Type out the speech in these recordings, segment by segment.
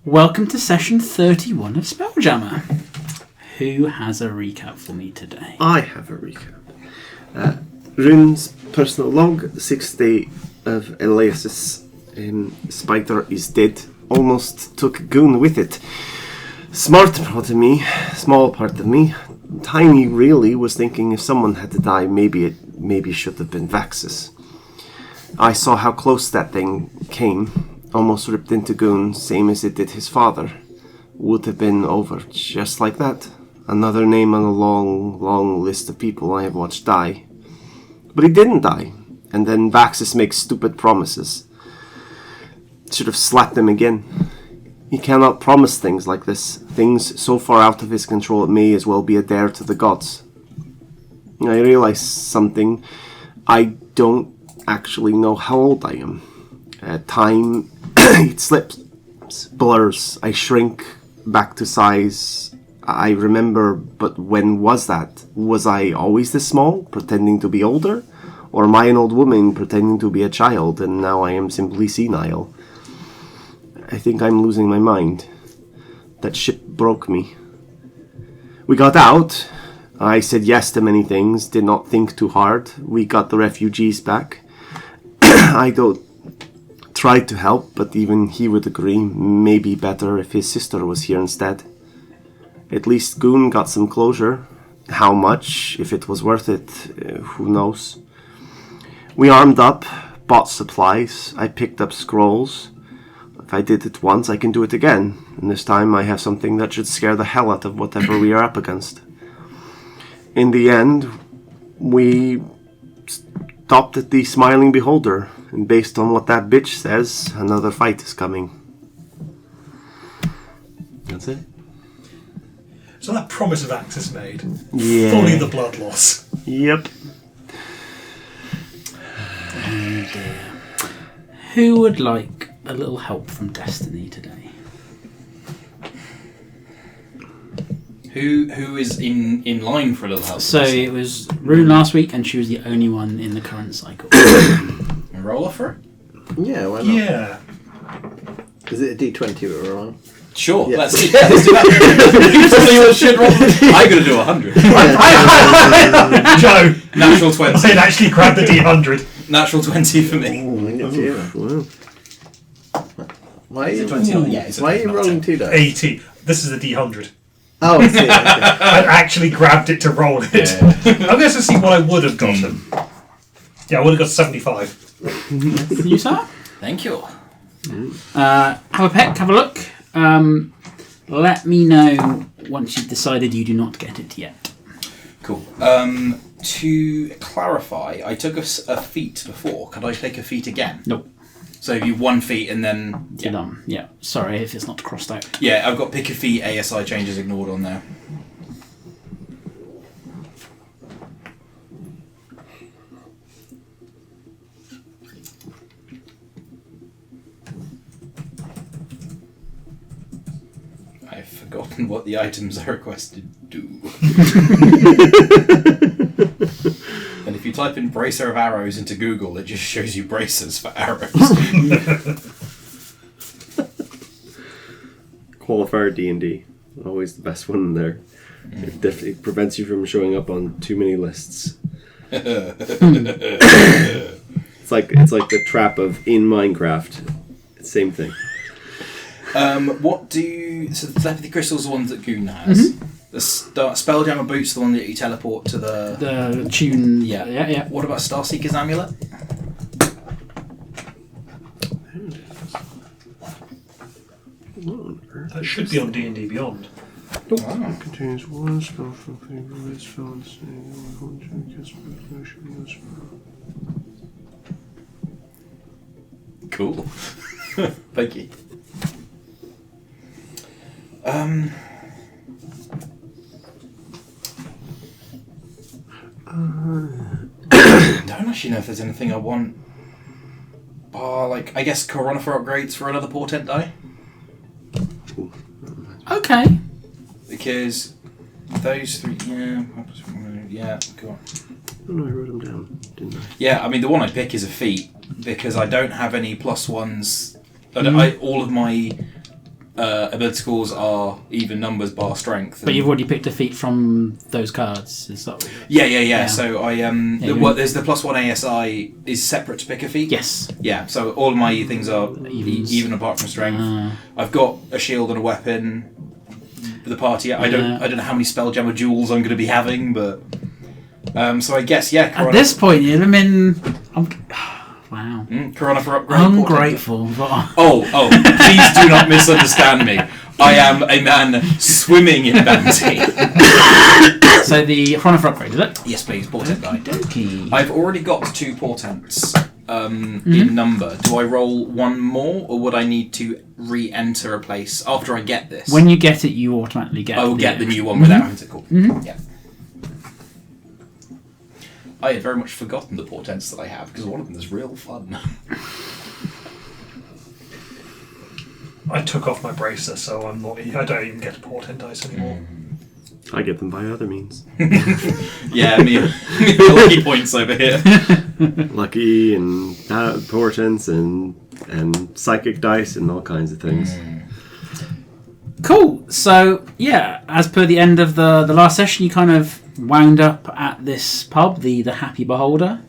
Welcome to session 31 of Spelljammer. Who has a recap for me today? I have a recap. Rune's personal log, 6th day of Elias's spider is dead. Almost took Goon with it. Small part of me, tiny really, was thinking if someone had to die, maybe it should have been Vaxus. I saw how close that thing came, almost ripped into Goon, same as it did his father. Would have been over just like that. Another name on a long, long list of people I have watched die. But he didn't die, and then Vaxus makes stupid promises. Should have slapped him again. He cannot promise things like this. Things so far out of his control it may as well be a dare to the gods. I realize something. I don't actually know how old I am. Time, it slips, blurs. I shrink back to size. I remember, but when was that? Was I always this small, pretending to be older? Or am I an old woman pretending to be a child, and now I am simply senile? I think I'm losing my mind. That ship broke me. We got out. I said yes to many things, did not think too hard. We got the refugees back. I tried to help, but even he would agree, maybe better if his sister was here instead. At least Goon got some closure. How much, if it was worth it, who knows. We armed up, bought supplies, I picked up scrolls. If I did it once, I can do it again, and this time I have something that should scare the hell out of whatever we are up against. In the end, we stopped at the Smiling Beholder, and based on what that bitch says, another fight is coming. That's it. So that promise of Axis made. Yeah. Fully the blood loss. Yep. Oh dear. Who would like a little help from Destiny today? Who is in line for a little help? So it was Rune last week, and she was the only one in the current cycle. Roll for it? Yeah, why not? Yeah. Is it a D20 we're on? Sure, Yeah. let's do that. You tell me what shit roll. I'm going to do 100. Joe, Natural 20. I'd actually grabbed the D100. Natural 20 for me. Oh, I get you. Wow. Why are Is you, it 20? Yeah, it's why are you not rolling 10. 2 dice? 80. This is the D100. Oh, I see. Okay. I actually grabbed it to roll it. Yeah. I'm going to see what I would have gotten. Yeah, I would have got 75. You, sir? Thank you. Have a peck, have a look. Let me know once you've decided you do not get it yet. Cool. To clarify, I took a feat before. Could I take a feat again? Nope. So you 1 feat and then... You're done. Yeah. Sorry if it's not crossed out. Yeah, I've got pick a feat, ASI changes ignored on there. I've forgotten what the items I requested do. And if you type in bracer of arrows into Google, it just shows you bracers for arrows. Qualifier D&D. Always the best one in there. It definitely prevents you from showing up on too many lists. It's like the trap of in Minecraft. It's same thing. So the telepathy crystal's the ones that Goon has. Mm-hmm. The Spelljammer boot's the one that you teleport to the... The tune. Yeah. Yeah. What about Starseeker's amulet? That should be on D&D Beyond. Oh. Contains one spell from favorite spell and Cool. Thank you. Don't actually know if there's anything I want. I guess Coronafor upgrades for another portent die. Okay. Because those three, yeah, go on. Oh no, I wrote them down, didn't I? Yeah, I mean the one I pick is a feat because I don't have any +1s. All of my ability scores are even numbers bar strength. But you've already picked a feat from those cards. Is that? Yeah. So I there's the +1 ASI is separate to pick a feat. Yes. Yeah. So all of my things are Evens. even apart from strength. I've got a shield and a weapon for the party. I don't know how many Spelljammer duels I'm going to be having, but so I guess At this point, I mean, wow. Corona for upgrade. Ungrateful. But... Oh, please do not misunderstand me. I am a man swimming in bounty. So the Chrono for upgrade, is it? Yes, please, portent die. Okey-dokey. I've already got 2 portents in number. Do I roll one more, or would I need to re-enter a place after I get this? When you get it, you automatically get I will get the new one without having to call. Yeah. I had very much forgotten the portents that I have, because one of them is real fun. I took off my bracer, so I don't even get a portent dice anymore. I get them by other means. Yeah, me lucky points over here. Lucky and portents and psychic dice and all kinds of things. Cool. So yeah, as per the end of the last session, you kind of wound up at this pub, the Happy Beholder.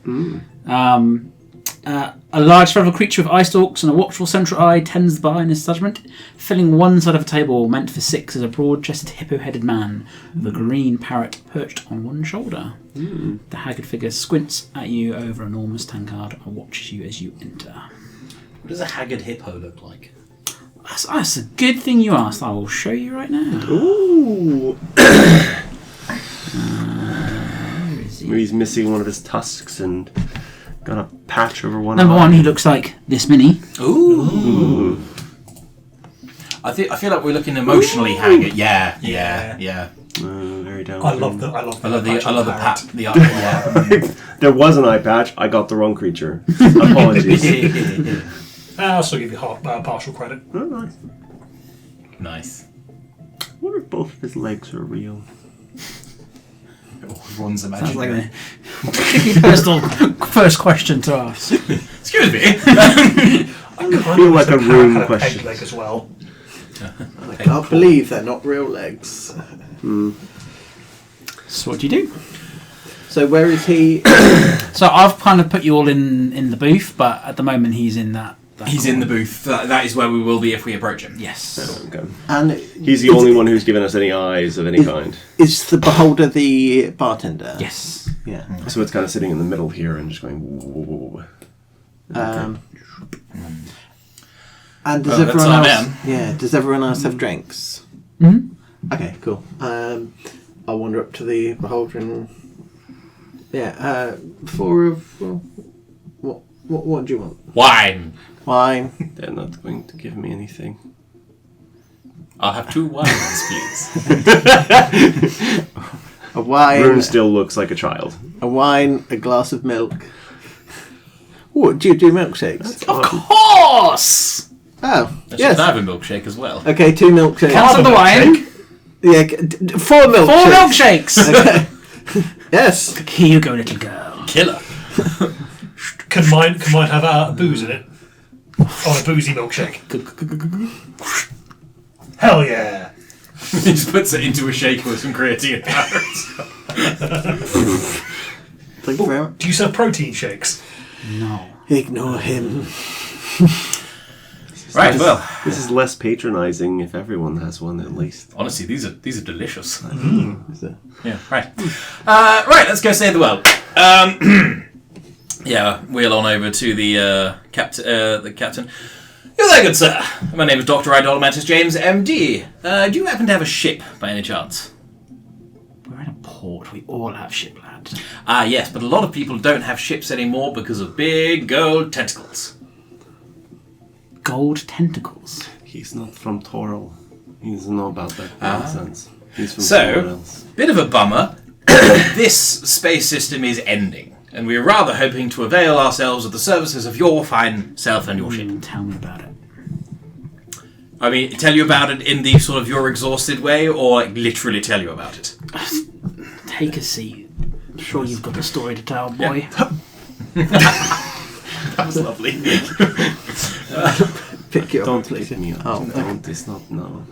A large feral creature with eye stalks and a watchful central eye tends the bar in his judgment. Filling one side of a table meant for 6 is a broad-chested, hippo-headed man with a green parrot perched on one shoulder. The haggard figure squints at you over an enormous tankard and watches you as you enter. What does a haggard hippo look like? That's a good thing you asked. I will show you right now. Ooh! Where is he? He's missing one of his tusks and got a patch over one Number eye. 1, he looks like this mini. Ooh. I feel like we're looking emotionally haggard. Yeah. Very down. I love the pat. The art. Yeah. There was an eye patch. I got the wrong creature. Apologies. I'll still give you partial credit. Oh, nice. Nice. I wonder if both of his legs are real. One's Sounds imaginary. like a particularly personal first question to ask. Excuse me. I feel like a room question. Peg leg as well. I can't believe they're not real legs. So what do you do? So where is he? So I've kind of put you all in the booth, but at the moment he's in that He's in the booth. That is where we will be if we approach him. Yes. Okay. And He's the only one who's given us any eyes of any kind. Is the beholder the bartender? Yes. Yeah. So it's kind of sitting in the middle here and just going. Whoa. And does Well, everyone that's our else? man. Yeah. Does everyone else have drinks? Mm-hmm. Okay. Cool. I'll wander up to the beholder and what do you want? Wine. Wine. They're not going to give me anything. I'll have 2 wines, please. A wine. Rune still looks like a child. A wine. A glass of milk. What do you do? Milkshakes? Of course. Oh, I yes. should have a milkshake as well. Okay, 2 milkshakes. Cancel the wine. Yeah, 4 milkshakes. 4 milkshakes. Okay. Yes. Here you go, little girl. Killer. Can mine have a booze in it? Oh, a boozy milkshake. Hell yeah! He just puts it into a shaker with some creatine powder. Thank you very much. Do you serve protein shakes? No. Ignore him. Right, well. This is less patronizing if everyone has one at least. Honestly, these are delicious. So- Yeah, right. Right, let's go save the world. Yeah, wheel on over to the captain. You're there, good sir. My name is Dr. Idolamantis James, MD. Do you happen to have a ship, by any chance? We're in a port. We all have ship, lad. Ah, yes, but a lot of people don't have ships anymore because of big gold tentacles. Gold tentacles. He's not from Toril. He doesn't know about that nonsense. He's from So, somewhere else. bit of a bummer. This space system is ending, and we're rather hoping to avail ourselves of the services of your fine self and your ship. Tell me about it. I mean, tell you about it in the sort of you're exhausted way, or literally tell you about it? Take a seat. I'm sure you've got a story to tell, boy. That was lovely. pick you up. Don't please. pick me up. Oh, Don't. It's not. No.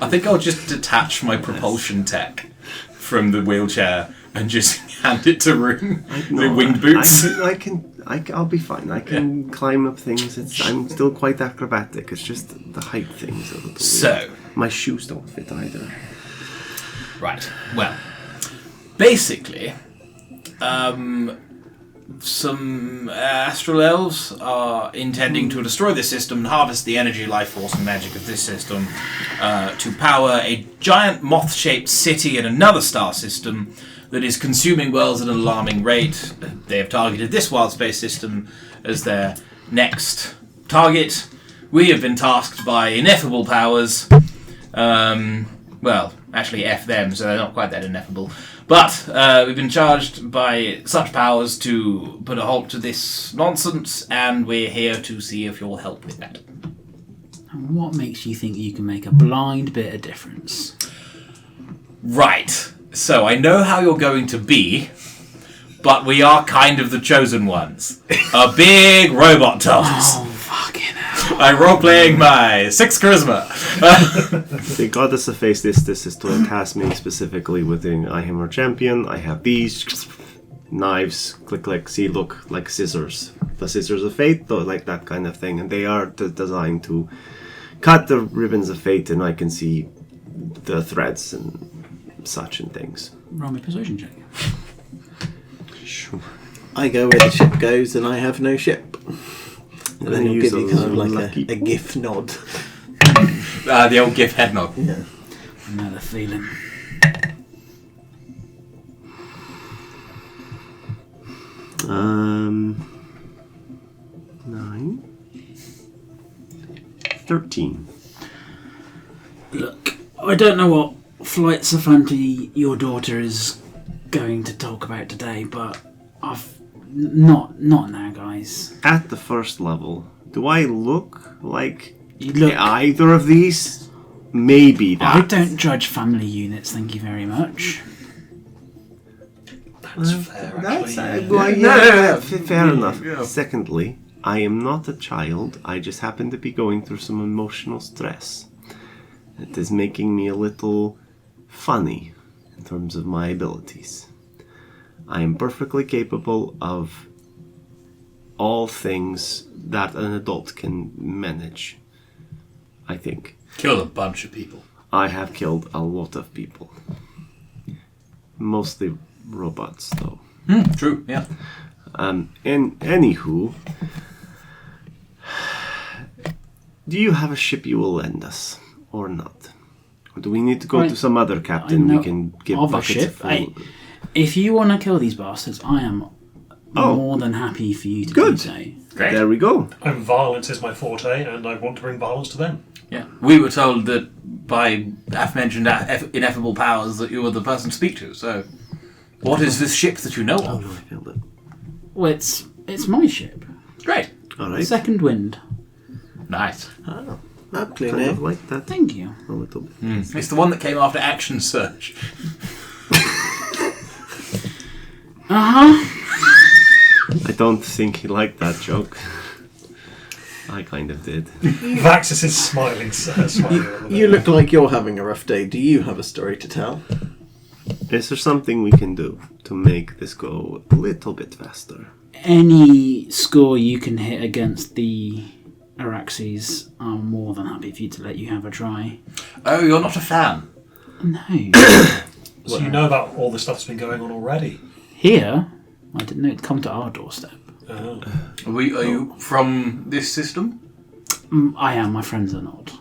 I think I'll just detach my propulsion tech from the wheelchair and just hand it to Rune. The winged boots. I'll be fine. I can climb up things. I'm still quite acrobatic. It's just the height thing's a little weird. So, My shoes don't fit either. right. Well, basically, some astral elves are intending to destroy this system and harvest the energy, life force, and magic of this system to power a giant moth-shaped city in another star system that is consuming worlds at an alarming rate. They have targeted this wild space system as their next target. We have been tasked by ineffable powers. Well, actually F them, so they're not quite that ineffable. But we've been charged by such powers to put a halt to this nonsense, and we're here to see if you'll help with that. And what makes you think you can make a blind bit of difference? Right. So I know how you're going to be, but we are kind of the chosen ones. A big robot toss. Oh, fucking hell. I'm role-playing my 6 charisma. The goddess of face, this is to task me specifically with the I Hammer Champion. I have these knives, click, see, look, like scissors. The scissors of fate, though, like that kind of thing. And they are designed to cut the ribbons of fate, and I can see the threads and such and things. Roll me persuasion check. Sure. I go where the ship goes, and I have no ship. And then he'll give you kind of like a GIF nod. The old GIF head nod. Yeah. Another feeling. Um, 9, 13. Look, I don't know what flights of fancy your daughter is going to talk about today, but I've not now, guys. At the first level, do I look like You look. either of these? Maybe that. I don't judge family units. Thank you very much. That's fair, That's actually. fair enough. Secondly, I am not a child. I just happen to be going through some emotional stress. It is making me a little funny in terms of my abilities. I am perfectly capable of all things that an adult can manage, I think. Killed a bunch of people. I have killed a lot of people. Mostly robots, though. True, yeah. And anywho, do you have a ship you will lend us, or not? Or do we need to go Right. to some other captain I know we can give of a buckets ship. of food? If you want to kill these bastards, I am Oh. more than happy for you to Good. do so. Great. There we go. And violence is my forte, and I want to bring violence to them. Yeah. We were told that by aforementioned ineffable powers that you were the person to speak to, so... What is this ship that you know Oh of? no, I failed it. Well, it's my ship. Great. All right. Second wind. Nice. Oh, aptly Kind of name. like that Thank you. a little bit. It's the one that came after Action Search. I don't think he liked that joke. I kind of did. Vaxis is smiling. Smiling a little bit. You look like you're having a rough day. Do you have a story to tell? Is there something we can do to make this go a little bit faster? Any score you can hit against the Araxes, I'm more than happy for you to let you have a try. Oh, you're not a fan? No. So you know about all the stuff that's been going on already. Here, I didn't know it'd come to our doorstep. Oh. Are you from this system? I am, my friends are not.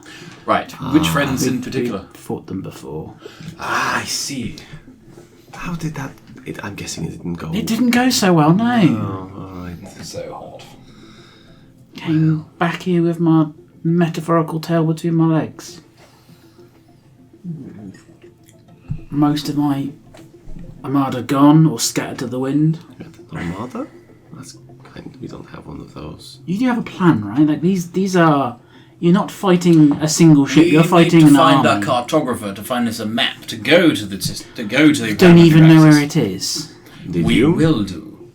Right. Which friends in particular? We fought them before. Ah, I see. How did that... I'm guessing it didn't go... It didn't go so well, no. Oh, alright. So hot. Came back here with my metaphorical tail between my legs. Most of my armada gone or scattered to the wind. Armada? That's kind... We don't have one of those. You do have a plan, right? Like these are... You're not fighting a single ship. You're We fighting need to an find army. a cartographer to find us a map to go to the to go to the. Don't even know where it is. Did We you? will do.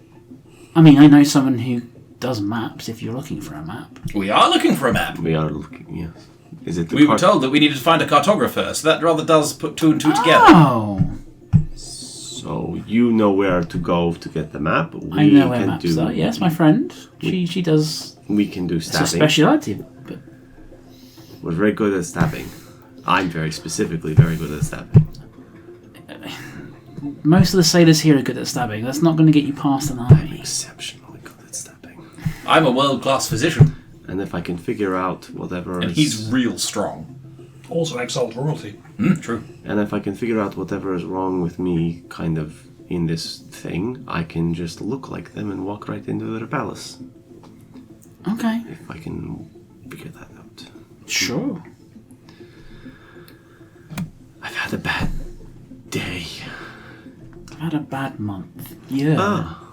I mean, I know someone who does maps if you're looking for a map. We are looking for a map. We are looking, yes. Is it the We were told that we needed to find a cartographer, so that rather does put 2 and 2 together. Oh! So you know where to go to get the map. I know where maps are. Yes, my friend. She does... We can do It's a stabbing. speciality. But We're very good at stabbing. I'm very specifically very good at stabbing. most of the sailors here are good at stabbing. That's not going to get you past an army. Exceptionally good at stabbing. I'm a world-class physician, And if I can figure out whatever and is... he's real strong. Also exiled royalty. True. And if I can figure out whatever is wrong with me, kind of, in this thing, I can just look like them and walk right into their palace. Okay. If I can figure that out. Sure. I've had a bad day. I've had a bad month. Yeah. Ah.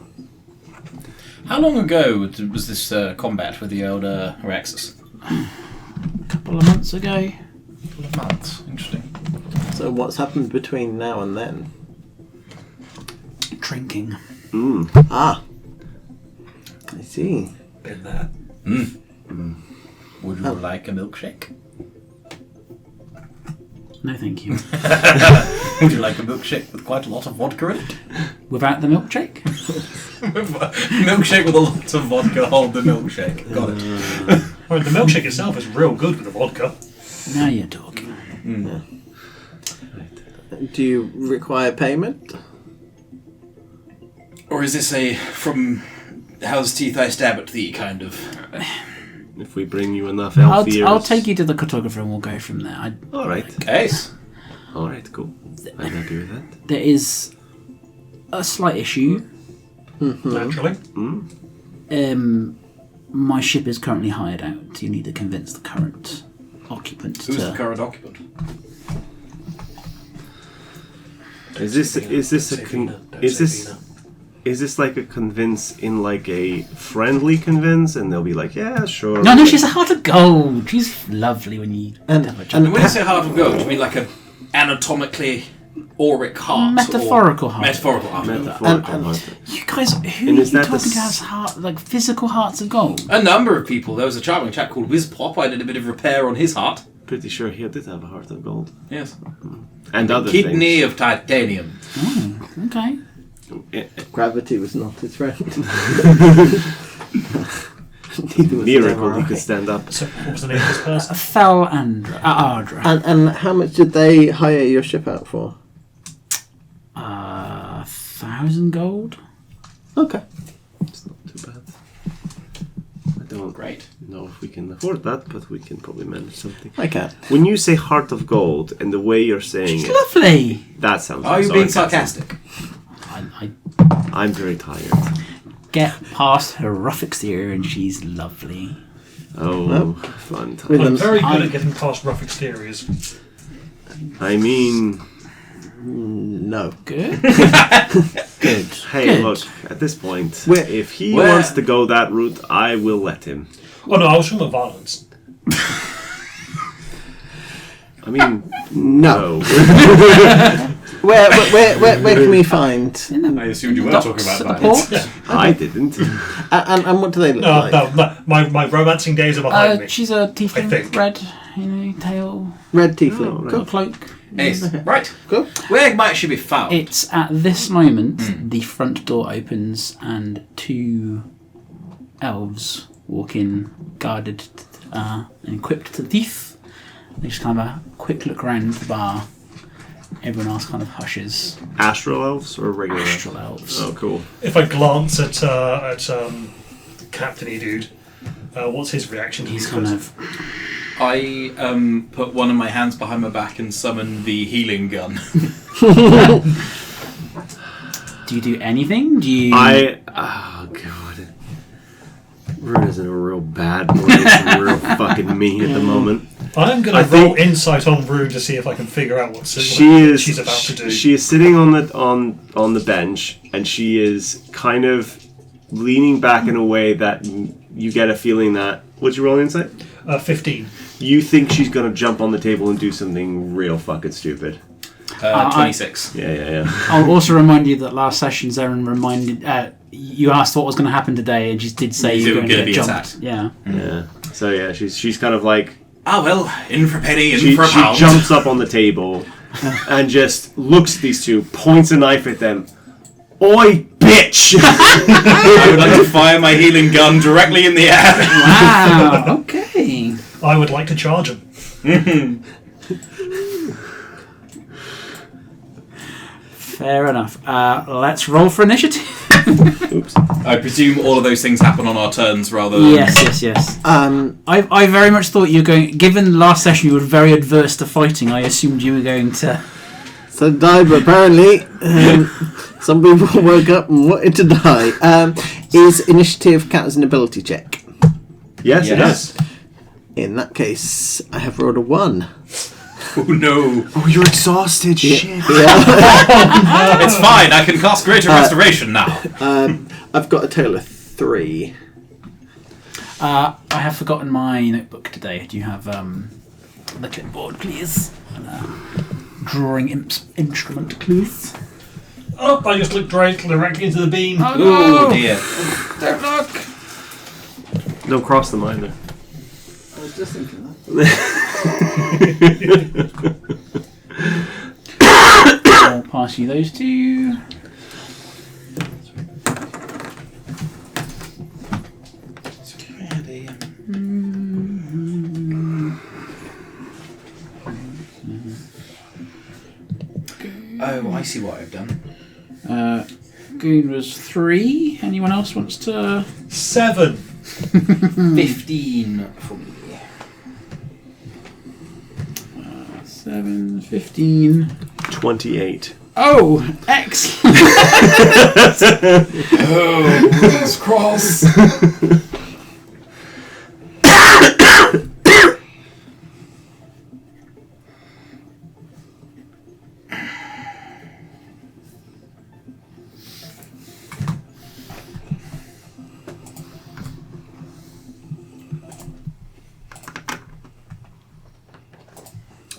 How long ago was this combat with the old Rexus? A couple of months ago. A couple of months. Interesting. So what's happened between now and then? Drinking. Ah. I see. Been there. Would you like a milkshake? No, thank you. Would you like a milkshake with quite a lot of vodka in it? Without the milkshake? Milkshake with a lot of vodka, hold the milkshake. Got it. I mean, the milkshake itself is real good with the vodka. Now you're talking. Do you require payment? Or is this a from how's teeth I stab at thee kind of? If we bring you enough elf ears... I'll take you to the cartographer and we'll go from there. Alright. Case. Alright, cool. I'm happy with that. There is a slight issue. Naturally. My ship is currently hired out. You need to convince the current occupant Who's to... the current occupant? Is this like a convince in like a friendly convince, and they'll be like, yeah, sure. No, she's a heart of gold. She's lovely when you have a chat. And when you say heart of gold, do you mean like a anatomically auric heart? Metaphorical or heart. Metaphorical heart. Metaphorical heart. You guys, who And are is you that the talking to has heart, like physical hearts of gold? A number of people. There was a charming chap called Wizpop. I did a bit of repair on his heart. Pretty sure he did have a heart of gold. Yes. And other Kidney things. of titanium. Oh, okay. Gravity was not his friend. Neither was Miracle the he MRI. could stand up. So, what was the name of this person? Fel Ardra. And how much did they hire your ship out for? 1,000 gold? Okay. It's not too bad. I don't Great. know if we can afford that, but we can probably manage something. I can. When you say heart of gold, and the way you're saying She's it, lovely. that sounds Are like you being sarcasm. sarcastic? I'm very tired. Get past her rough exterior and she's lovely. Oh, Well, fun with time. them- I'm very good I'm- at getting past rough exteriors. I mean, No. Good. Good. hey, Good. look, at this point, Where- if he where- wants to go that route, I will let him. Oh no, I was talking about violence. I mean, No. no. Where can we find? I assumed you were Docks talking at about the that. port. I didn't. And what do they look No, like? no, my romancing days are behind me. She's a I tiefling, think. red, tail, Red tiefling. Oh, right. got a cloak. Ace. Right. Cool. Where might she be found? It's at this moment the front door opens and 2 elves walk in, guarded and equipped to the teeth. They just kind of a quick look around the bar. Everyone else kind of hushes. Astral elves or regular elves? Astral elves. Oh, cool. If I glance at Captain-y Dude, what's his reaction? to He's these kind guys? of. I put one of my hands behind my back and summon the healing gun. Do you do anything? Do you? Oh, God. Rune is in a real bad place, real fucking me at the moment. I'm going I to roll think- insight on Rue to see if I can figure out what She's about to do. She is sitting on the bench, and she is kind of leaning back in a way that you get a feeling that. What'd you roll insight? 15. You think she's gonna jump on the table and do something real fucking stupid. 26. Yeah. I'll also remind you that last session Zarin reminded you asked what was going to happen today, and she did say you were going to get jumped. Attacked. Yeah. Yeah. So yeah, she's kind of like Ah, well, in for a penny, in she for a pound. jumps up on the table and just looks at these two, points a knife at them. Oi, bitch! I would like to fire my healing gun directly in the air. Wow. Okay. I would like to charge him. Fair enough. Let's roll for initiative. Oops. I presume all of those things happen on our turns rather than... Yes. I very much thought you were going... Given last session you were very adverse to fighting, I assumed you were going to... So died, but apparently some people woke up and wanted to die. Is initiative count as an ability check? Yes, it does. In that case, I have rolled a 1. Oh no. Oh, you're exhausted. Shit. Yeah. It's fine, I can cast Greater Restoration now. I've got a total of 3. I have forgotten my notebook today. Do you have the clipboard, please? Drawing instrument, please. Oh, I just looked directly into the beam. Oh, no. Oh dear. Don't look. Don't cross them either. I was just thinking that. I'll pass you those two. Oh, I see what I've done. Goon was 3. Anyone else wants to? 7. 15 for me. 7, 15. 28. Oh, excellent! Oh, Will's Cross.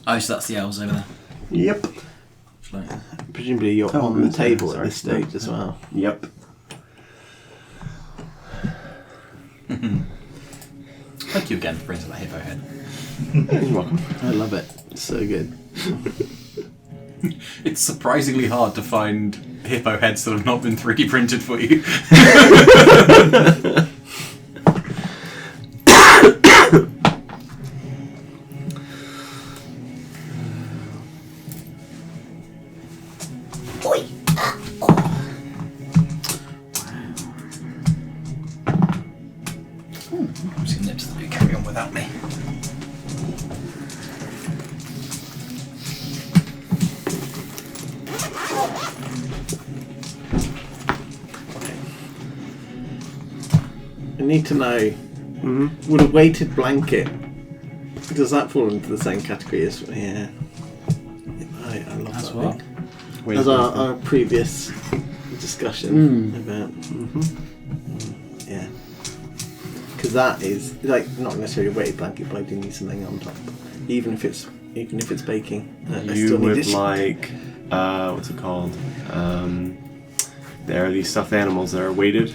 Oh, so that's the elves over there. Yep. Presumably you're Oh, on the sorry, table sorry. at this stage as well. Yep. Thank you again for bringing that hippo head. You're welcome. I love it. It's so good. It's surprisingly hard to find hippo heads that have not been 3D printed for you. I'm just going to carry on without me. I need to know, would a weighted blanket, does that fall into the same category as... Yeah. I love That's that what? thing. As our previous discussion about... Yeah. Because that is, like, not necessarily a weighted blanket, but I do need something on top. Even if it's baking. I You still need would it. like, what's it called? There are these stuffed animals that are weighted,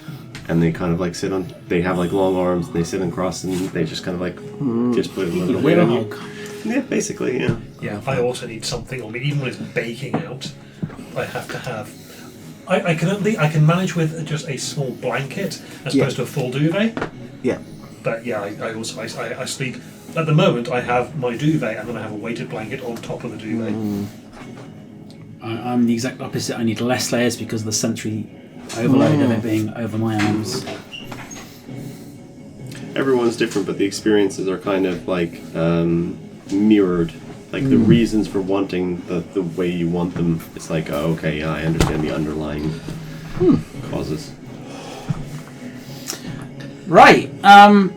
and they kind of like sit on, they have like long arms, and they sit and cross, and they just kind of like, just put a little bit of weight on you. Yeah, basically, yeah. Yeah, I also need something on me. Even when it's baking out, I have to have... I can manage with just a small blanket as opposed to a full duvet. Yeah. But yeah, I sleep... At the moment, I have my duvet and then I have a weighted blanket on top of the duvet. I'm the exact opposite. I need less layers because of the sensory overload of it being over my arms. Everyone's different, but the experiences are kind of like mirrored. Like the reasons for wanting the way you want them, it's like, oh, okay, yeah, I understand the underlying causes. Right. I'm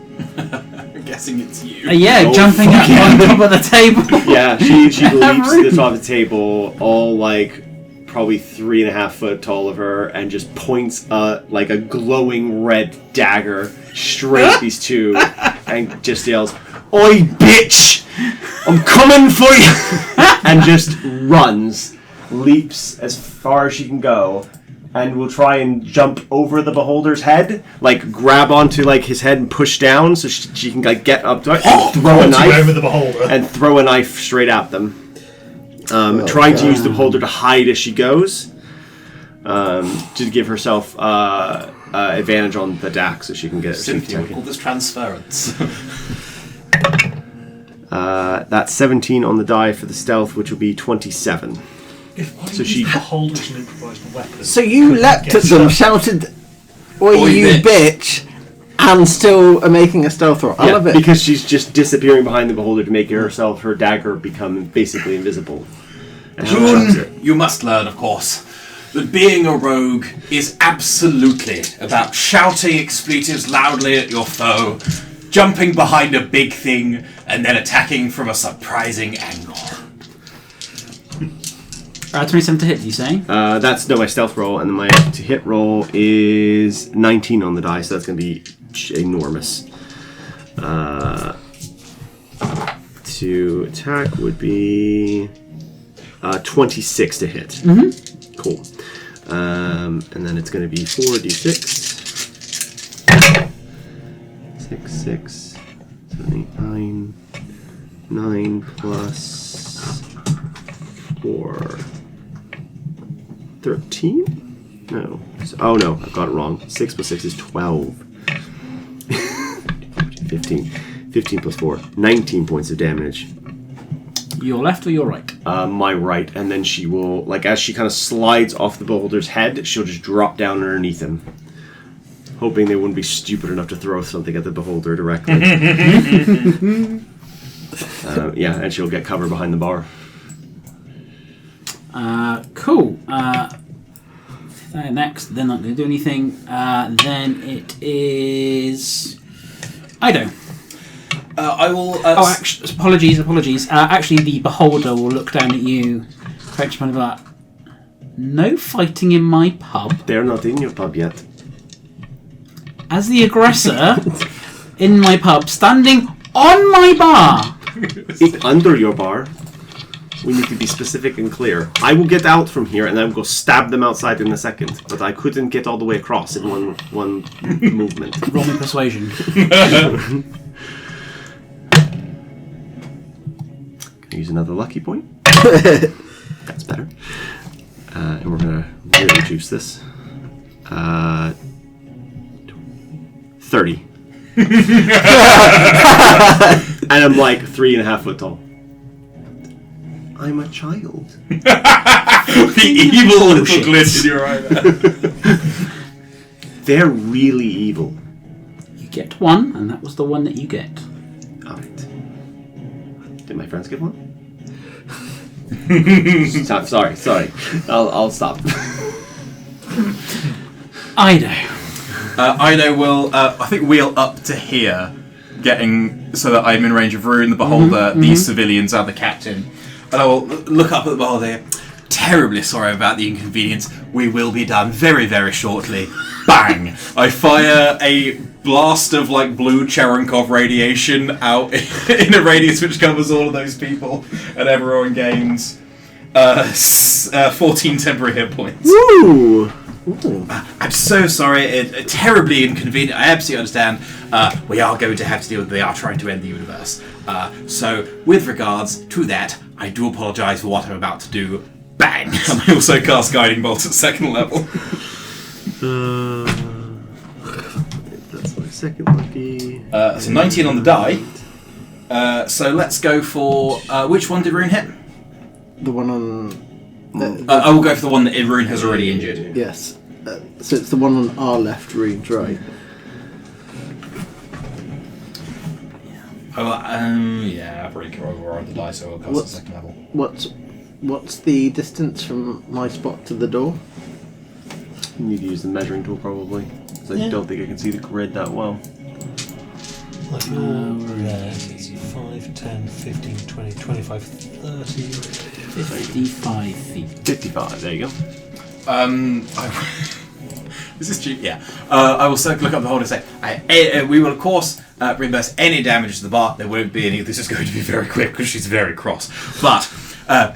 guessing it's you. Yeah, Oh, jumping up on top of the table. Yeah, she leaps to the top of the table, all like probably 3.5 foot tall of her, and just points like a glowing red dagger straight at these two, and just yells, "Oi, bitch! I'm coming for you!" and just runs, leaps as far as she can go, and will try and jump over the beholder's head, like grab onto like his head and push down so she can like get up to it and throw a knife over the beholder. and throw a knife straight at them. Trying to use the beholder to hide as she goes, to give herself advantage on the DAC so she can get it. Simply we call this transference. That's 17 on the die for the stealth, which will be 27. If I So use she- the beholder as an improvised weapon... So you leapt at them, shouted, "Oi, Oi, you bitch," and still are making a stealth roll. I love it. Because she's just disappearing behind the beholder to make her dagger become basically invisible. And she chucks it. June, you must learn, of course, that being a rogue is absolutely about shouting expletives loudly at your foe, jumping behind a big thing, and then attacking from a surprising angle. 27 to hit, you say? That's my stealth roll, and then my to hit roll is 19 on the die, so that's going to be enormous. To attack would be 26 to hit. Mm-hmm. Cool. And then it's going to be 4d6. 6, 6, 7, 8, 9. 9 plus 4. 13? No. Oh no, I got it wrong. 6 plus 6 is 12. 15. 15 plus 4. 19 points of damage. Your left or your right? My right, and then she will, like, as she kind of slides off the beholder's head, she'll just drop down underneath him. Hoping they wouldn't be stupid enough to throw something at the beholder directly. Yeah, and she'll get cover behind the bar. Cool. Next, they're not going to do anything. Then it is Ido. I will... Apologies. Actually, the beholder will look down at you, correct you, like, no fighting in my pub. They're not in your pub yet. As the aggressor in my pub, standing on my bar. Under your bar. We need to be specific and clear. I will get out from here and I will go stab them outside in a second, but I couldn't get all the way across in one movement. Roll me persuasion. Can I use another lucky point? That's better. And we're going to really juice this. 30. And I'm like 3.5 foot tall. I'm a child. the evil little glint in your eye there. They're really evil. You get one, and that was the one that you get. Alright. Did my friends get one? Stop, sorry. I'll stop. Ido. Ido will, I think, wheel up to here, getting so that I'm in range of Rune, the beholder, these civilians, and the captain. And I will look up at the beholder. Terribly sorry about the inconvenience. We will be done very, very shortly. Bang! I fire a blast of like blue Cherenkov radiation out in a radius which covers all of those people, and everyone gains 14 temporary hit points. Woo! I'm so sorry. Terribly inconvenient. I absolutely understand. We are going to have to deal with. They are trying to end the universe. So, with regards to that, I do apologise for what I'm about to do. Bang! And I also cast Guiding Bolt at 2nd level. That's my second lucky. So 19 on the die. So let's go for which one did Rune hit? The one on... I will go for the one that Rune has already injured. Yes. So it's the one on our left, Rune's right. Yeah, I'll probably go over on the die, so I'll cast at 2nd level. What's the distance from my spot to the door? You need to use the measuring tool probably, because I don't think I can see the grid that well. Like let's see, 5, 10, 15, 20, 25, 30... 55 feet. 55, there you go. Is this cheap? Yeah. I will look up the beholder and say, we will of course reimburse any damage to the bar. There won't be any. This is going to be very quick because she's very cross. But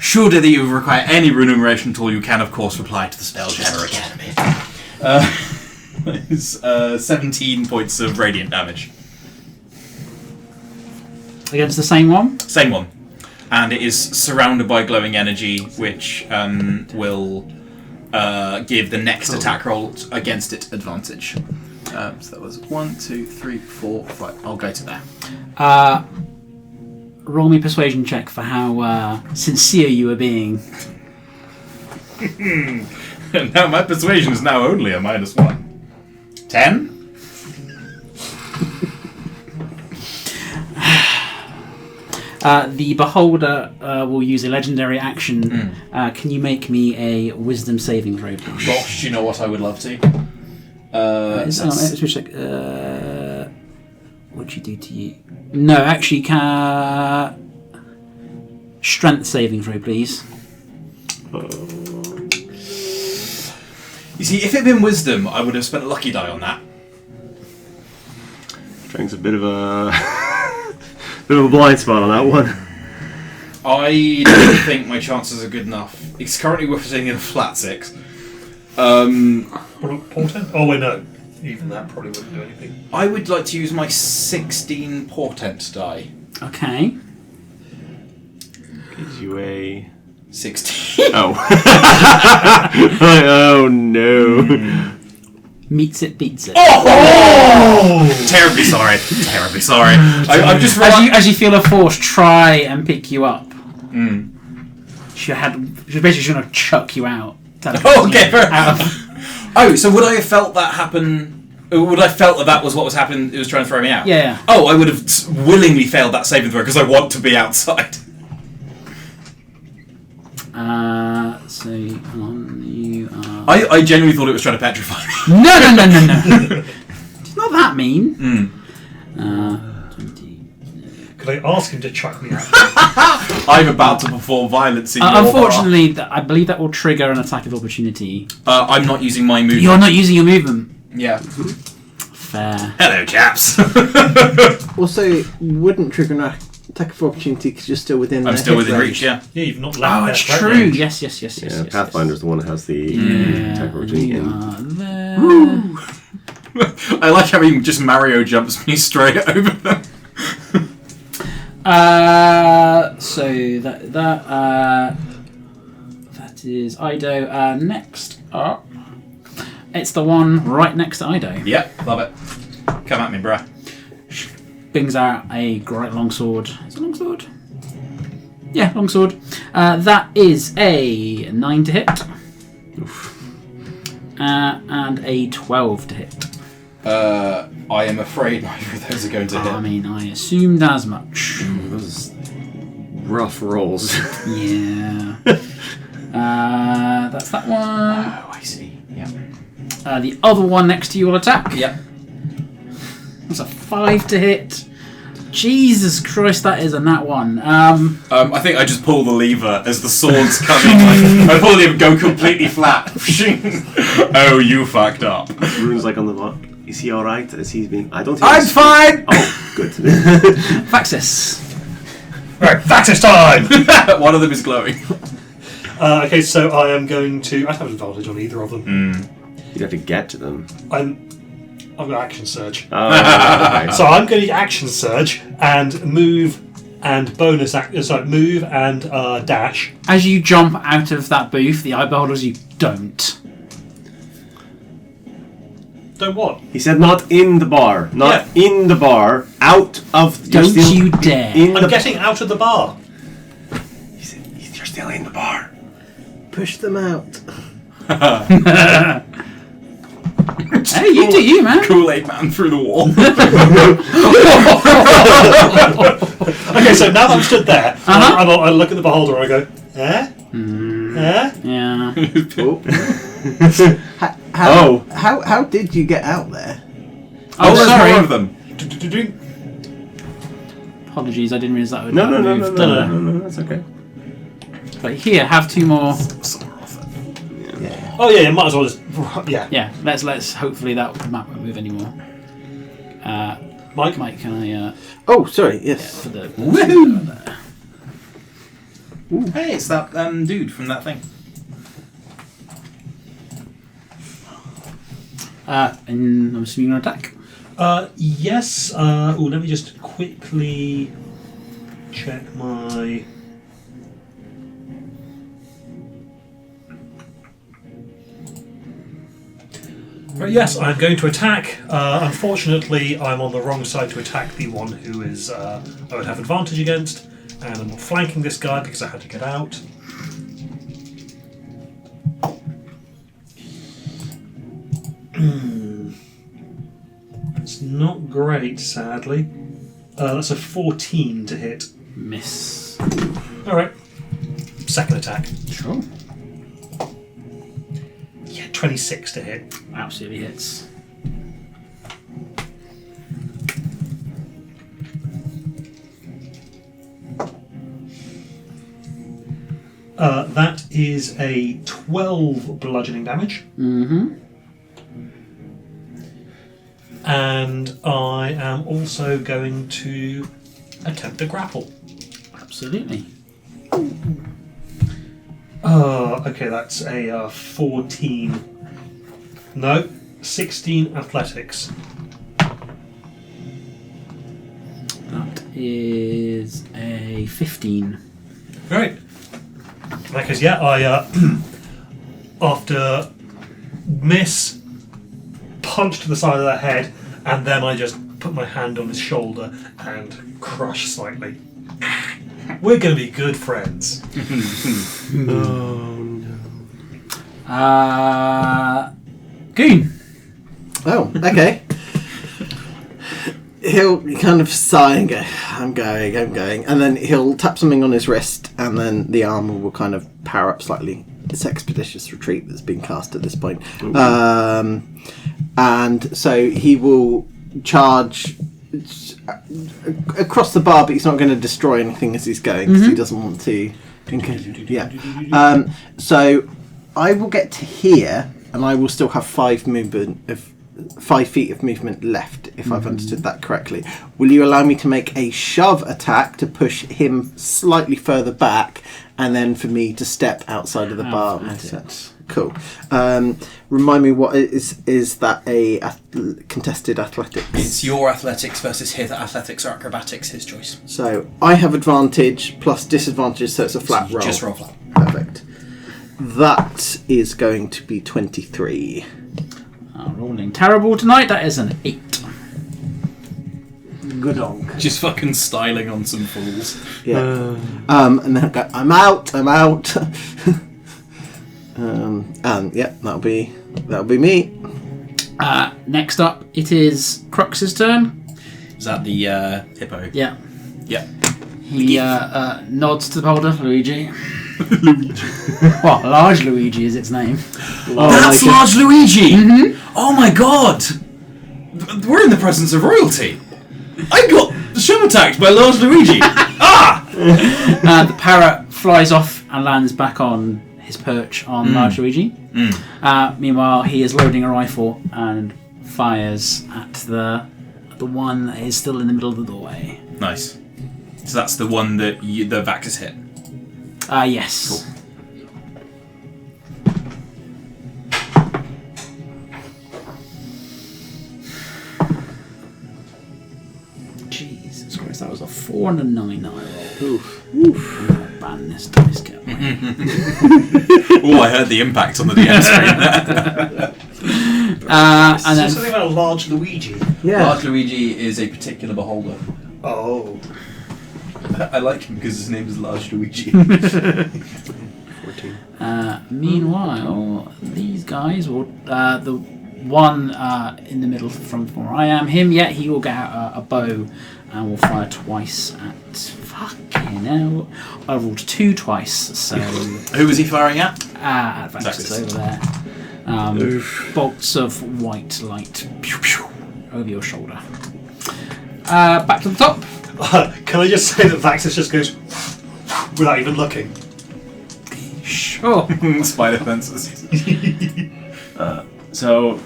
Should that you require any remuneration at all, you can, of course, reply to the Spelljammer Academy. It's 17 points of radiant damage. Against the same one? Same one. And it is surrounded by glowing energy, which will give the next attack roll against it advantage. So that was 1, 2, 3, 4, 5. I'll go to there. Roll me a persuasion check for how sincere you are being. Now my persuasion is now only a -1. 10? The Beholder will use a legendary action. Can you make me a Wisdom saving throw, please? Gosh, you know what I would love to? What'd you do to you? No, actually, Strength saving throw, please. You see, if it had been Wisdom, I would have spent a lucky die on that. Strength's a bit of a bit of a blind spot on that one. I don't think my chances are good enough. It's currently sitting in a flat 6. Portent? Oh wait, no. Even that probably wouldn't do anything. I would like to use my 16 portent die. Okay. Gives you a 16. oh. Oh no. Meets it, beats it. Oh! Terribly sorry. Terribly sorry. I'm just as you feel a force try and pick you up. She's basically going to chuck you out. Oh, okay, fair enough. Oh, so would I have felt that happen? Would I have felt that was what was happening? It was trying to throw me out. Yeah. Oh, I would have willingly failed that saving throw because I want to be outside. So you are. I genuinely thought it was trying to petrify me. No. It's not that mean. 20. Could I ask him to chuck me out? I'm about to perform violence in your unfortunately, I believe that will trigger an attack of opportunity. I'm not using my movement. You're not using your movement. Yeah. Fair. Hello, chaps. Also, wouldn't trigger an attack of opportunity because you're still within. I'm still within reach. Yeah. Yeah, you've not left. Oh, it's that true. range. Yes. Yeah, Pathfinder's the one that has the attack routine You in. are there. I like how he just Mario jumps me straight over them. So that is Ido. Next up, it's the one right next to Ido. Yep, love it. Come at me, bruh. Brings out a great longsword. Is it a longsword? Yeah, longsword. That is a 9 to hit. And a 12 to hit. I am afraid neither of those are going to hit. I mean, I assumed as much. Those rough rolls. Yeah. That's that one. Oh, I see. Yeah. The other one next to you will attack. Yep. That's a 5 to hit. Jesus Christ, that is a nat 1. I think I just pull the lever as the sword's coming. I pull it and go completely flat. Oh, you fucked up. Rune's like on the block. Is he alright? As he's being. I don't think I'm fine! Oh, good. Faxis. Right, Faxis time! One of them is glowing. Okay, so I am going to. I have advantage on either of them. You have to get to them. I've got action surge. Oh, okay. So I'm going to action surge and move and bonus move and dash. As you jump out of that booth, the eye beholders, you don't. Don't what? He said not in the bar. Not in the bar. Out of... Don't you dare. I'm getting out of the bar. He said, you're still in the bar. Push them out. Hey, you do you, man. Kool-Aid man through the wall. Okay, so now that I'm stood there, I look at the beholder and I go, eh? Eh? Yeah. How did you get out there? Oh, there's sorry. more of them. Apologies, I didn't realise that would No, move. that's okay. But here, have 2 more. Oh yeah, might as well just Yeah, let's hopefully that map won't move anymore. Mike, can I Oh, sorry. Yes. for the Woohoo! Hey, it's that dude from that thing. And I'm assuming you're an attack. Yes. Let me just quickly check my. Right, yes, I'm going to attack. Unfortunately, I'm on the wrong side to attack the one who is I would have advantage against, and I'm not flanking this guy because I had to get out. It's not great, sadly. That's a 14 to hit. Miss. Alright. Second attack. Sure. Yeah, 26 to hit. Absolutely hits. That is a 12 bludgeoning damage. Mm-hmm. And I am also going to attempt a grapple. Absolutely. Okay, that's a 14. No, 16 athletics. That is a 15. Right. Because I after miss, punch to the side of the head, and then I just put my hand on his shoulder and crush slightly. We're going to be good friends. Oh no. Goon. Oh, okay. He'll kind of sigh and go, I'm going. And then he'll tap something on his wrist, and then the armor will kind of power up slightly. It's Expeditious Retreat that's been cast at this point. And so he will charge across the bar, but he's not going to destroy anything as he's going, because he doesn't want to. Yeah. So I will get to here, and I will still have 5 feet of movement left, if I've understood that correctly. Will you allow me to make a shove attack to push him slightly further back, and then for me to step outside of the bar? Cool. Remind me, what is that a contested athletics? It's your athletics versus his athletics or acrobatics, his choice. So I have advantage plus disadvantage, so it's a flat roll. Just roll flat. Perfect. That is going to be 23. Rolling terrible tonight. That is an 8. Good on. Just fucking styling on some fools. Yeah. And then I go, I'm out. And yeah, that'll be me. Next up, it is Crux's turn. Is that the hippo? Yeah. Yeah. He nods to the beholder, Luigi. Well, Large Luigi is its name. That's Large Luigi! Mm-hmm. Oh my god! We're in the presence of royalty. I got shove attacked by Large Luigi. The parrot flies off and lands back on his perch on Large Luigi. Meanwhile, he is loading a rifle and fires at the one that is still in the middle of the doorway. Nice. So that's the one that the Vax has hit. Yes. Cool. Jesus Christ, that was a 4 and a 9 I roll. Oof. I'm gonna ban this dice cat. Oh, I heard the impact on the DM screen. And then something about a Large Luigi. Yeah. Large Luigi is a particular beholder. Oh. I like him because his name is Large Luigi. 14. Meanwhile, these guys will the one in the middle from where I am, he will get out a bow and will fire twice at fucking hell. I rolled 2 twice, so Who was he firing at? at Vaxis over there. Bolts of white light pew, pew, over your shoulder. Back to the top. Can I just say that Vaxis just goes without even looking? Sure. Spider fences. So,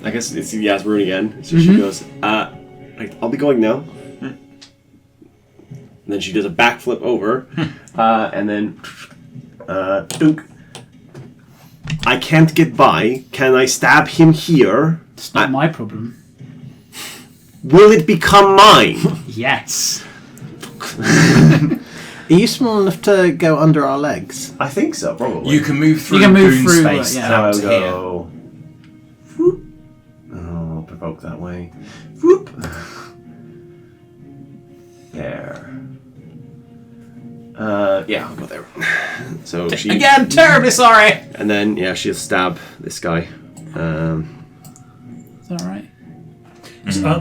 I guess it's Yasmin again. So she goes, I'll be going now. And then she does a backflip over, And then, dunk. I can't get by. Can I stab him here? It's not my problem. Will it become mine? Yes. Are you small enough to go under our legs? I think so, probably. You can move through You can move goon through, space yeah. So out I'll to here. go. Whoop. Oh, provoke that way. Whoop. There. Yeah, I'll go there. So she. Again, terribly sorry. And then, yeah, she'll stab this guy. Is that right?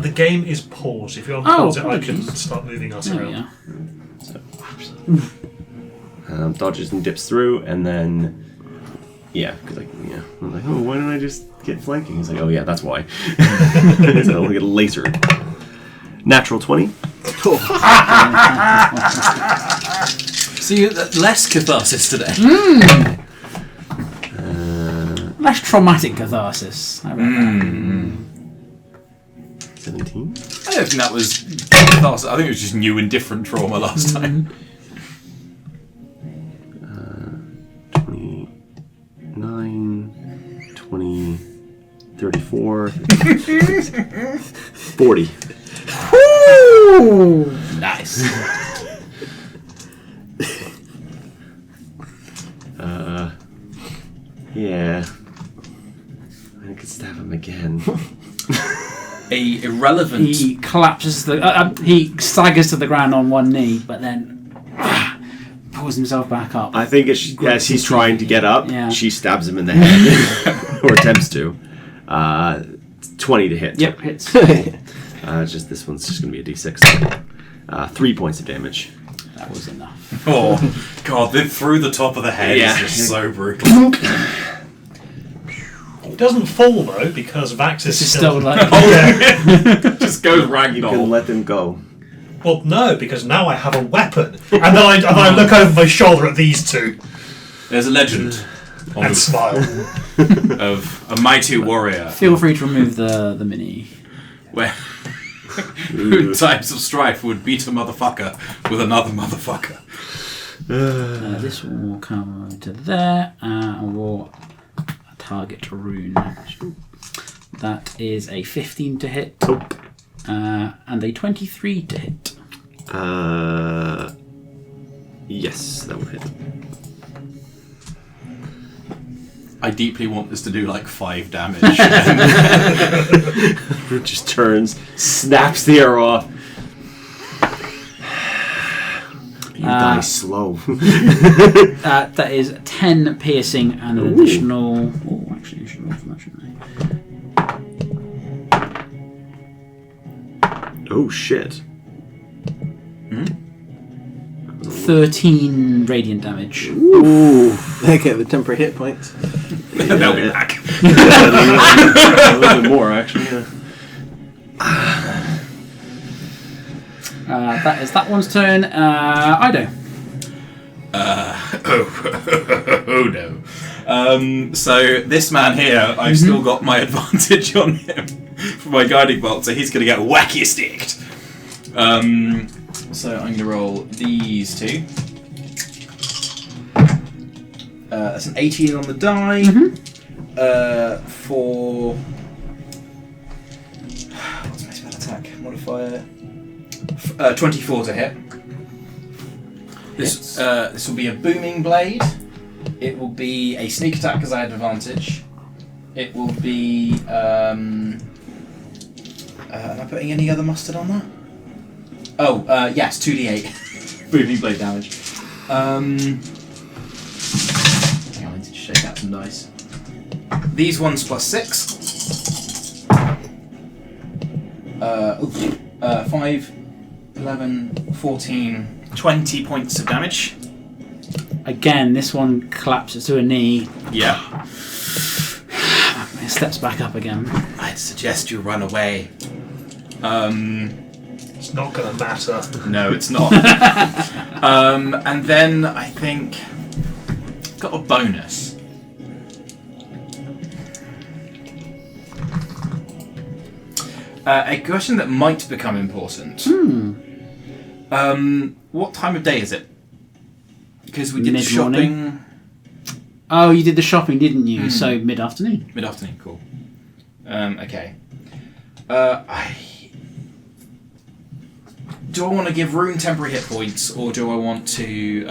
The game is paused. If you're on Oh, pause, I can apologies. start moving us There we around. go. Dodges and dips through, and then. Yeah, because I'm like, oh, why don't I just get flanking? He's like, oh, yeah, that's why. So I'll get lasered. Natural 20. So you less catharsis today. Less traumatic catharsis. I reckon. 17. I don't think that was catharsis. I think it was just new and different trauma last time. 29, 20, 34, 40. Woo! Nice. Yeah. I could stab him again. A irrelevant. He collapses. He staggers to the ground on one knee, but then pulls himself back up. I think as he's trying to get up, Yeah. she stabs him in the head. Or attempts to. 20 to hit. Yep, hits. Just this one's just going to be a d6. 3 points of damage. That was enough. Oh god, through the top of the head Yeah. is just so brutal. It doesn't fall though because Vax is This is still like. Just goes You can ragdoll. let them go. Well, no, because now I have a weapon, and then I look over my shoulder at these two There's a legend and smile. of a mighty warrior Feel free to remove the mini. where who in times of strife would beat a motherfucker with another motherfucker. This one will come to there, and we'll target rune. That is a 15 to hit, and a 23 to hit. Yes, that would hit. I deeply want this to do like 5 damage. Root just turns, snaps the arrow off. You die slow. That is 10 piercing and an additional. Oh, actually, I should roll for that, shouldn't I? Oh shit. 13 radiant damage. Ooh. They get the temporary hit points. They'll be back. A little bit more, actually. Yeah. That is that one's turn. Ido. Oh no. So this man here, I've still got my advantage on him for my guiding bolt, so he's going to get wacky sticked. So I'm going to roll these two. That's an 18 on the die. For what's my spell attack modifier? 24 to hit. This will be a booming blade. It will be a sneak attack because I had advantage. It will be. Am I putting any other mustard on that? Oh, yes, 2d8 booming blade damage. I need to shake out some dice. These ones plus 6. 5, 11, 14, 20 points of damage. Again, this one collapses to a knee. Yeah. It steps back up again. I'd suggest you run away. It's not going to matter. No, it's not. And then I think got a bonus. A question that might become important. What time of day is it? Because we did Mid-morning. shopping. Oh, you did the shopping, didn't you? So mid-afternoon. Mid-afternoon, cool. Okay. Do I want to give Rune temporary hit points, or do I want to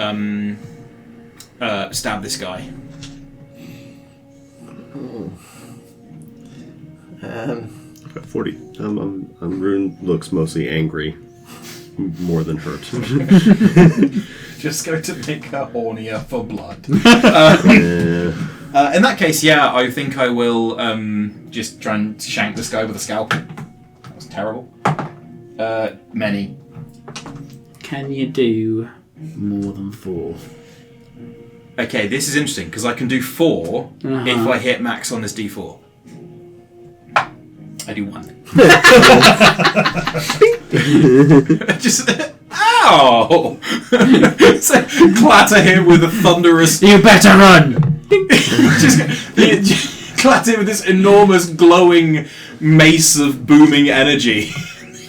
stab this guy? I've got 40. Rune looks mostly angry, more than hurt. Just going to make her hornier for blood. Yeah. In that case, yeah, I think I will just try and shank this guy with a scalpel. That was terrible. Many. Can you do more than 4? Okay, this is interesting because I can do 4 if I hit max on this d4. I do 1. Just ow! So clatter him with a thunderous. You better run! just clatter him with this enormous glowing mace of booming energy.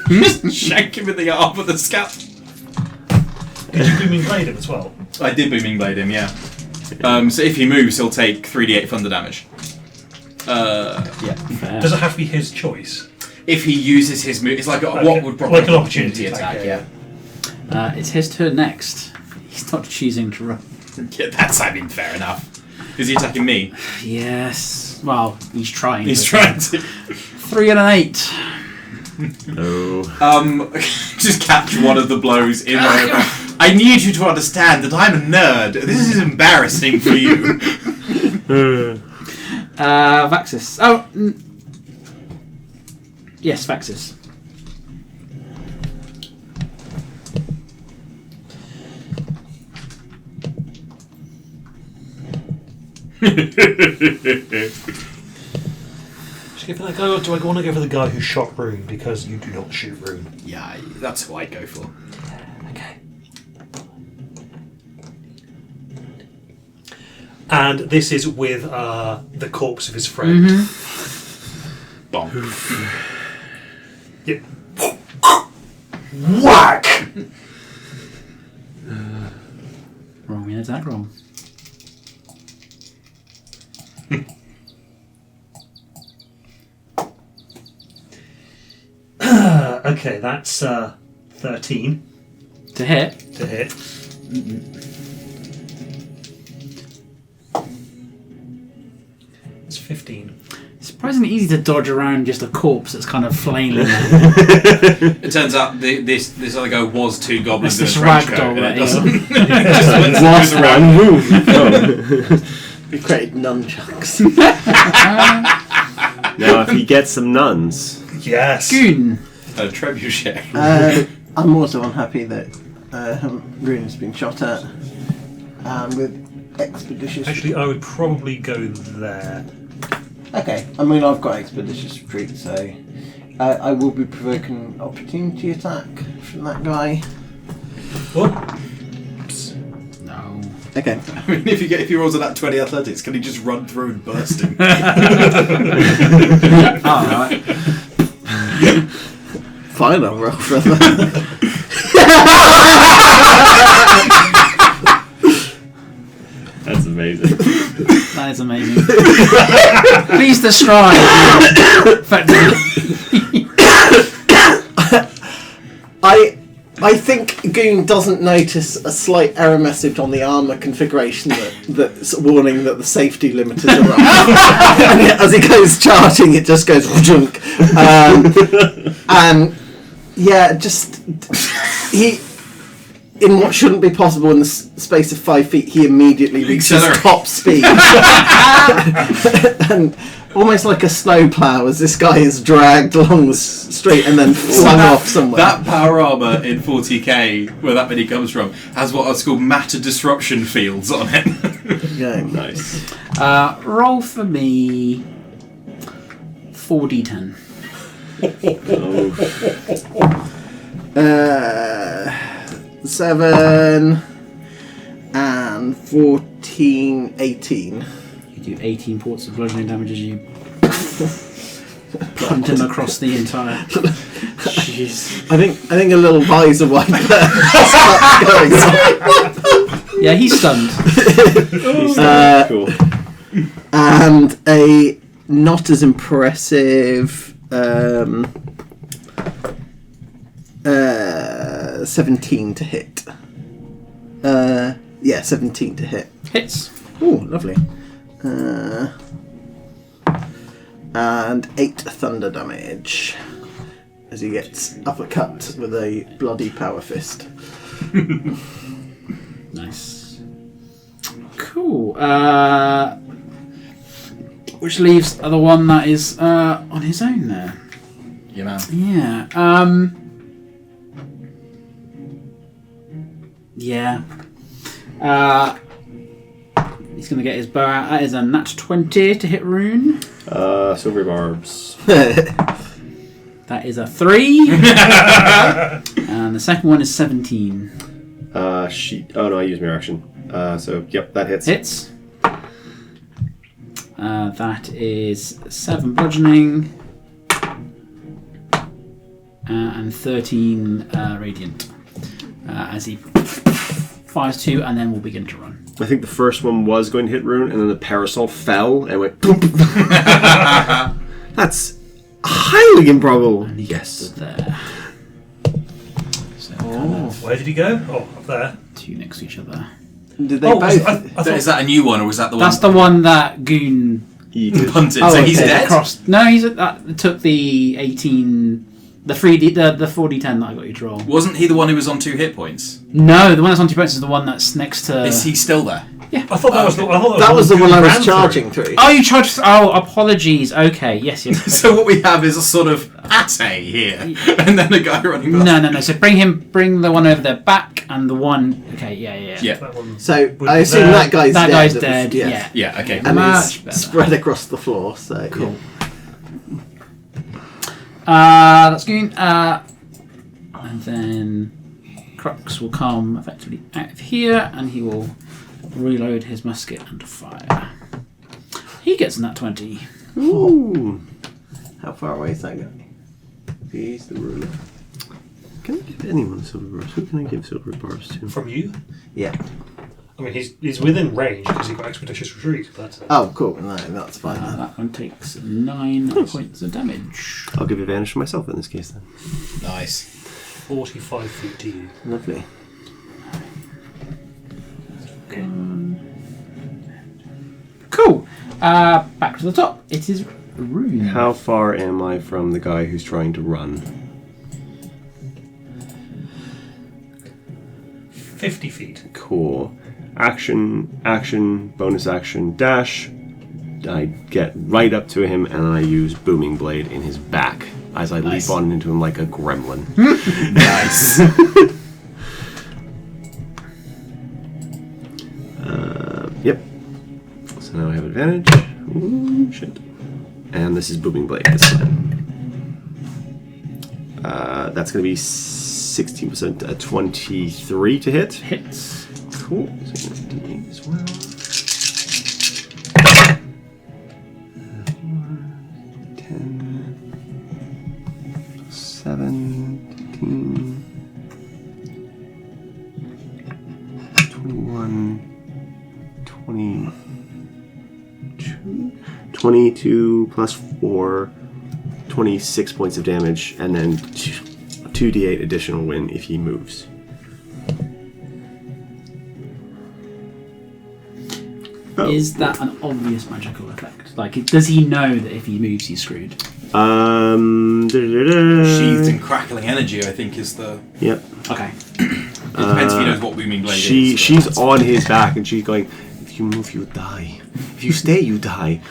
Just shank him in the arm with the scalp. Did you booming blade him as well? I did booming blade him, yeah. So if he moves, he'll take 3d8 thunder damage. Fair. Does it have to be his choice? If he uses his move, it's like what would probably like an opportunity attack, yeah. It's his turn next. He's not choosing to run. Yeah, that's, I mean, fair enough. Is he attacking me? Yes. Well, he's trying. He's trying to. 3 and an 8. Oh. Just catch one of the blows in my. I need you to understand that I'm a nerd. This is embarrassing for you. Vaxis. Oh. Yes, Vaxis. Should I go for that guy, or do I want to go for the guy who shot Rune because you do not shoot Rune? Yeah, that's who I'd go for. Okay. And this is with the corpse of his friend. Bonk. Yep. Whack! Wrong in attack roll. Okay, that's 13 To hit. to hit. It's 15. Surprisingly easy to dodge around just a corpse that's kind of flailing. It turns out this other guy was 2 goblins in a This trench ragdoll coat. And it right doesn't. here. It just goes around. We created nunchucks. Now, if he gets some nuns, Yes! Goon. A trebuchet. I'm also unhappy that Rune has been shot at with expeditious. Actually, I would probably go there. Okay, I mean I've got expeditious retreat, so I will be provoking opportunity attack from that guy. Oops. No. Okay. I mean, if he rolls a that 20 athletics, can he just run through and burst him? Alright. Fine, I'll roll for that. that's amazing. That is amazing. Please describe. I think Goon doesn't notice a slight error message on the armour configuration that's warning that the safety limiters are up. And as he goes charging, it just goes junk. And yeah, just he. In what shouldn't be possible in the space of 5 feet, he immediately reaches top speed. And almost like a snowplow, as this guy is dragged along the street and then flung off somewhere. That power armor in 40k, where that many comes from, has what are called matter disruption fields on it. Yeah. Nice. Roll for me 4d10. Oh. 7 and 14, 18. You do 18 points of bludgeoning damage as you punt him across the entire. Jeez. I think a little visor wipe there starts going on. Yeah, he's stunned. Cool. And a not as impressive 17 to hit. 17 to hit. Hits. Oh, lovely. And 8 thunder damage as he gets uppercut with a bloody power fist. Nice. Cool. Which leaves the one that is on his own there. Yeah, man. Yeah. Yeah. He's going to get his bow out. That is a nat 20 to hit Rune. Silvery barbs. That is a 3. And the second one is 17. Oh no, I used my action. So yep, that hits. Hits. That is 7 bludgeoning. And 13 radiant. As he fires 2 and then will begin to run. I think the first one was going to hit Rune, and then the parasol fell and went. That's highly improbable. And he gets to there. So Where did he go? Oh, up there. 2 next to each other. Did they Oh, both? I thought, Is that a new one, or was that the That's one the one that Goon punted? Oh, so he's okay. dead? crossed. No, he's that took the 18, the 3D, the 4d10 that I got you to roll. Wasn't he the one who was on 2 hit points? No, the one that's on 2 points is the one that's next to. Is he still there? I thought that was the. I thought That was the one I ran was through. charging through. Oh, you charged. Oh, apologies. Okay, yes. So what we have is a sort of assay here, and then a guy running past. No. So bring the one over there back, and the one. Okay, yeah. Yeah. That one. So I assume that guy's That dead. guy's That was- dead. Yeah. Yeah. Okay. And Much it's better. spread across the floor. So Cool. That's good. And then Crux will come effectively out of here, and he will reload his musket and fire. He gets in that 20. Ooh. How far away is that guy? He's the ruler. Can I give anyone silver barbs? Who can I give silver barbs to? From you? Yeah. I mean, he's within range because he got expeditious retreat. But Oh, cool. No, that's fine. then. That one takes 9 points of damage. I'll give advantage to myself in this case then. Nice. 45 feet to you. Lovely. Cool. Back to the top. It is Rune. How far am I from the guy who's trying to run? 50 feet. Cool. Action, bonus action, dash. I get right up to him and I use Booming Blade in his back as I Nice. leap on into him like a gremlin. Nice. Yep. So now I have advantage. Ooh, shit. And this is Booming Blade this time. That's going to be 16%, 23 to hit. Hits. Cool. So D8 as well. 10, 17, 21, 22 plus 4, 26 points of damage, and then 2d8 additional win if he moves. Oh. Is that an obvious magical effect? Like, does he know that if he moves, he's screwed? Sheathed in crackling energy, I think, is the. Yep. Okay. It depends if he knows what Booming Blade is. She's on his back and she's going, if you move, you die. If you stay, you die.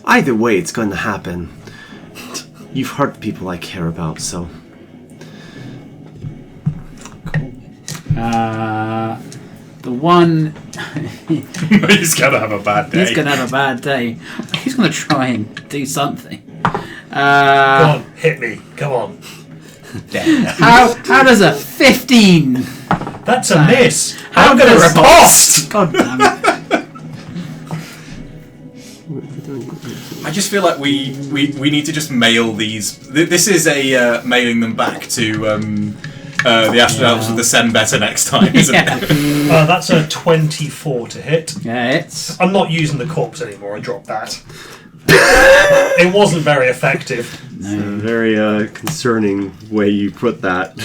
Either way, it's going to happen. You've hurt people I care about, so. The one. He's gonna have a bad day. He's going to have a bad day. He's going to try and do something. Come on, hit me. Come on. How does a 15? That's a miss. How I'm going to does- riposte. God damn it. I just feel like we need to just mail these. This is a mailing them back to The Astral Elves with the send better next time, isn't Yeah. it? That's a 24 to hit. Yeah, it's. I'm not using the corpse anymore. I dropped that. It wasn't very effective. It's a very concerning way you put that.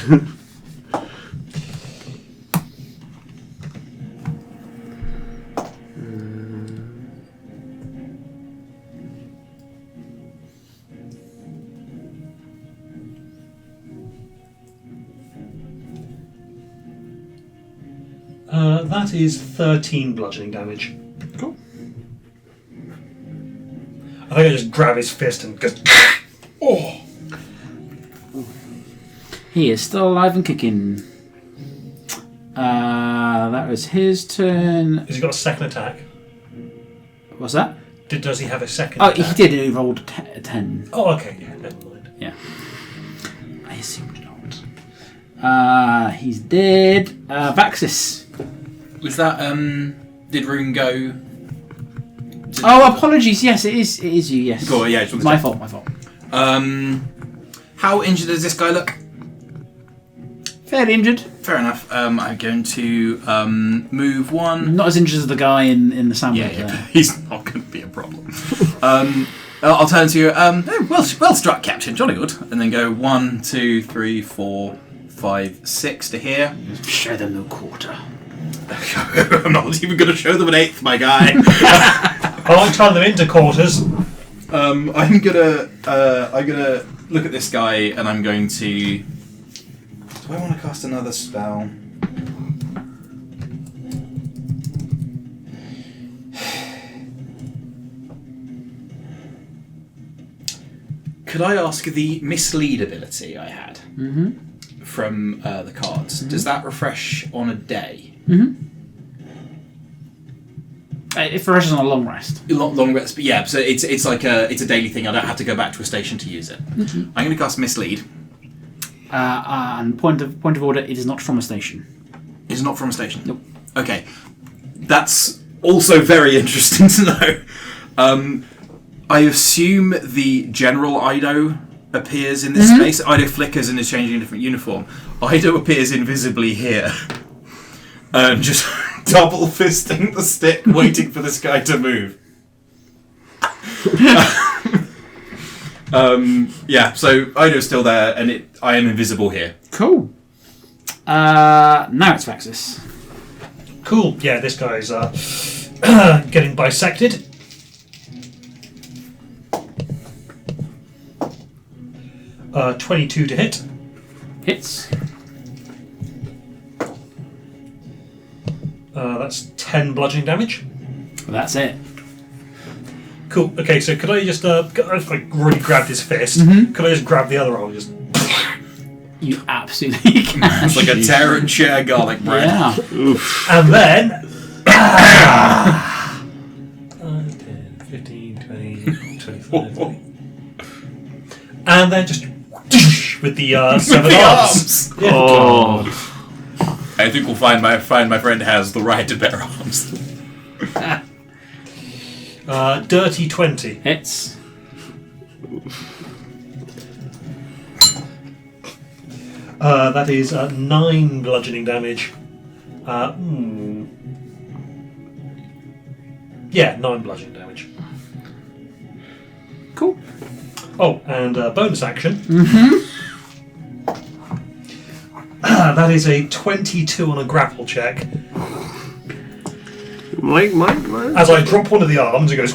That is 13 bludgeoning damage. Cool. I think I just grab his fist and goes. Oh. He is still alive and kicking. That was his turn. Has he got a second attack? What's that? Does he have a second Oh, attack? he did. He rolled a 10. Oh, okay. Yeah, never mind. Yeah. I assumed not. He's dead. Vaxis. Was that, did Rune go? Oh, apologies. Yes, it is. It is you. Yes. Cool, yeah, just My wanted to fault. My fault. How injured does this guy look? Fairly injured. Fair enough. I'm going to move one. Not as injured as the guy in the sandwich. Yeah, he's not going to be a problem. I'll turn to you. Oh, well struck, Captain. Jolly good. And then go 1, 2, 3, 4, 5, 6 to here. Show them no quarter. I'm not even going to show them an eighth, my guy. I like turn them into quarters. I'm gonna look at this guy and I'm going to. Do I want to cast another spell? Could I ask the mislead ability I had from the cards? Does that refresh on a day? It refreshes on a long rest. Long rest, but yeah. So it's like it's a daily thing. I don't have to go back to a station to use it. I'm going to cast mislead. And point of order, it is not from a station. It's not from a station. Nope. Okay, that's also very interesting to know. I assume the general Ido appears in this space. Ido flickers and is changing a different uniform. Ido appears invisibly here. Just double fisting the stick, waiting for this guy to move. Yeah, so Ido's still there, and I am invisible here. Cool. Now it's Vaxis. Cool. Yeah, this guy's getting bisected. Uh, 22 to hit. Hits. That's 10 bludgeoning damage. Well, that's it. Cool. Okay, so could I just I've like really grabbed his fist. Could I just grab the other arm and just? You absolutely can. It's like a tear and share garlic bread. Yeah. And then 10, 15, 20, 25, 30. And then just with the seven The arms. arms. Yeah. Oh. I think we'll find my friend has the right to bear arms. Dirty 20. Hits. That is 9 bludgeoning damage. Yeah, 9 bludgeoning damage. Cool. Oh, and bonus action. That is a 22 on a grapple check. My. As I drop one of the arms, it goes,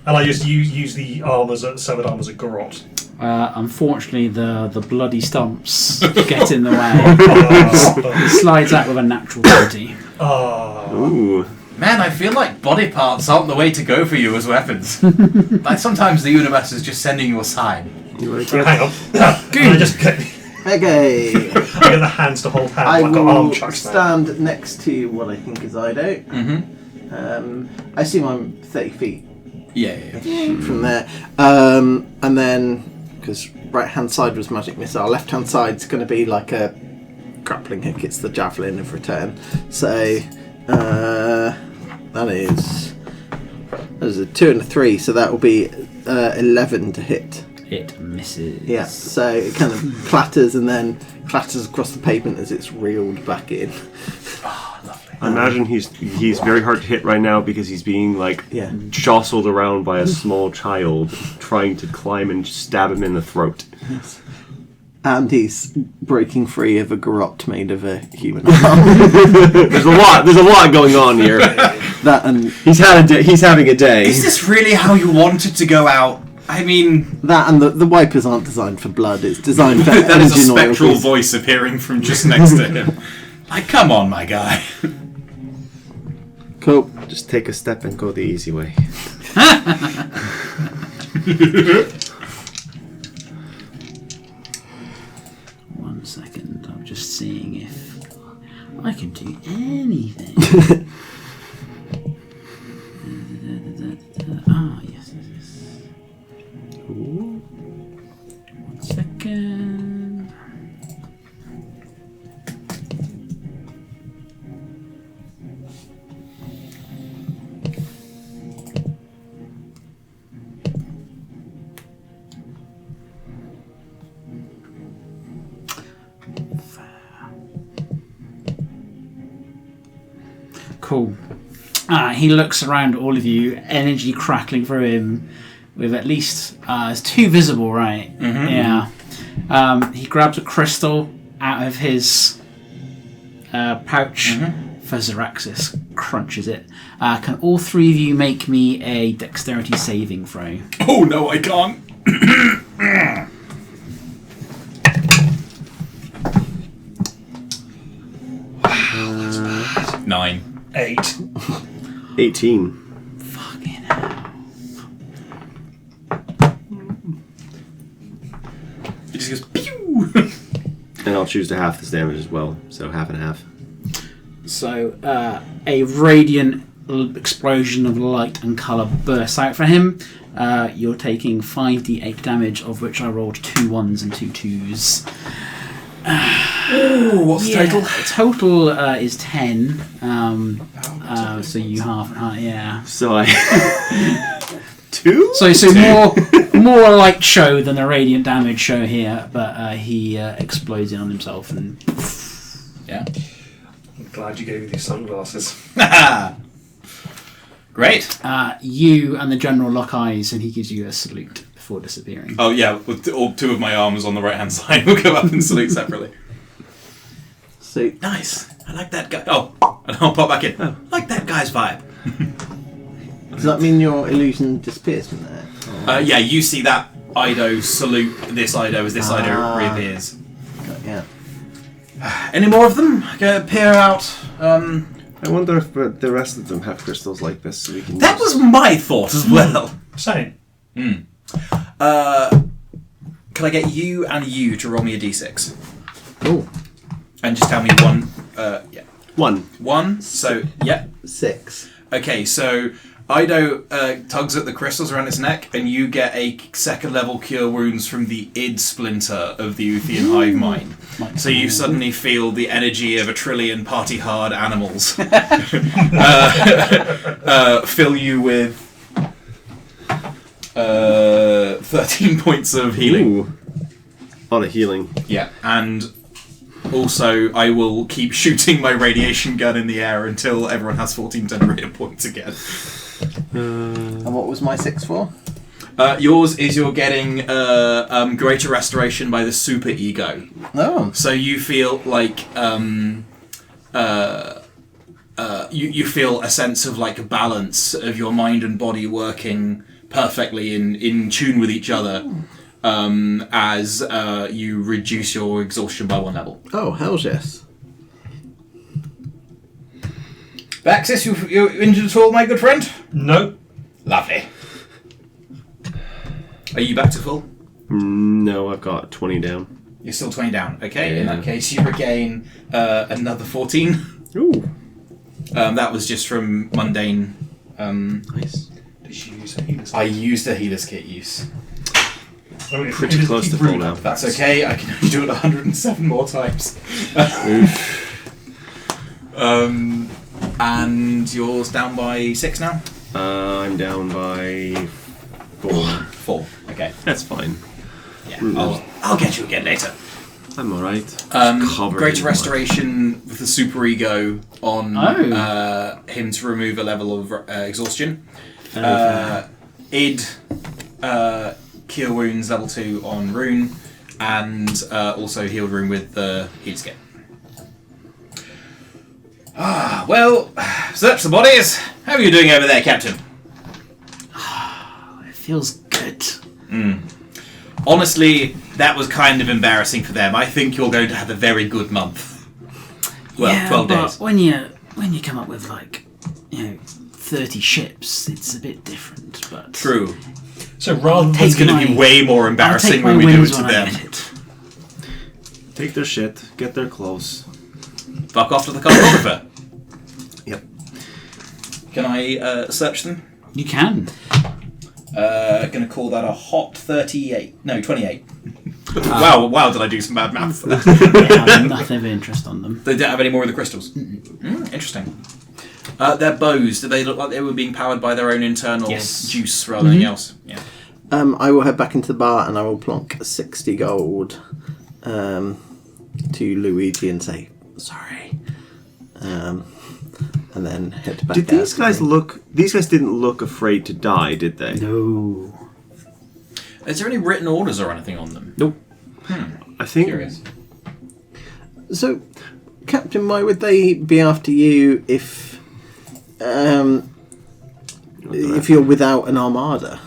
and I just use the arm as severed arm as a garrote. Unfortunately, the bloody stumps get in the way. He slides out with a natural 20. Ooh. Man, I feel like body parts aren't the way to go for you as weapons. Like sometimes the universe is just sending you a sign. You like Hang that? on. And I just get, Okay. I get the hands to hold hands I like an will arm chucks now. stand next to what I think is Ido. I assume I'm 30 feet Yeah. from there. And then, because right hand side was magic missile, left hand side's going to be like a grappling hook. It's the javelin of return. So that is a 2 and a 3. So that will be 11 to hit. It misses. Yeah, so it kind of clatters and then clatters across the pavement as it's reeled back in. Oh, lovely. I imagine he's very hard to hit right now because he's being jostled around by a small child trying to climb and stab him in the throat. Yes. And he's breaking free of a garrote made of a human arm. There's a lot going on here. That and He's having a day. Is this really how you wanted to go out? I mean, the wipers aren't designed for blood. It's designed for that is a engine oil. spectral voice appearing from just next to him. Like, come on, my guy. Cool. Just take a step and go the easy way. 1 second. I'm just seeing if I can do anything. Yes. 1 second. Cool. He looks around all of you, energy crackling through him, with at least it's 2 visible, right? Mm-hmm. Yeah. He grabs a crystal out of his pouch for Zeraxis, crunches it. Can all 3 of you make me a dexterity saving throw? Oh no, I can't. 9. 8. 18. Fucking hell. It just goes pew. And I'll choose to half this damage as well, so half and half. So a radiant explosion of light and colour bursts out for him. You're taking 5d8 damage, of which I rolled 2 1s and 2 2s. Ooh, what's the total? Total is 10. So you half, yeah. So I 2. So more light show than a radiant damage show here, but he explodes in on himself and Yeah. I'm glad you gave me these sunglasses. Great. you and the general lock eyes, and he gives you a salute before disappearing. Oh yeah, with all 2 of my arms on the right hand side, we'll go up and salute separately. So Nice. I like that guy. Oh, and I'll pop back in. I like that guy's vibe. does that mean your illusion disappears from there? Yeah, you see that Ido salute this Ido as this Ido reappears. Yeah. Any more of them appear out? I wonder if the rest of them have crystals like this, so we can. That was my thought as well. Same. Can I get you and you to roll me a d6? Cool. And just tell me one. Yeah. 1. 1. So, yeah. 6. Okay, so Ido tugs at the crystals around his neck, and you get a 2nd level cure wounds from the id splinter of the Uthian hive mind. So you suddenly feel the energy of 1 trillion party hard animals fill you with 13 points of healing. Ooh. A lot of healing. Yeah, and also I will keep shooting my radiation gun in the air until everyone has 14 generator points again. And what was my 6 for? Yours is you're getting greater restoration by the super ego. Oh. So you feel like you feel a sense of like balance of your mind and body working perfectly in tune with each other as you reduce your exhaustion by 1 level. Oh, hell's yes. Baxis, you injured at all, my good friend? Nope. Lovely. Are you back to full? No, I've got 20 down. You're still 20 down. Okay, in Yeah. that case you regain another 14. Ooh. That was just from mundane. Nice. Did you use a healer's I used a healer's kit use. Oh, if Pretty you close keep to full room now. up, That's okay, I can only do it 107 more times. And yours down by 6 now? I'm down by 4. 4. Okay. That's fine. Yeah, I'll get you again later. I'm alright. Greater restoration with the super ego on him to remove a level of exhaustion. Id cure wounds level 2 on Rune, and also healed Rune with the heat skin. Well, search the bodies. How are you doing over there, Captain? It feels good. Honestly, that was kind of embarrassing for them. I think you're going to have a very good month. Well, yeah, 12 but days. when you come up with 30 ships, it's a bit different. But True. So rather than It's going to be way more embarrassing when we do it to them. Take their shit, get their clothes. Fuck off to the cartographer. Yep. Can I search them? You can. Going to call that a hot 38. No, 28. Wow, did I do some bad maths? They have nothing of interest on them. They don't have any more of the crystals. Interesting. Their bows, do they look like they were being powered by their own internal juice rather than anything else? Yeah. I will head back into the bar and I will plonk 60 gold to Luigi and say, sorry. And then head back Did these guys These guys didn't look afraid to die, did they? No. Is there any written orders or anything on them? Nope. I think... Curious. So, Captain, why would they be after you if you're without an armada?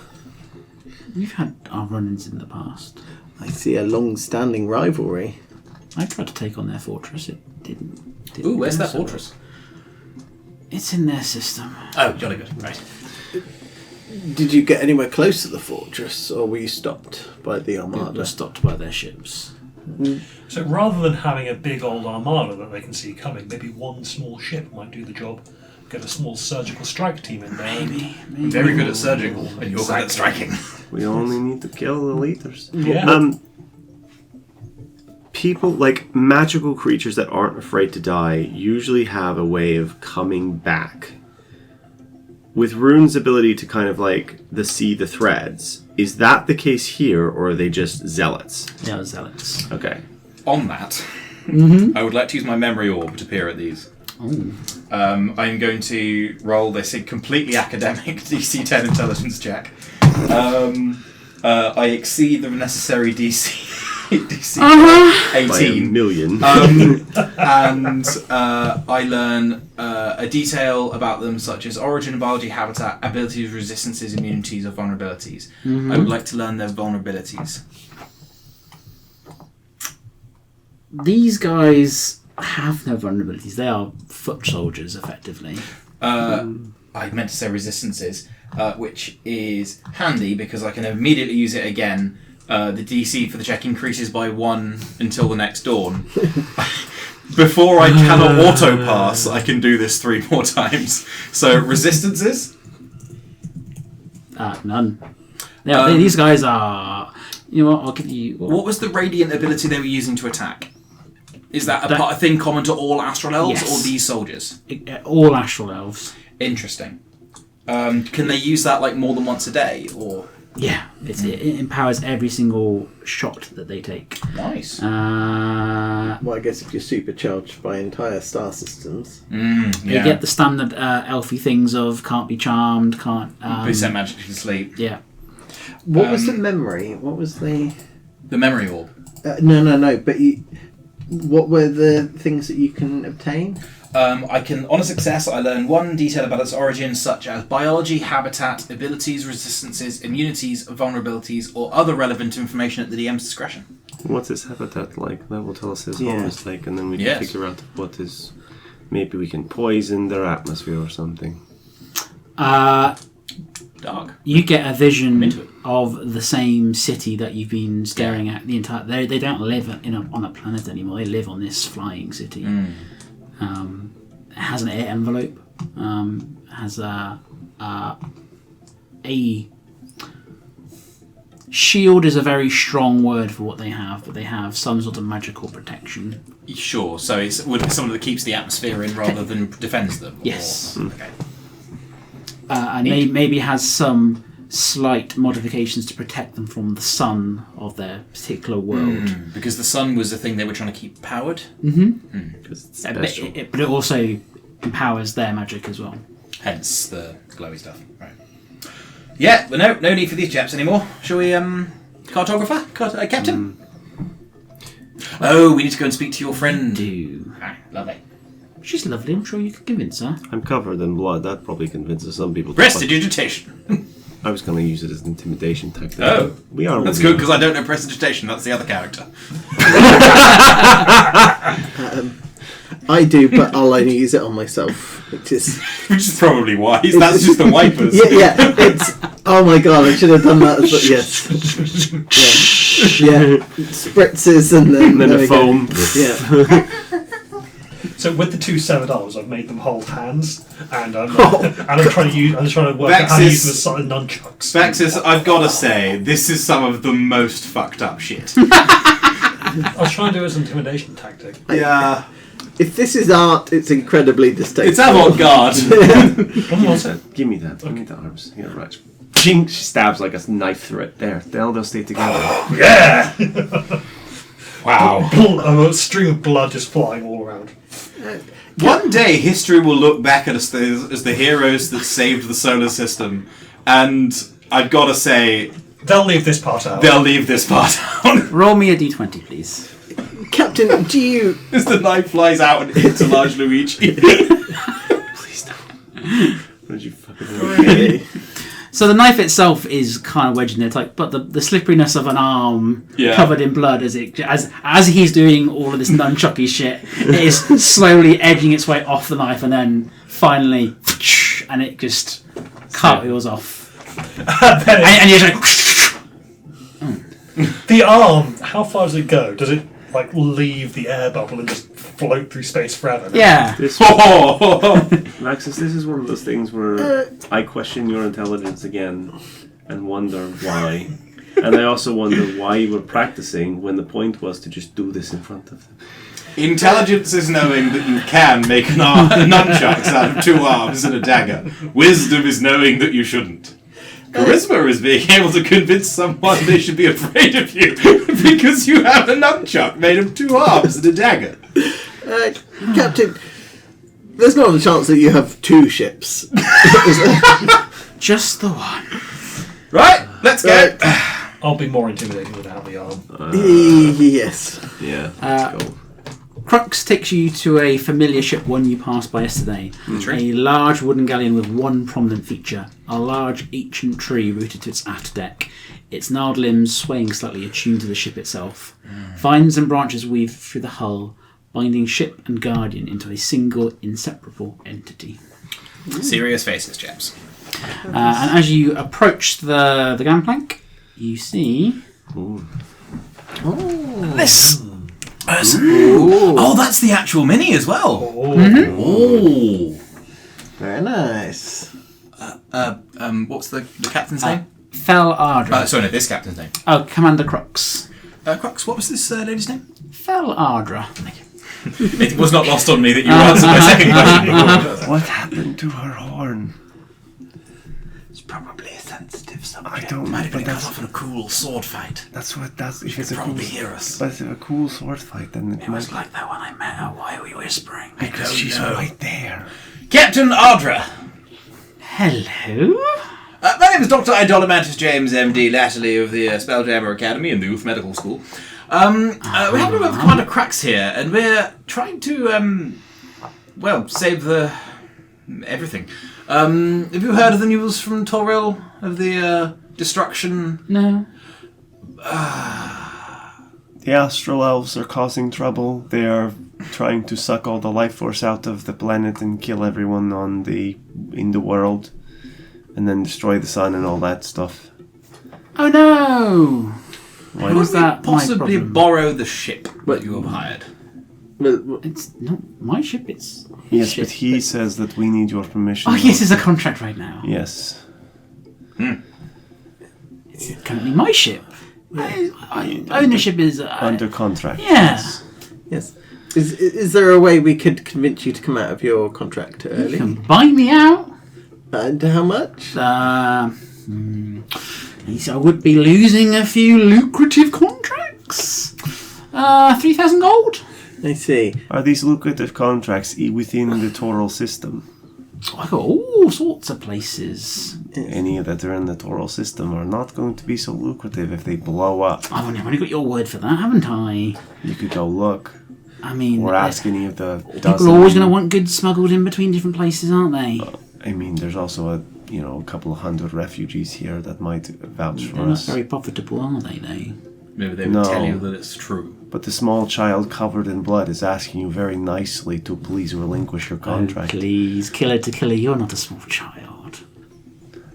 We've had our run-ins in the past. I see a long-standing rivalry. I tried to take on their fortress. It didn't Ooh, where's go that so fortress? well. It's in their system. Oh, jolly good. Right. Did you get anywhere close to the fortress, or were you stopped by the We armada? were stopped by their ships. So rather than having a big old armada that they can see coming, maybe one small ship might do the job. Get a small surgical strike team in there. Maybe. I'm very good at surgical, and you're good at striking. We only need to kill the leaders. Yeah. People, like magical creatures that aren't afraid to die, usually have a way of coming back. With Rune's ability to kind of see the threads, is that the case here, or are they just zealots? Yeah, zealots. Okay. On that, I would like to use my memory orb to peer at these. Oh. I'm going to roll this completely academic DC 10 intelligence check. I exceed the necessary DC 18. By a million. And I learn a detail about them, such as origin, biology, habitat, abilities, resistances, immunities, or vulnerabilities. I would like to learn their vulnerabilities. These guys have no vulnerabilities. They are foot soldiers, effectively. I meant to say resistances, which is handy because I can immediately use it again. The DC for the check increases by 1 until the next dawn. Before I cannot auto pass, I can do this 3 more times. So resistances? None. Now, these guys are... You know what, I'll give you... What was the radiant ability they were using to attack? Is that a thing common to all astral elves or these soldiers? All astral elves. Interesting. Can they use that more than once a day, or...? Yeah, it empowers every single shot that they take. Nice. Well, I guess if you're supercharged by entire star systems. You get the standard elfy things of can't be charmed, can't... be sent magically to sleep. Yeah. What was the memory? What was the... The memory orb. No, but what were the things that you can obtain? I can, on a success, I learn 1 detail about its origin, such as biology, habitat, abilities, resistances, immunities, vulnerabilities, or other relevant information at the DM's discretion. What's his habitat like? That will tell us his home is like, and then we can figure out what is... Maybe we can poison their atmosphere or something. Dark. You get a vision of the same city that you've been staring at the entire... They don't live on a planet anymore. They live on this flying city. It has an air envelope. Has a shield is a very strong word for what they have, but they have some sort of magical protection. Sure. So it's something that keeps the atmosphere in rather than defends them. Yes. Okay. And maybe has some slight modifications to protect them from the sun of their particular world. Because the sun was the thing they were trying to keep powered. Because it's But special. it also empowers their magic as well. Hence the glowy stuff. Right. Yeah, but no need for these chaps anymore. Shall we, cartographer? Captain? Oh, we need to go and speak to your friend. Do. Ah, lovely. She's lovely, I'm sure you could convince her. I'm covered in blood. That probably convinces some people. Prestidigitation. I was going to use it as an intimidation tactic. Oh. We are. That's good, because I don't know prestidigitation. That's the other character. I do, but I'll only use it on myself, which is Which is probably wise. That's just the wipers. yeah. It's oh my god, I should have done that. But yes, yeah. Spritzes and then And then there a we go. foam. Yeah. So with the two severed arms, I've made them hold hands, and I'm trying to work out how to use them as sort of nunchucks. Baxis, I've got to say, this is some of the most fucked up shit. I was trying to do it as an intimidation tactic. Yeah. If this is art, it's incredibly distasteful. It's avant-garde. What was it? Give me that. Give me the arms. Yeah, right. Ching! She stabs like a knife through it. There. They'll stay together. Yeah! Wow. A stream of blood just flying all around. One day, history will look back at us as the heroes that saved the solar system, and I've got to say, They'll leave this part out. they'll leave this part out. Roll me a d20, please. Captain, do you? As the knife flies out and hits a large Luigi. Please don't. What did you fucking do? So the knife itself is kind of wedged in there, but the slipperiness of an arm covered in blood as he's doing all of this nunchucky shit, it is slowly edging its way off the knife, and then finally, and it just cartwheels off. and you're just like, The arm, how far does it go? Does it like leave the air bubble and just float through space forever? yeah. Maxis, this is one of those things where I question your intelligence again and wonder why. And I also wonder why you were practicing when the point was to just do this in front of them. Intelligence is knowing that you can make nunchucks out of two arms and a dagger. Wisdom is knowing that you shouldn't. Charisma is being able to convince someone they should be afraid of you because you have a nunchuck made of two arms and a dagger. Captain, there's not a chance that you have two ships. Just the one. Right, let's go. I'll be more intimidating without the arm. Yes. Yeah, let's go. Crux takes you to a familiar ship, one you passed by yesterday. A large wooden galleon with one prominent feature, a large ancient tree rooted to its aft deck, its gnarled limbs swaying slightly attuned to the ship itself. Vines and branches weave through the hull, binding ship and guardian into a single, inseparable entity. Serious faces, chaps. And as you approach the gangplank, you see this person. Oh, that's the actual mini as well. Oh. Very nice. What's the captain's name? Fel Ardra. Sorry, no, this captain's name. Oh, Commander Crux. Crux, what was this lady's name? Fel Ardra. It was not lost on me that you answered my second question. What happened to her horn? It's probably a sensitive subject. I don't know, Might have been but cut off in a cool sword fight. that's what that's. If Could it's a cool, probably hear us. but if it's a cool sword fight, then it It was might like that when I met her. Why are we whispering? because she's right there. Captain Ardra. Hello? My name is Dr. Idolamantis James, MD, latterly of the Spelljammer Academy and the Youth Medical School. We have with Commander Crux here, and we're trying to, save the... everything. Have you heard of the news from Toril of the, destruction? No. The astral elves are causing trouble. They are trying to suck all the life force out of the planet and kill everyone in the world, and then destroy the sun and all that stuff. Oh no! Why Was Could we that my possibly problem? borrow the ship that you have hired? It's not my ship, it's his Yes, ship. but he says that we need your permission. Oh yes, it's a contract right now. Yes. It's currently my ship. Ownership is... Under contract. yeah. Yes. Is there a way we could convince you to come out of your contract You early? can buy me out. And how much? I would be losing a few lucrative contracts. 3,000 gold. I see. Are these lucrative contracts within the Toral system? I got all sorts of places. Any that are in the Toral system are not going to be so lucrative if they blow up. I've only got your word for that, haven't I? You could go look. I mean, Or ask any of the people dozen. are always going to want goods smuggled in between different places, aren't they? I mean, there's also a couple of hundred refugees here that might vouch for They're not us. very profitable, are they, though? Maybe they would No. tell you that it's true. But the small child covered in blood is asking you very nicely to please relinquish your contract. Oh, please, killer to killer, you're not a small child.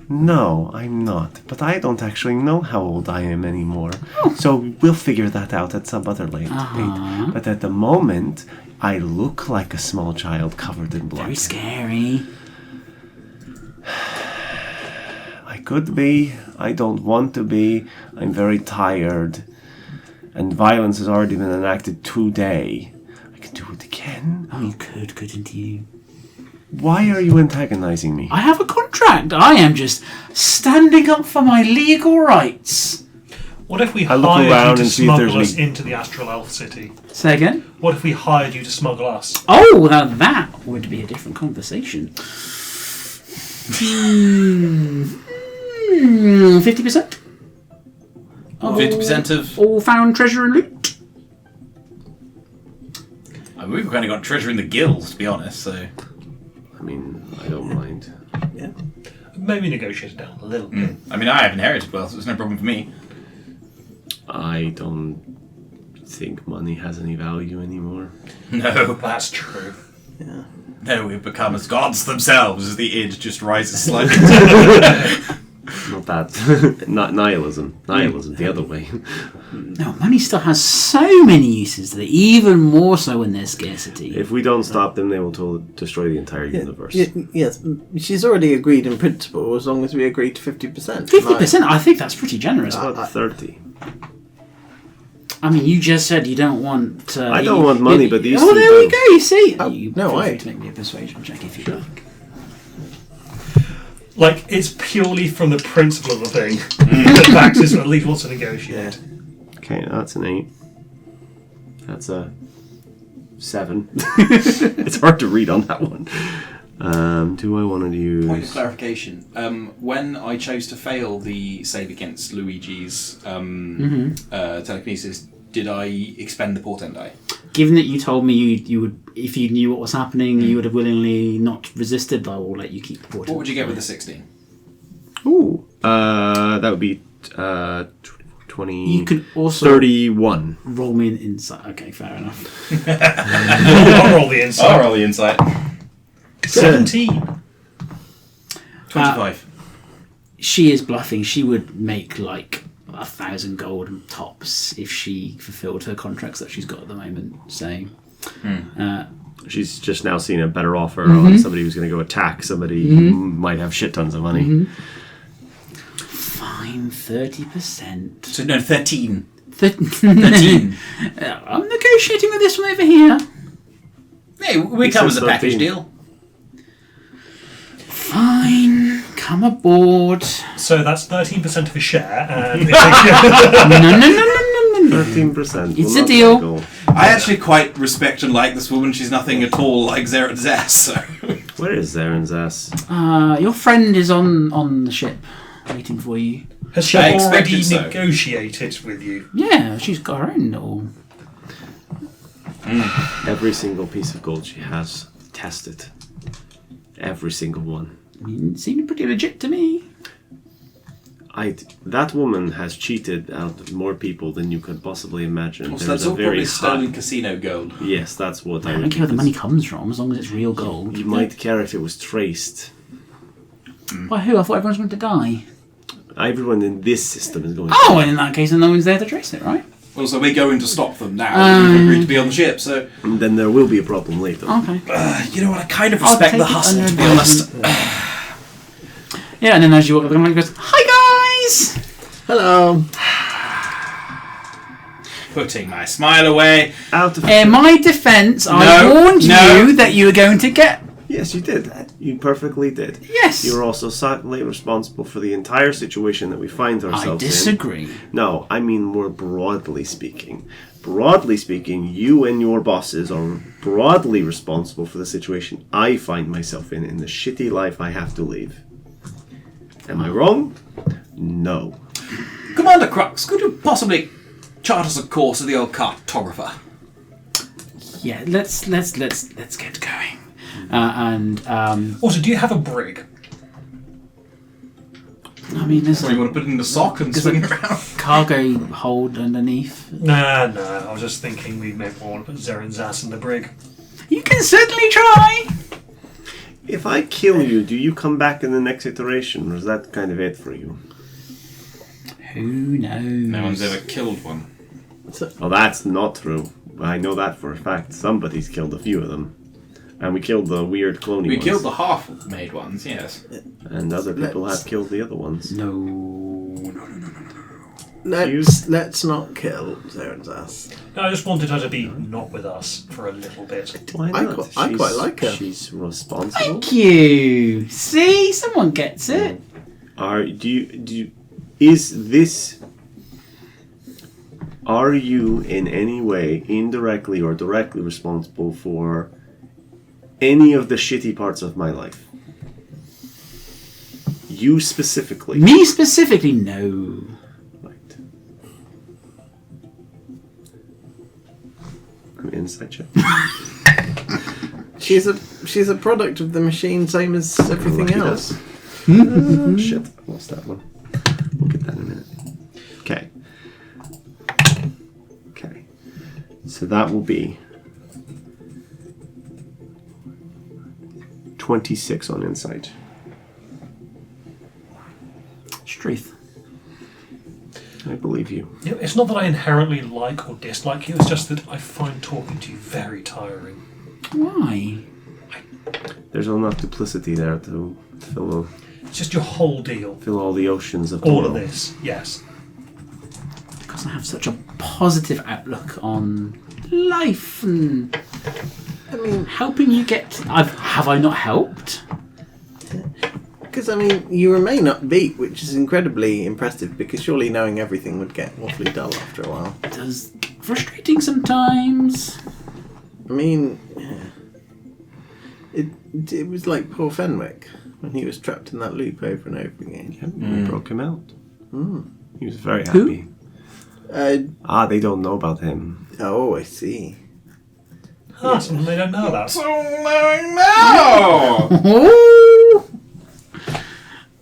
No, I'm not. But I don't actually know how old I am anymore. So we'll figure that out at some other later date. But at the moment, I look like a small child covered in blood. Very scary. I could be. I don't want to be. I'm very tired. And violence has already been enacted today. I can do it again. Oh, you could, couldn't you? Why are you antagonizing me? I have a contract. I am just standing up for my legal rights. What if we I look hired you around to and see if there's smuggle us any- into the Astral Elf City? Say again? What if we hired you to smuggle us? Oh, now that would be a different conversation. 50%? 50% of... All found treasure and loot? I mean, we've kind of got treasure in the guilds, to be honest, so... I mean, I don't mind. Yeah. Maybe negotiate it down a little bit. I mean, I have inherited wealth, so it's no problem for me. I don't think money has any value anymore. No. That's true. Yeah. No, we've become as gods themselves as the id just rises slightly. Not that. Not nihilism. Nihilism, the other way. No, money still has so many uses that even more so when there's scarcity. If we don't stop them, they will destroy the entire universe. Yes, she's already agreed in principle as long as we agree to 50%. 50%? I think that's pretty generous. How about 30? I mean, you just said you don't want... I don't want money, but these Oh, two there we do. go, you see. You no, feel I- free to make me a persuasion check if you like. Like, it's purely from the principle of the thing that Baxis at least wants to negotiate. Okay, that's an 8. That's a 7. It's hard to read on that one. Do I want to use... Point of clarification. When I chose to fail the save against Luigi's telekinesis, did I expend the portent die? Given that you told me you would, if you knew what was happening, you would have willingly not resisted, I will let you keep the portent. What would you get with the 16? Ooh. That would be 20... You could also 31. roll me an insight. Okay, fair enough. I'll roll the inside. I'll roll the insight. 17. 25. She is bluffing. She would make like 1,000 gold tops if she fulfilled her contracts that she's got at the moment. So, She's just now seen a better offer on somebody who's going to go attack somebody who might have shit tons of money. fine, 30%. So no, 13. 13. I'm negotiating with this one over here. Hey, we He come as says a package 13. deal. Fine, come aboard. So that's 13% of his share. And No. 13%. It's will a not deal. let go. I actually quite respect and like this woman. She's nothing at all like Zerat's ass, so... Where is Zaren's ass? Your friend is on the ship, waiting for you. has she I already expected so. negotiated with you? Yeah, she's got her own little... Every single piece of gold she has, tested. Every single one. I mean, it seemed pretty legit to me. That woman has cheated out more people than you could possibly imagine. So There's that's a all very probably stolen high... casino gold. Yes, that's what I I don't would care where the think money is- comes from, as long as it's real gold. You might care if it was traced. By who? I thought everyone's going to die. Everyone in this system is going Oh, well, in that case, then no one's there to trace it, right? Well, so we're going to stop them now. We've agreed to be on the ship, so... And then there will be a problem later. Okay. You know what, I kind of I'll respect take the it hustle, under to be honest. advisement. Yeah, and then as you walk up the line, he goes, "Hi guys!" Hello. Putting my smile away. Out of In my defence, I No, warned no. you that you were going to get Yes, you did. You perfectly did. Yes. You're also solely responsible for the entire situation that we find ourselves in. I disagree. No, I mean more broadly speaking. Broadly speaking, you and your bosses are broadly responsible for the situation I find myself in the shitty life I have to live. Am I wrong? No. Commander Crux, could you possibly chart us a course of the old cartographer? Yeah, let's get going. Also, do you have a brig? I mean, there's Or you a want to put it in the sock and swing it around? cargo hold underneath. Nah, I was just thinking we may want to put Zaren's ass in the brig. You can certainly try. If I kill you, do you come back in the next iteration, or is that kind of it for you? Who knows? No one's ever killed one. Oh, that's not true. I know that for a fact. Somebody's killed a few of them. And we killed the weird cloney We ones. killed the half-made ones, yes. And other people have killed the other ones. No. Let's not kill Zaren's ass. No, I just wanted her to be not with us for a little bit. Why I not? I quite like her. She's responsible. Thank you. See, someone gets it. Are you in any way, indirectly or directly, responsible for any of the shitty parts of my life? You specifically. Me specifically, no. Right. I'm insight check. She's a product of the machine, same as everything Lucky else. Shit, I lost that one. We'll get that in a minute. Okay. Okay. So that will be 26 on insight. Truth. I believe you. You know, it's not that I inherently like or dislike you, it's just that I find talking to you very tiring. Why? There's enough duplicity there to fill It's just your whole deal. all the oceans of the All of world. this, yes. Because I have such a positive outlook on life and I mean, helping you get. Have I not helped? because you remain upbeat, which is incredibly impressive. Because surely knowing everything would get awfully dull after a while. It does frustrating sometimes. I mean, it was like poor Fenwick when he was trapped in that loop over and over again. Yep, we broke him out. He was very Who? happy. They don't know about him. Oh, I see. Something they don't know about. So no! Oh,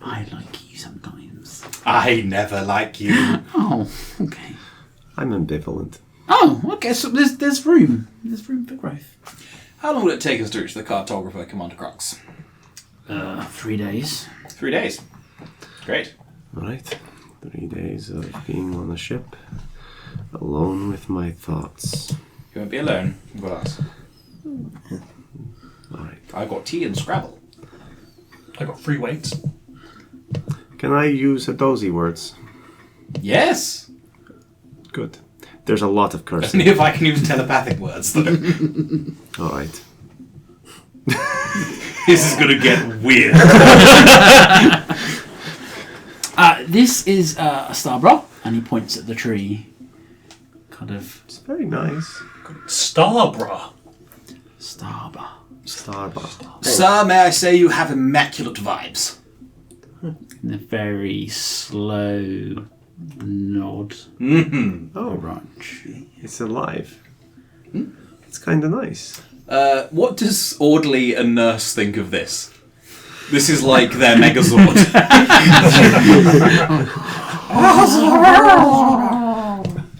I like you sometimes. I never like you. Oh, okay. I'm ambivalent. Oh, okay. So there's room. There's room for growth. How long will it take us to reach the cartographer, Commander Crux? 3 days. 3 days. Great. Right. 3 days of being on the ship, alone with my thoughts. You won't be alone with us. Alright. I've got tea and Scrabble. I got 3 weights. Can I use dozy words? Yes! Good. There's a lot of cursing. Only if I can use telepathic words, though. Alright. This is gonna get weird. This is a Starbra, and he points at the tree. Kind of It's very nice. Starbra. Starbra. Starbucks. Sir, may I say you have immaculate vibes? In a very slow nod. Mm-hmm. Oh, Right. it's alive. It's kind of nice. What does Audley and Nurse think of this? This is like their Megazord.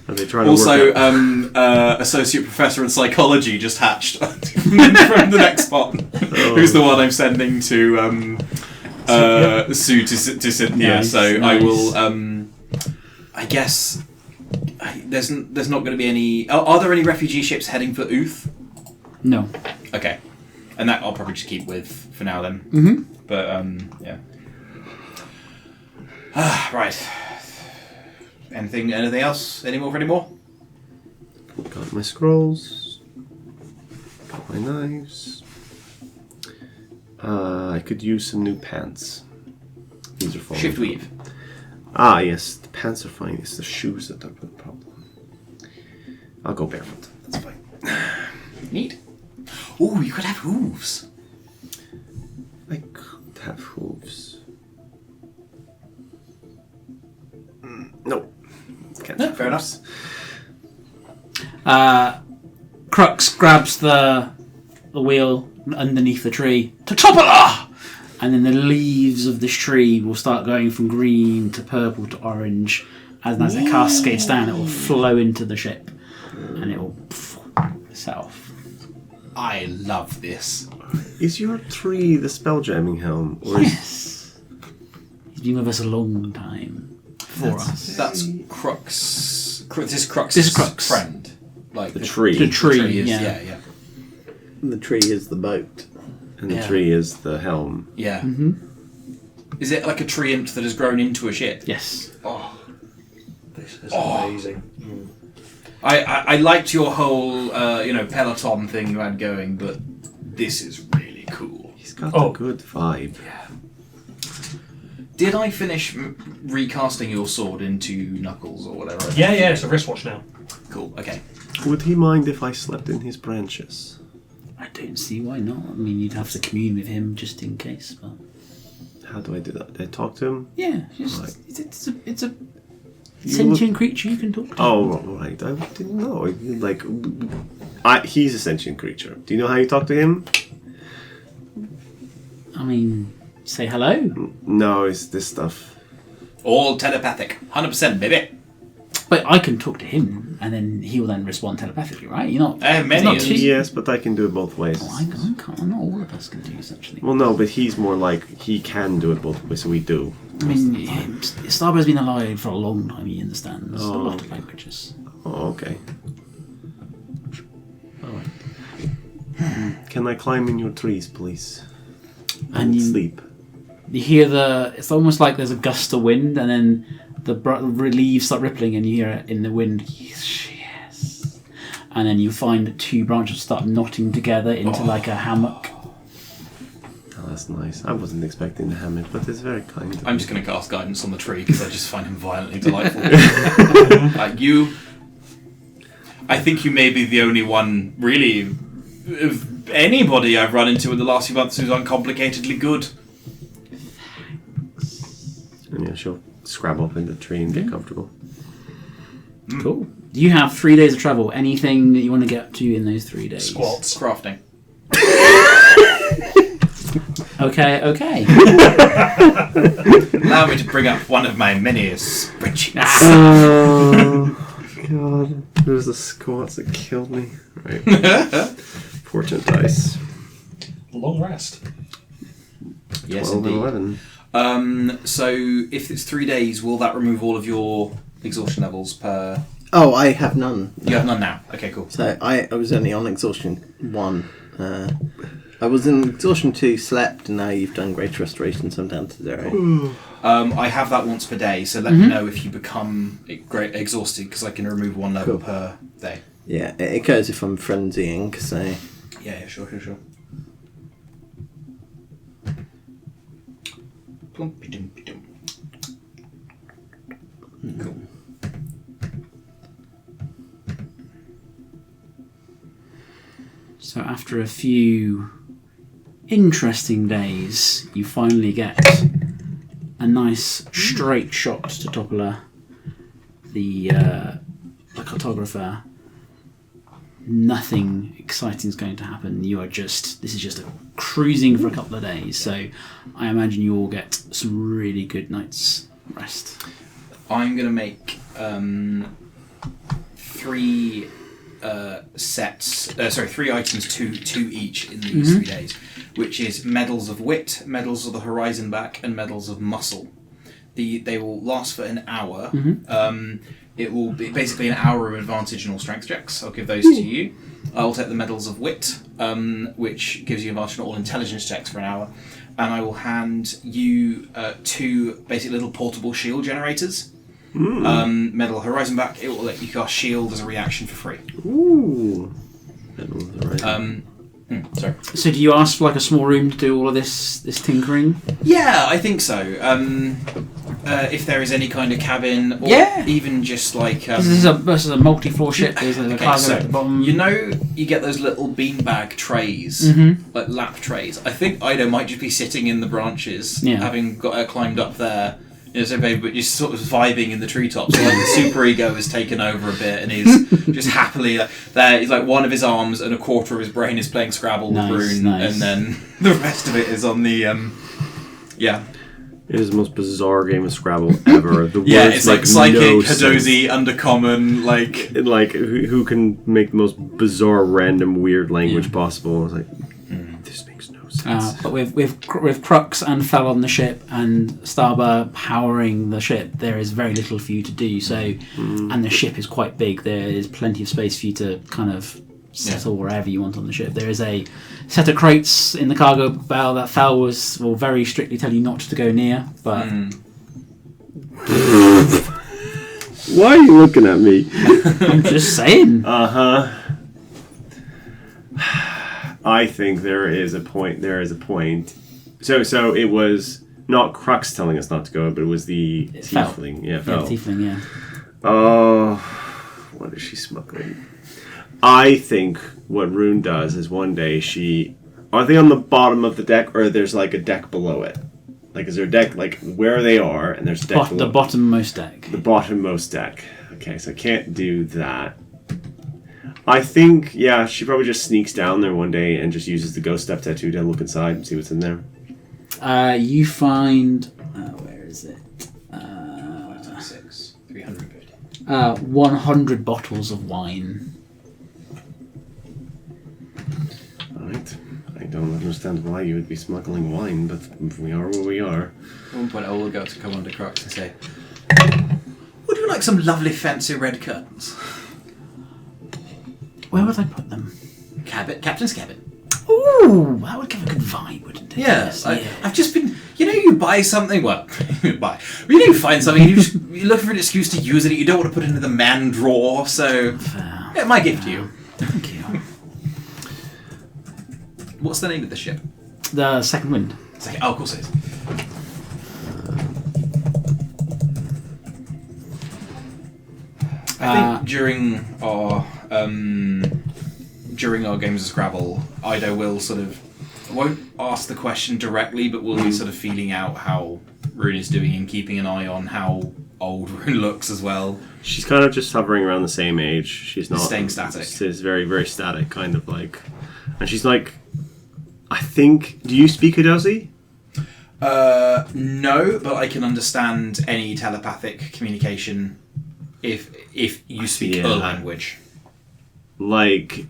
Are they trying to Also, work out? Associate Professor in Psychology just hatched from the next pod. Who's the one I'm sending to Sue to Cynthia. Nice, So I nice. will. I guess there's not going to be any. Are there any refugee ships heading for Uth? No. Okay, and that I'll probably just keep with for now then. Mm-hmm. But yeah. Right. Anything else? Any more? Got my scrolls. Got my knives. I could use some new pants. These are falling. Shift weave. Ah, yes. The pants are fine. It's the shoes that are the problem. I'll go barefoot. That's fine. Neat. Ooh, you could have hooves. I could have hooves. No. Can't No, have fair hooves. Crux grabs the wheel underneath the tree. Totopola! And then the leaves of this tree will start going from green to purple to orange. And as it cascades down, it will flow into the ship. And it will set off. I love this. Is your tree the spelljamming helm? Or is Yes. He's been with us a long time. For us. That's Crux. This is Crux. This is Crux. Friend. Like the tree? The tree, is, yeah. yeah. The tree is the boat. And the Yeah. tree is the helm. Yeah. Mm-hmm. Is it like a tree imp that has grown into a ship? Yes. Oh. This is Oh. amazing. I liked your whole Peloton thing you had going, but this is really cool. He's got Oh. a good vibe. Did I finish recasting your sword into Knuckles or whatever? Yeah, it's a wristwatch now. Cool. Okay. Would he mind if I slept in his branches? I don't see why not. I mean, you'd have to commune with him just in case, but How do I do that? Do I talk to him? yeah, just, Right. it's a You sentient creature you can talk to. Oh, right. I didn't know. Like, he's a sentient creature. Do you know how you talk to him? I mean, say hello. No, it's this stuff. All telepathic. 100%, baby. But I can talk to him, and then he will then respond telepathically, right? You're not. Many it's not of too- Yes, but I can do it both ways. Oh, I can't. Not all of us can do such things. Well, no, but he's more like he can do it both ways, so we do. I mean, Starboy's been alive for a long time. He understands a Oh, lot of okay. languages. Oh, okay. Alright. Can I climb in your trees, please? And you- sleep. You hear it's almost like there's a gust of wind, and then the leaves start rippling, and you hear it in the wind. Yes. And then you find that two branches start knotting together into like a hammock. Oh, that's nice. I wasn't expecting the hammock, but it's very kind of I'm you. just going to cast guidance on the tree because I just find him violently delightful. Like you, I think you may be the only one, really, of anybody I've run into in the last few months who's uncomplicatedly good. And yeah, she'll scrab up in the tree and get comfortable. Cool. You have 3 days of travel. Anything that you want to get up to in those 3 days? Squats. Crafting. Okay. Allow me to bring up one of my many spreadsheets. Oh, God. There's the squats that killed me. Right. Fortune dice. Long rest. Yes, 12 and indeed. 11. So if it's 3 days, will that remove all of your exhaustion levels per... Oh, I have none. You have none now. Okay, cool. So I was only on exhaustion 1. I was in exhaustion 2, slept, and now you've done greater restoration, so I'm down to 0. I have that once per day, so let me know if you become exhausted, because I can remove 1 level Cool. per day. Yeah, it goes if I'm frenzying, so... Yeah, sure. Plumpy-dumpy-dum. Cool. So after a few interesting days, you finally get a nice straight shot to Topola, the cartographer. Nothing exciting is going to happen. This is just a cruising for a couple of days. So I imagine you all get some really good night's rest. I'm going to make 3 3 items, two each in these 3 days, which is medals of wit, medals of the horizon back, and medals of muscle. They will last for an hour. It will be basically an hour of advantage in all strength checks. I'll give those to you. I'll take the medals of wit, which gives you advantage in all intelligence checks for an hour, and I will hand you 2 basic little portable shield generators. Medal horizon back. It will let you cast shield as a reaction for free. Ooh. That was alright. Sorry. So do you ask for like a small room to do all of this tinkering? Yeah, I think so. If there is any kind of cabin, or even just like This is a multi-floor ship. There's a cargo so at the bottom. you know, you get those little beanbag trays, like lap trays. I think Ido might just be sitting in the branches, having got climbed up there. You know, so baby, but just sort of vibing in the treetops. So like the super ego has taken over a bit, and he's just happily there. He's like one of his arms and a quarter of his brain is playing Scrabble with Rune, and then the rest of it is on the It is the most bizarre game of Scrabble ever. The yeah, words it's like make psychic, no Hadozi, undercommon, like like who can make the most bizarre, random, weird language possible. It's like this makes no sense. But with Crux and Fell on the ship and Starbar powering the ship, there is very little for you to do. So, and the ship is quite big. There is plenty of space for you to kind of settle wherever you want on the ship. There is a set of crates in the cargo bow that Fell will very strictly tell you not to go near. But Why are you looking at me? I'm just saying. I think there is a point. So it was not Crux telling us not to go, but it was the tiefling. Yeah, Fel. Yeah, tiefling. Yeah. Oh, what is she smuggling? I think what Rune does is one day are they on the bottom of the deck, or there's like a deck below it? Like, is there a deck like where they are, and there's a deck below? The bottommost deck. The bottommost deck. Okay, so I can't do that. I think, she probably just sneaks down there one day and just uses the ghost step tattoo to look inside and see what's in there. You find where is it? 6, 350. 100 bottles of wine. Alright. I don't understand why you would be smuggling wine, but we are where we are. At one point I will go to come under Crux and say, would you like some lovely fancy red curtains? Where would I put them? Captain's cabin. Ooh, that would give a good vibe, wouldn't it? Yeah, I've just been. You buy something. Well, you find something. You look for an excuse to use it. You don't want to put it into the man drawer. So, my gift to you. Thank you. What's the name of the ship? The Second Wind. Oh, of course it is. I think during our games of Scrabble, Ido will won't ask the question directly, but will be sort of feeling out how Rune is doing and keeping an eye on how old Rune looks as well. She's kind of just hovering around the same age. She's not staying static. She's very, very static, kind of like, and she's like, I think. Do you speak Hadozi? No, but I can understand any telepathic communication if you speak her language. Like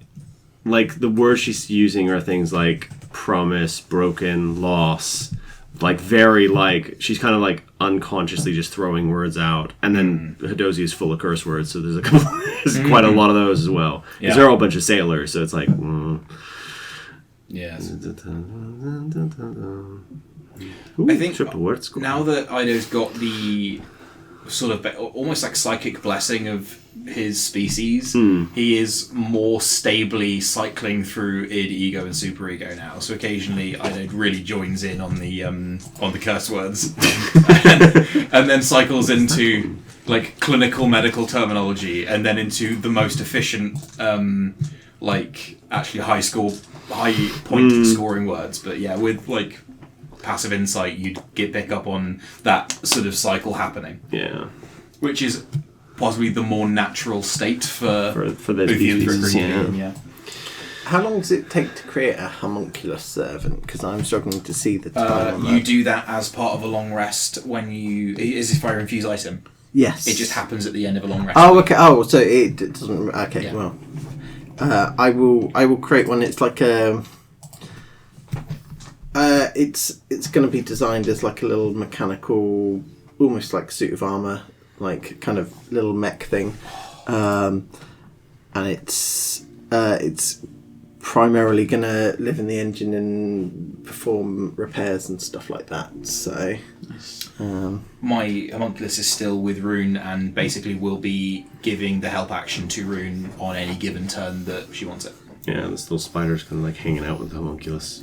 the words she's using are things like promise, broken, loss, like very like she's kind of like unconsciously just throwing words out, and then Hadozi is full of curse words, so there's quite a lot of those as well. Because they're all a bunch of sailors, so it's like. Yes. Ooh, I think triple word score. Now that Ido's got the sort of almost like psychic blessing of his species, he is more stably cycling through id, ego, and superego now. So occasionally Ido really joins in on the curse words, and then cycles into like clinical medical terminology, and then into the most efficient, like actually high point scoring words. But yeah, with like passive insight, you'd pick up on that sort of cycle happening. Yeah, which is possibly the more natural state for the species. Yeah. How long does it take to create a homunculus servant? Because I'm struggling to see the time. You do that as part of a long rest when you. Is this fire infused item? Yes. It just happens at the end of a long rest. Oh, okay. Oh, so it doesn't. Okay, yeah. Well, I will create one. It's like a. It's going to be designed as like a little mechanical, almost like suit of armor, like kind of little mech thing, and it's primarily going to live in the engine and perform repairs and stuff like that. So, my homunculus is still with Rune and basically will be giving the help action to Rune on any given turn that she wants it. Yeah, this little spider's kind of like hanging out with the homunculus.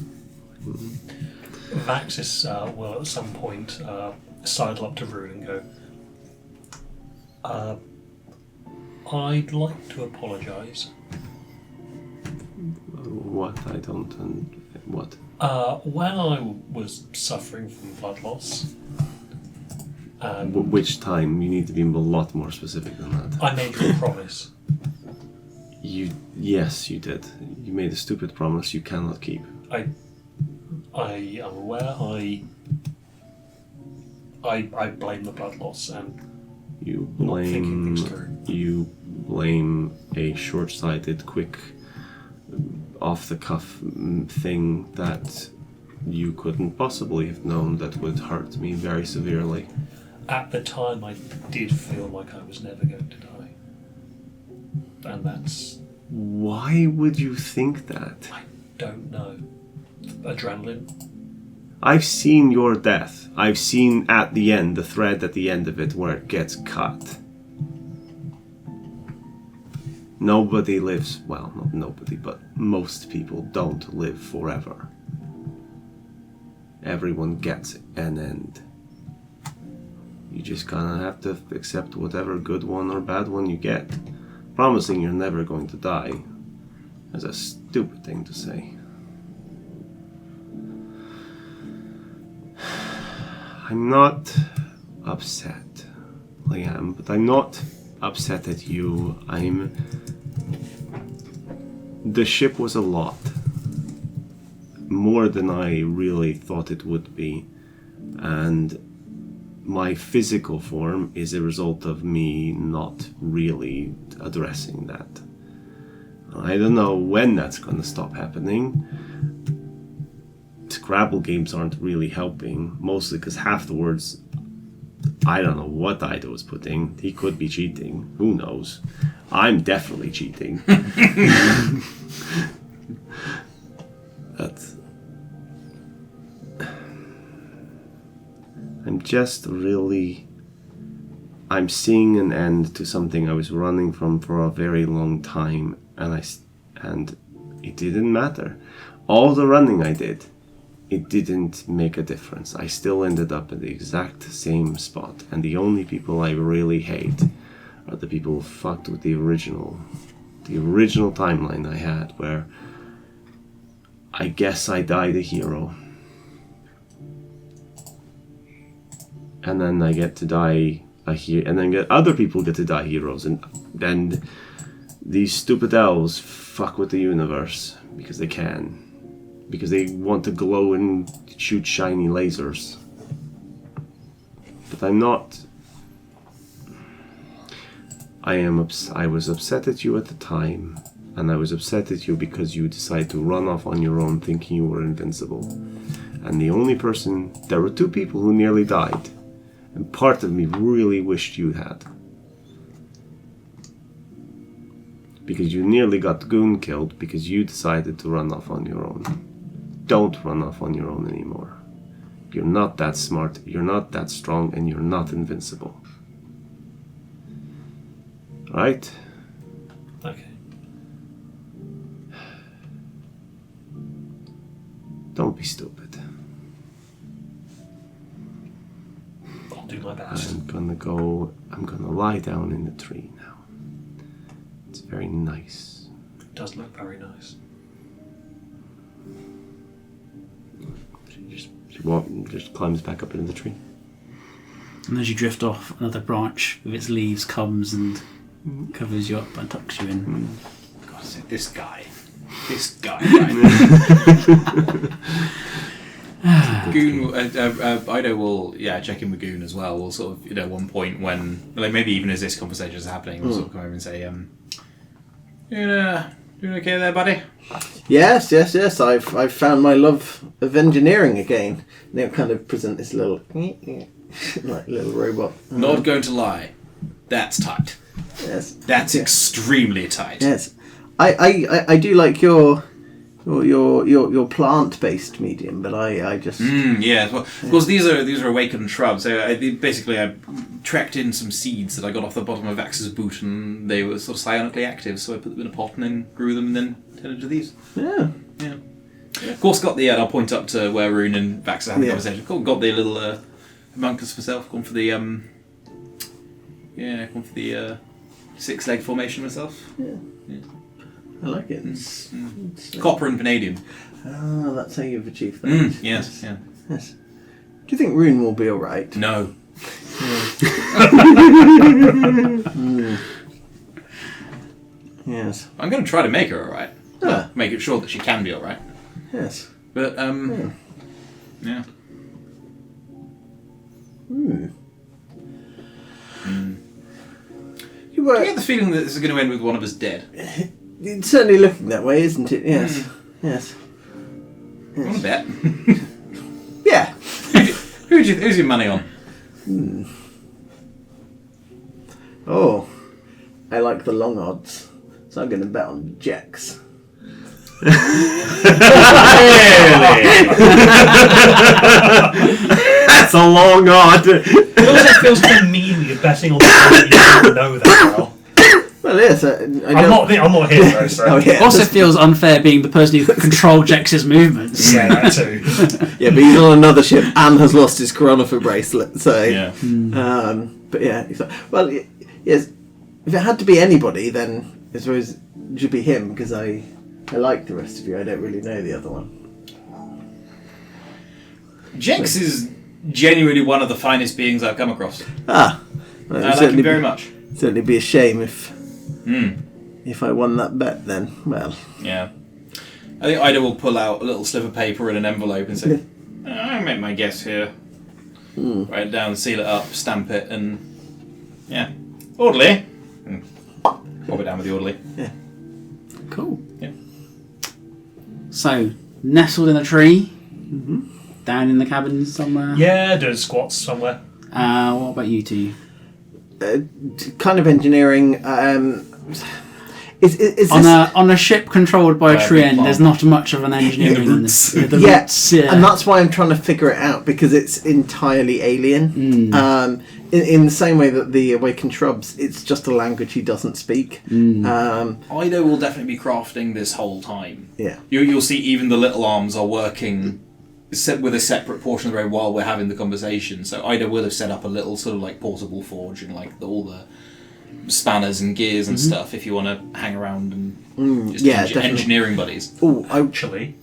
Vaxis will at some point sidle up to Rune and go, I'd like to apologise. What? I don't... what? When I was suffering from blood loss, Which time? You need to be a lot more specific than that. I made you a promise. Yes, you did. You made a stupid promise you cannot keep. I am aware. I blame the blood loss and You not thinking blame... things through. You blame a short-sighted, quick, off-the-cuff thing that you couldn't possibly have known that would hurt me very severely. At the time, I did feel like I was never going to die, and that's... Why would you think that? I don't know. Adrenaline. I've seen your death. I've seen at the end, the thread at the end of it where it gets cut. Nobody lives, well, not nobody, but most people don't live forever. Everyone gets an end. You just kinda have to accept whatever good one or bad one you get. Promising you're never going to die is a stupid thing to say. I'm not upset, Liam, but I'm not upset at you. The ship was a lot. More than I really thought it would be. And my physical form is a result of me not really addressing that. I don't know when that's going to stop happening. Scrabble games aren't really helping, mostly because half the words, I don't know what Ido was putting. He could be cheating. Who knows? I'm definitely cheating. But I'm seeing an end to something I was running from for a very long time, and it didn't matter. All the running I did, it didn't make a difference. I still ended up in the exact same spot, and the only people I really hate are the people who fucked with the original timeline I had, where I guess I died a hero. And then I get to die and then other people get to die heroes, and then these stupid elves fuck with the universe because they can. Because they want to glow and shoot shiny lasers. But I'm not. I was upset at you at the time, and I was upset at you because you decided to run off on your own thinking you were invincible. And there were two people who nearly died, and part of me really wished you had. Because you nearly got Goon killed because you decided to run off on your own. Don't run off on your own anymore. You're not that smart, you're not that strong, and you're not invincible. Right? Okay. Don't be stupid. I'll do my best. I'm gonna lie down in the tree now. It's very nice. It does look very nice. She just climbs back up into the tree. And as you drift off, another branch with its leaves comes and covers you up and tucks you in. God, I said, this guy. Right? Goon, Ido will check in with Goon as well. We'll sort of, at one point when, like maybe even as this conversation is happening, we'll sort of come over and say, doing okay there, buddy? Yes. I've found my love of engineering again. And they'll kind of present this little, like little robot. Not going to lie, that's tight. Yes. That's extremely tight. Yes. I do like your or your plant-based medium, but I just Yeah, well, of course these are awakened shrubs. So I trekked in some seeds that I got off the bottom of Vax's boot, and they were sort of psionically active. So I put them in a pot and then grew them, and then turned into these. yeah. Of course, got the. I'll point up to where Rune and Vax are having a Yeah. conversation. Got the little homunculus myself. Gone for the gone for the 6-leg formation myself. I like it. Copper and vanadium. Ah, that's how you've achieved that. Yes, yeah. Yes. Do you think Rune will be all right? No. Yes. I'm going to try to make her alright. Ah. Make it sure that she can be alright. Yes. But, yeah. You I were. get the feeling that this is going to end with one of us dead. It's certainly looking that way, isn't it? Yes. Yes. I want to bet. Yeah. Who's your money on? Oh, I like the long odds, so I'm going to bet on Jex. That's a long odd. It feels kind of mean that you're betting on the you don't know that well. Well, yes. I'm not here though, so. Oh, yeah. Also feels unfair being the person who controlled Jex's movements. Yeah, that too. Yeah, but he's on another ship and has lost his chronopher bracelet. So, Yeah. But yeah, well, yes. If it had to be anybody, then I suppose it should be him because I like the rest of you. I don't really know the other one. Jex is genuinely one of the finest beings I've come across. Ah, well, I like him very much. Certainly be a shame if I won that bet. Then, well, Yeah. I think Ida will pull out a little slip of paper in an envelope and say, I make my guess here. Write it down, seal it up, stamp it, and yeah. Orderly. And pop it down with the orderly. Cool. Yeah. So, nestled in a tree, down in the cabin somewhere. Yeah, doing squats somewhere. What about you two? kind of engineering. Is this on a ship controlled by a tree big end? farm. There's not much of an engineering in this. The yeah, roots, yeah. and that's why I'm trying to figure it out because it's entirely alien. In the same way that the Awakened Shrubs, it's just a language he doesn't speak. Ida will definitely be crafting this whole time. Yeah. You'll see even the little arms are working with a separate portion of the road while we're having the conversation. So Ida will have set up a little sort of like portable forge and like all the spanners and gears and stuff if you want to hang around and just definitely. engineering buddies. Oh, Actually,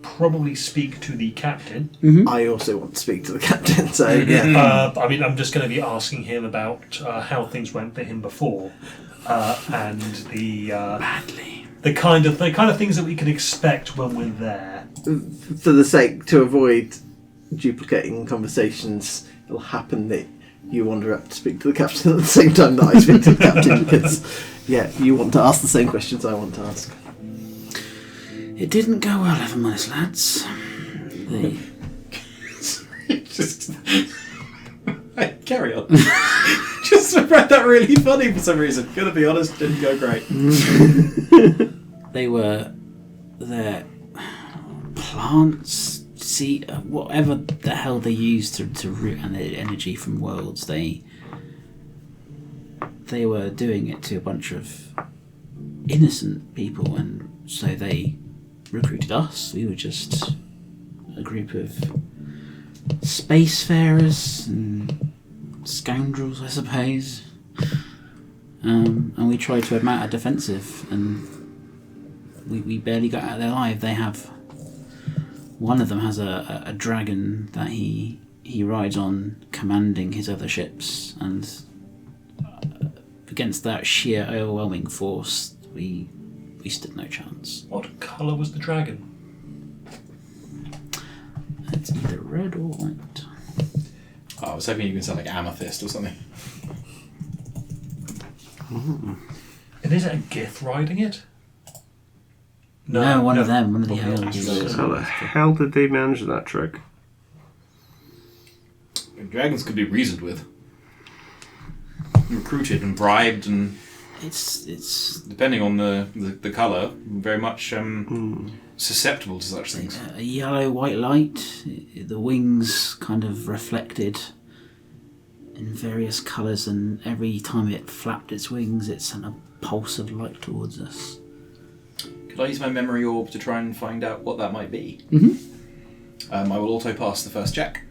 probably speak to the captain. I also want to speak to the captain. So yeah. I mean, I'm just going to be asking him about how things went for him before, and the kind of things that we can expect when we're there. For the sake to avoid duplicating conversations, it'll happen that you wander up to speak to the captain at the same time that I speak to the captain because you want to ask the same questions I want to ask. It didn't go well, if I'm honest, lads. Just carry on. Just found that really funny for some reason. Gonna be honest, didn't go great. They were their plants, whatever the hell they used to root and the energy from worlds. They were doing it to a bunch of innocent people, and so they recruited us. We were just a group of spacefarers and scoundrels, I suppose. And we tried to mount a defensive, and we barely got out there alive. They have one of them has a dragon that he rides on, commanding his other ships, and against that sheer overwhelming force, we stood no chance. What colour was the dragon? It's either red or white. Oh, I was hoping you could sound like amethyst or something. And is it a Gith riding it? No, one of them, one of the elves. How the hell did they manage that trick? Dragons could be reasoned with. Recruited and bribed and It's Depending on the colour, very much susceptible to such things. a yellow white light. The wings kind of reflected in various colours, and every time it flapped its wings, it sent a pulse of light towards us. Could I use my memory orb to try and find out what that might be? Mm-hmm. I will auto pass the first check.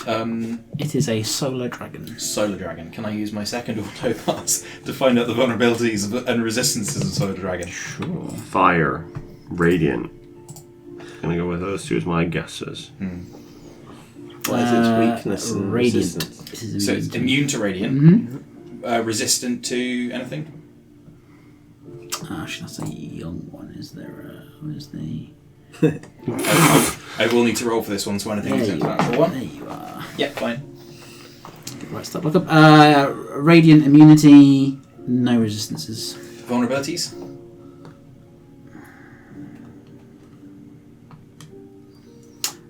It is a solar dragon. Solar Dragon. Can I use my second auto pass to find out the vulnerabilities and resistances of Solar Dragon? Sure. Fire, radiant. Gonna go with those two as my guesses. What is its weakness and radiant. resistance? It is So it's immune to radiant, Mm-hmm. resistant to anything. Actually, that's a young one. Is there? Where's the? I will need to roll for this one, so anything is There an you actual are. one. There you are. Yeah, fine. Right, stop. Look up. Radiant immunity. No resistances. Vulnerabilities?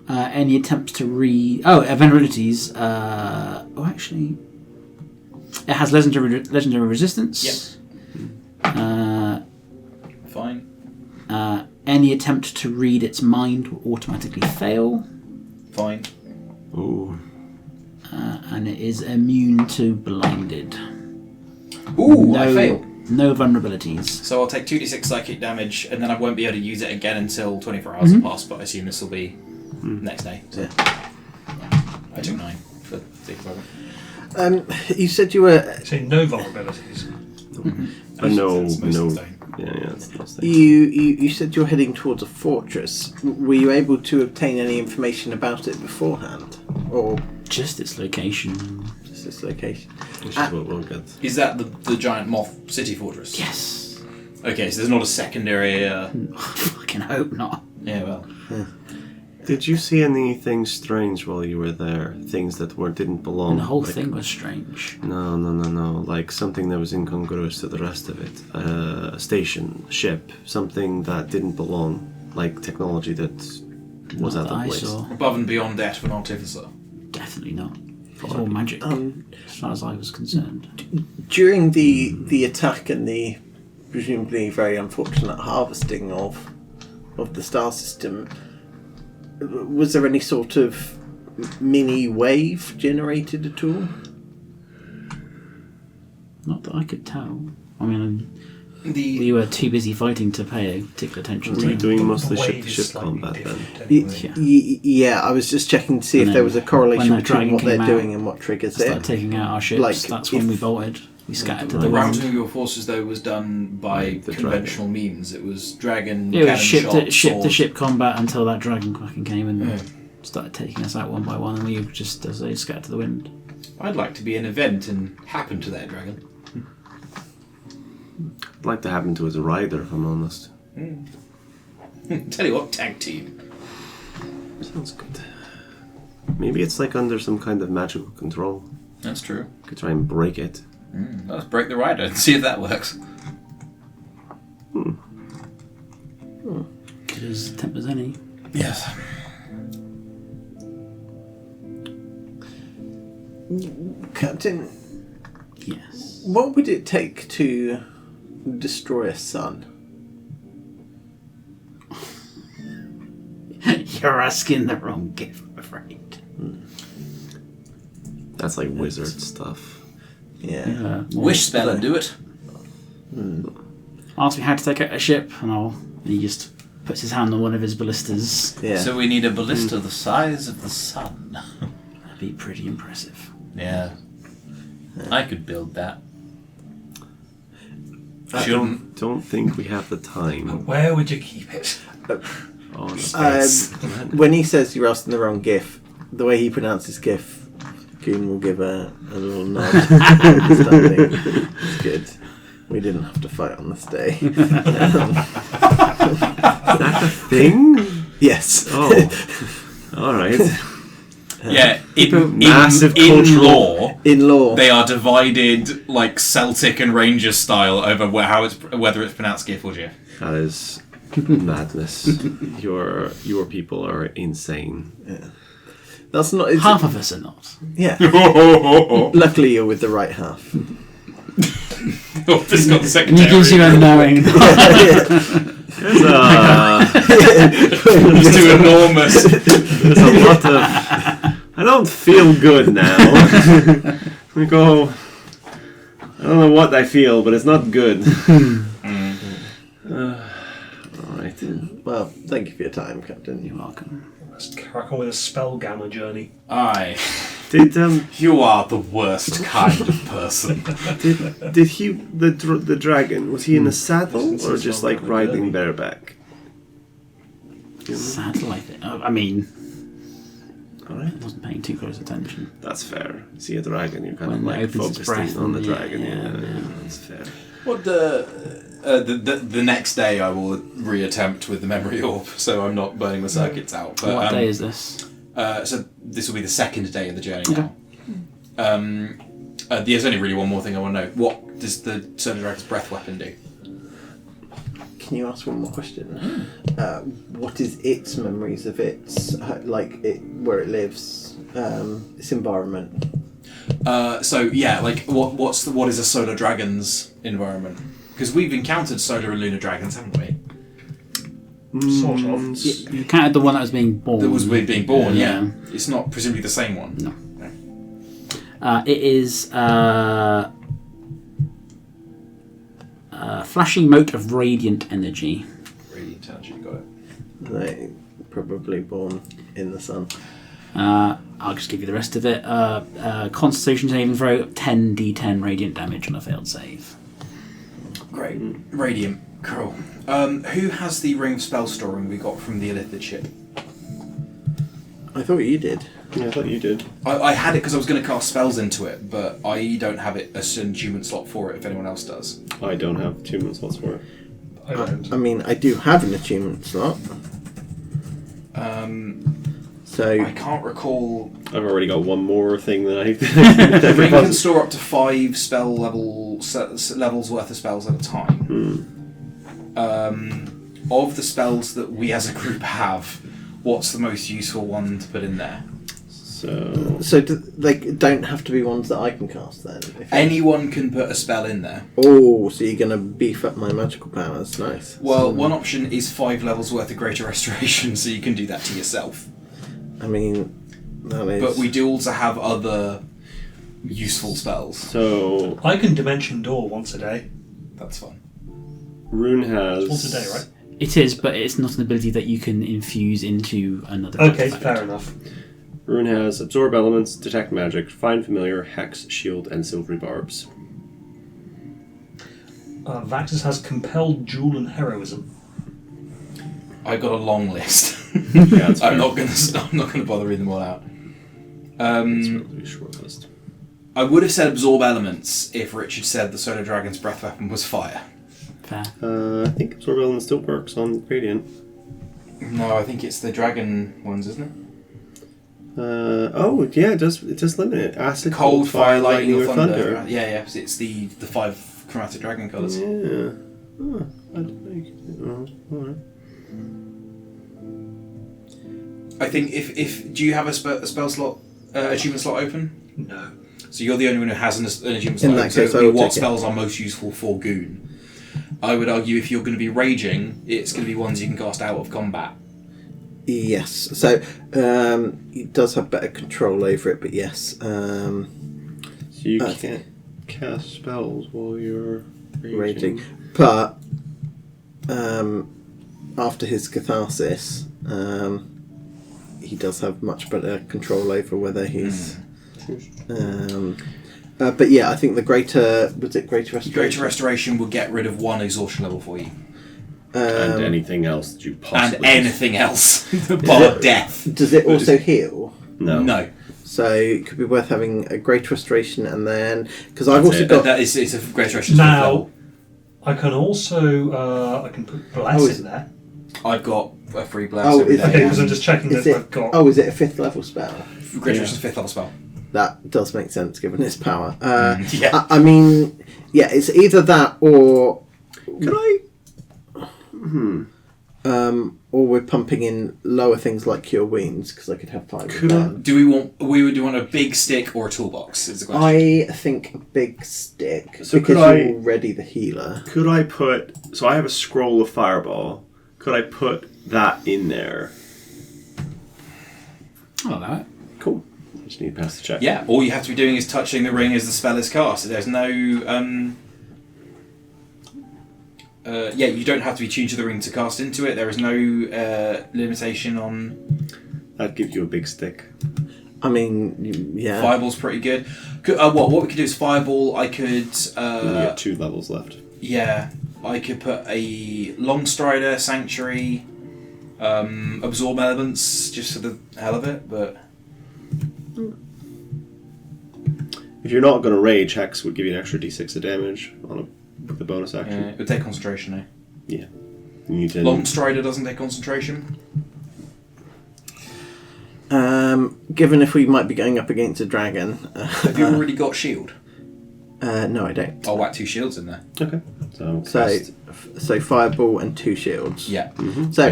Any attempts to read... Oh, vulnerabilities. Actually... It has legendary resistance. Yep. Fine. Any attempt to read its mind will automatically fail. Fine. Ooh. And it is immune to blinded. Ooh, I fail. No vulnerabilities. So I'll take 2d6 psychic damage, and then I won't be able to use it again until 24 hours have passed, but I assume this will be next day. So. I took 9 for the sake of argument. You said you were. So no vulnerabilities. No. It's mostly stone. Yeah, it's not safe. You said you're heading towards a fortress. Were you able to obtain any information about it beforehand, or Just its location. just this location? Which is what we'll get. Is that the giant moth city fortress? Yes. Okay, so there's not a secondary... I fucking hope not. yeah, well... Did you see anything strange while you were there? Things that didn't belong? And the whole like- thing was strange. No. Like something that was incongruous to the rest of it. A station, a ship, something that didn't belong. Like technology that was Not out that of I place. saw. Above and beyond that of an artificer. Definitely not. It's all magic, as far as I was concerned. During the attack and the presumably very unfortunate harvesting of the star system, was there any sort of mini wave generated at all? Not that I could tell. I mean, The we were too busy fighting to pay particular attention Were to you it. doing most of the wave is ship slightly combat then? different anyway. Yeah. Yeah, I was just checking to see And if there then was a when correlation the between dragon what they're came out, doing and what triggers Started it. taking out our ships. Like, That's when we if- bolted. We scattered to The the wind. routing of your forces, though, was done by The conventional means. It was dragon, It cannon was ship shot, to sword. ship combat until that dragon fucking came and Yeah. started taking us out one by one, and we just, as they scattered to the wind. I'd like to be an event and happen to that dragon. I'd like to happen to as a rider, if I'm honest. Tell you what, tag team. Sounds good. Maybe it's like under some kind of magical control. That's true. Could try and break it. Let's break the rider and see if that works. Good as temp as any. Yes. Captain, Yes. what would it take to destroy a sun? You're asking the wrong gift, I'm afraid. That's like wizard stuff. Yeah. Wish spell and do it. Ask me how to take out a ship, and he just puts his hand on one of his ballistas. Yeah. So we need a ballista the size of the sun. That'd be pretty impressive. Yeah. I could build that. I don't think we have the time. Where would you keep it? Oh, no. When he says you're asking the wrong GIF, the way he pronounces GIF, Goon will give a little nod. Understanding. It's good. We didn't have to fight on this day. Thing? Yes. Oh. Alright. Yeah, in Massive cultural- lore, In law. they are divided like Celtic and Rangers style over whether it's pronounced GIF or GIF. That is madness. Your people are insane. That's not. It's, Half of us are not. Yeah. Luckily, you're with the right half. Oh, this got the And he secondary. gives you a knowing. It's too enormous. There's a lot of. I don't feel good now. I go. I don't know what I feel, but it's not good. Alright. Well, thank you for your time, Captain. You're welcome. Let's crack on with a spell gamma journey. Aye. Did You are the worst kind of person. Did he the dragon? Was he in a saddle or just like riding bareback? Saddle, I think. I mean, Alright, I wasn't paying too close attention. that's fair. See a dragon, you're kind of When it like opens its focusing breath on the and- dragon. yeah. That's fair. What the next day I will reattempt with the memory orb, so I'm not burning the circuits out. But, What day is this? So this will be the second day of the journey Okay. now. There's only really one more thing I want to know. What does the Solar Dragon's breath weapon do? Can you ask one more question? What is its memories of its where it lives, its environment? So yeah, like what is a Solar Dragon's environment? Because we've encountered Solar and Lunar Dragons, haven't we? Sort of. You counted the one that was being born. That was with being born, yeah. Yeah. It's not presumably the same one. No. It is flashing mote of radiant energy. Radiant energy, got it. They probably born in the sun. I'll just give you the rest of it. Constitution saving throw, 10d10 radiant damage on a failed save. Great. Radiant. Cool. Who has the ring of spell storing we got from the Illithid ship? I thought you did. Yeah, I thought you did. I had it because I was going to cast spells into it, but I don't have it as an attunement slot for it if anyone else does. I don't have 2 minutes slots for it. I don't. I mean, I do have an achievement slot. So I can't recall. I've already got one more thing that I. The ring can store up to 5 spell levels worth of spells at a time. Of the spells that we as a group have, what's the most useful one to put in there? So they don't have to be ones that I can cast then. Anyone can put a spell in there. Oh, so you're gonna beef up my magical powers? Nice. Well, one option is 5 levels worth of Greater Restoration, so you can do that to yourself. I mean, that is. But we do also have other useful spells. So I can dimension door once a day. That's fun. Rune has. Once a day, right? It is, but it's not an ability that you can infuse into another. Okay, artifact. fair enough. Rune has absorb elements, detect magic, find familiar, hex, shield, and silvery barbs. Vaxus has compelled duel and heroism. I got a long list. Yeah, that's I'm fair. not gonna bother reading them all out. It's a relatively short list. I would have said absorb elements if Richard said the Solar Dragon's breath weapon was fire. Fair. I think absorb elements still works on Radiant. No, I think it's the dragon ones, isn't it? Oh yeah, it does limit it. Acid, Cold, fire, lightning, or thunder. Yeah, it's the 5 chromatic dragon colours. Yeah. Oh, I don't know. Alright. I think if do you have a spell slot, achievement slot open? No. So you're the only one who has an achievement In slot that open. So case, it I would will be what take it. spells are most useful for Goon. I would argue if you're going to be raging, it's going to be ones you can cast out of combat. Yes. So he does have better control over it, but yes. So you can't cast spells while you're Raging. But after his catharsis, he does have much better control over whether he's. But yeah, I think the greater restoration. Greater Restoration will get rid of 1 exhaustion level for you. And anything else that you And possibly. anything else. Bar death. Does it also heal? No. No. So it could be worth having a greater restoration, and then because I've That's also it. got. It's a Greater Restoration Now, level. I can also I can put bless is in there. I've got a free blast Oh, every is day. Okay, because I'm just checking Is that it? I've got. Oh, is it a 5th level spell? Greater Restoration 5th level spell. That does make sense given its power. Yeah. I mean, yeah, it's either that or. Could I? or we're pumping in lower things like cure wounds, because I could have 5 of them. Do we want a big stick or a toolbox? Is the question. I think a big stick, So because could you're already the healer. Could I put... So I have a scroll of fireball. Could I put that in there? I'll allow it. Cool. I just need to pass the check. Yeah, all you have to be doing is touching the ring as the spell is cast. There's no... you don't have to be tuned to the ring to cast into it. There is no limitation on... That'd give you a big stick. I mean, yeah. Fireball's pretty good. What we could do is Fireball, I could... You got 2 levels left. Yeah, I could put a Long Strider, Sanctuary, Absorb Elements, just for the hell of it, but... If you're not going to rage, Hex would give you an extra d6 of damage with the bonus action. it would take concentration, eh? Yeah. You need to... Long Strider doesn't take concentration. Given if we might be going up against a dragon... Have you already got shield? no, I don't. I'll whack 2 shields in there. Okay. So fireball and 2 shields. Yeah. So,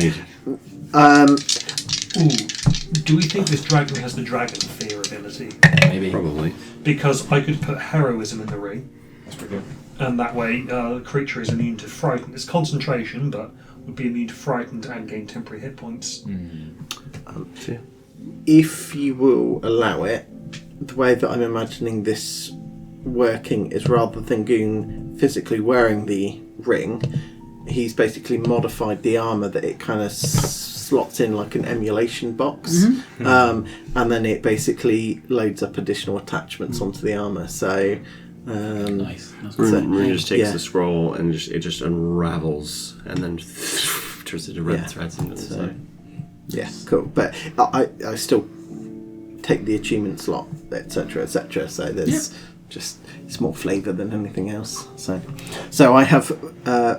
Ooh, do we think this dragon has the dragon fear ability? Maybe. Probably. Because I could put heroism in the ring, That's pretty good. and that way the creature is immune to frightened. It's concentration, but would be immune to frightened and gain temporary hit points. if you will allow it, the way that I'm imagining this working is rather than Goon physically wearing the ring, he's basically modified the armour that it kind of slots in like an emulation box, and then it basically loads up additional attachments onto the armour. So Nice. Rune just takes yeah. the scroll and it just unravels and then turns into red threads into the side. Yeah, cool. But I still take the achievement slot, etc., etc. So there's just it's more flavour than anything else. So I have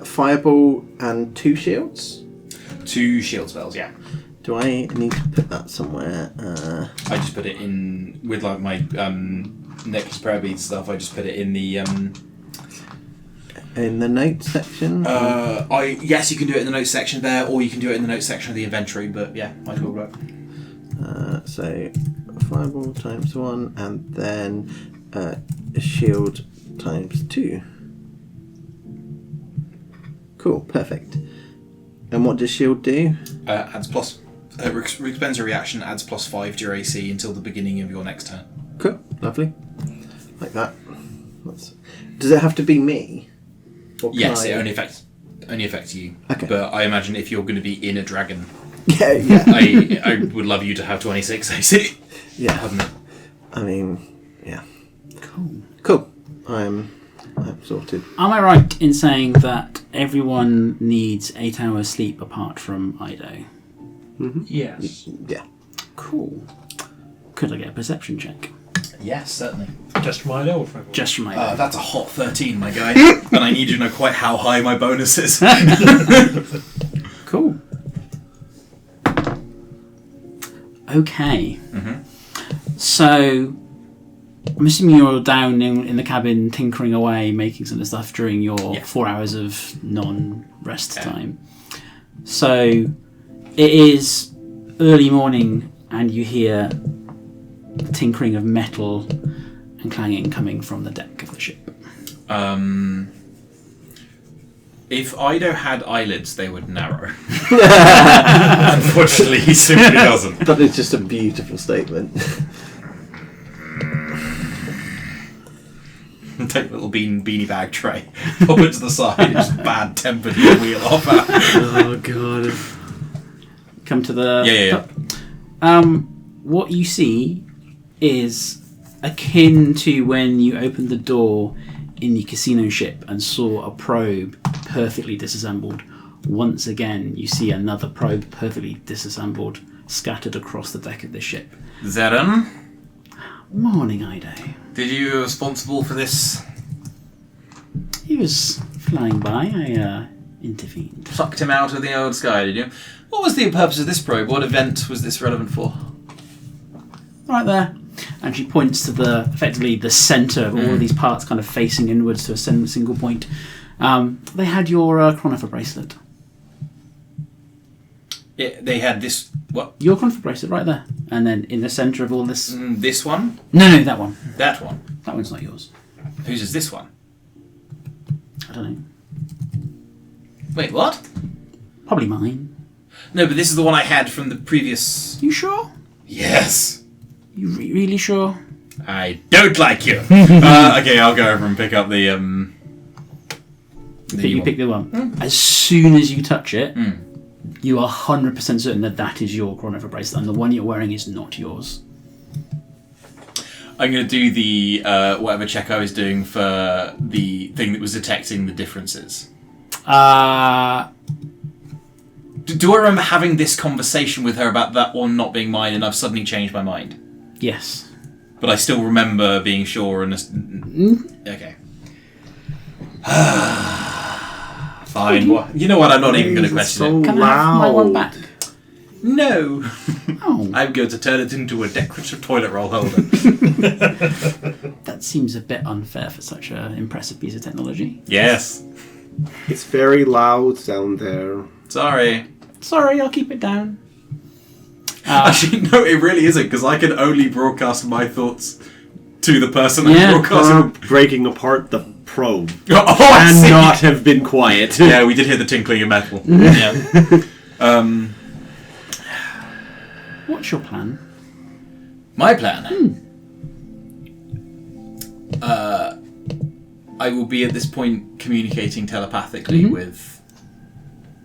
fireball and 2 shields. 2 shield spells, yeah. Do I need to put that somewhere? I just put it in with like my necklace prayer bead stuff. I just put it in the in the notes section. Yes, you can do it in the notes section there, or you can do it in the notes section of the inventory. But yeah, I will work. So fireball times 1, and then a shield times 2. Cool, perfect. And what does shield do? Adds plus. Expends a reaction, adds +5 to your AC until the beginning of your next turn. Cool, lovely. Like that. Does it have to be me? Or can Yes, I... it only affects you. Okay. But I imagine if you're going to be in a dragon, Yeah. I would love you to have 26 AC. Yeah. Hadn't it? I mean, yeah. Cool. Cool. I'm sorted. Am I right in saying that everyone needs 8 hours sleep apart from Ido? Yes. Yeah. Cool. Could I get a perception check? Yes, certainly. Just from my old friend. Just from Ido. That's a hot 13, my guy. And I need you to know quite how high my bonus is. Cool. Okay. So, I'm assuming you're down in the cabin tinkering away, making some of the stuff during your 4 hours of non-rest time. So, it is early morning and you hear the tinkering of metal and clanging coming from the deck of the ship. If Ido had eyelids, they would narrow. Unfortunately, he simply doesn't. That is just a beautiful statement. Take a little beanie bag tray, pop it to the side, and just bad tempered wheel off at. Oh god. Come to the... Yeah. What you see is akin to when you opened the door in the casino ship and saw a probe perfectly disassembled. Once again, you see another probe perfectly disassembled scattered across the deck of the ship. Zeren, Morning, Ido. did you responsible for this? He was flying by. I intervened. Plucked him out of the old sky, did you? What was the purpose of this probe? What event was this relevant for? Right there. And she points to effectively the centre of all of these parts kind of facing inwards to a single point. They had your Chronifer bracelet. They had this. What? Your conifer bracelet right there. And then in the centre of all this... This one? No, that one. That one. That one's not yours. Whose is this one? I don't know. Wait, what? Probably mine. No, but this is the one I had from the previous... You sure? Yes. You really sure? I don't like you. Okay, I'll go over and pick up the You pick the one. As soon as you touch it, you are 100% certain that is your conifer bracelet, and the one you're wearing is not yours. I'm going to do the whatever check I was doing for the thing that was detecting the differences. Do I remember having this conversation with her about that one not being mine, and I've suddenly changed my mind? Yes. But I still remember being sure and... Okay. Fine. You know what? I'm not even going to question it. Can I have my one back? No. Oh. I'm going to turn it into a decorative toilet roll holder. That seems a bit unfair for such an impressive piece of technology. Yes. It's very loud down there. Sorry. Sorry, I'll keep it down. Actually, no, it really isn't, because I can only broadcast my thoughts to the person I'm Her broadcasting. breaking apart the probe Oh, I see. cannot have been quiet. Yeah, we did hear the tinkling of metal. Yeah. What's your plan? My plan? I will be at this point communicating telepathically with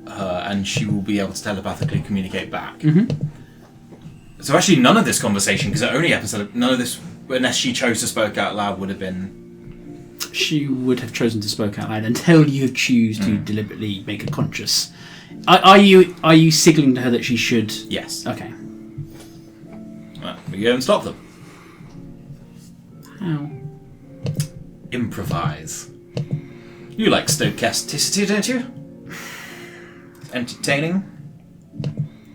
her, and she will be able to telepathically communicate back. So actually none of this conversation, because only episode, none of this, unless she chose to spoke out loud, would have been... She would have chosen to spoke out loud until you choose to deliberately make a conscious... Are you signaling to her that she should... Yes. Okay. Well, we go and stop them. How? Improvise. You like stochasticity, don't you? Entertaining?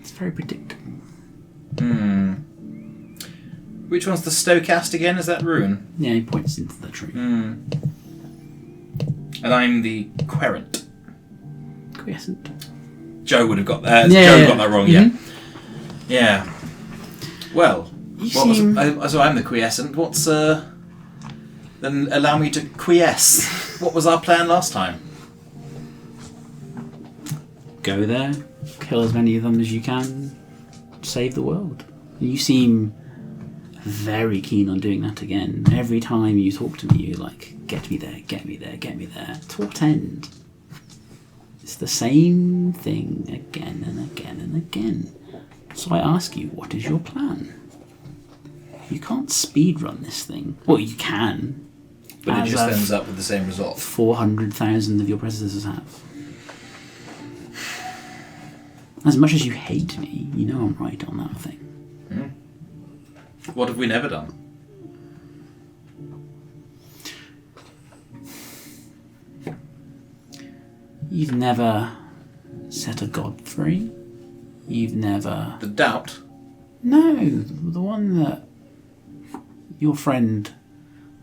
It's very predictable. Which one's the stocast again? Is that rune? Yeah, he points into the tree. And I'm the querent. Quiescent. Joe would have got that. Yeah, Joe yeah. got that wrong. Yeah. Well, so I'm the quiescent. What's Then allow me to quiesce. What was our plan last time? Go there, kill as many of them as you can, save the world. You seem very keen on doing that again. Every time you talk to me, you're like, get me there, get me there, get me there. To what end? It's the same thing again and again and again. So I ask you, what is your plan? You can't speedrun this thing. Well, you can. But it as just ends up with the same result. 400,000 of your predecessors have. As much as you hate me, you know I'm right on that thing. What have we never done? You've never set a god free. You've never... The doubt? No, the one that your friend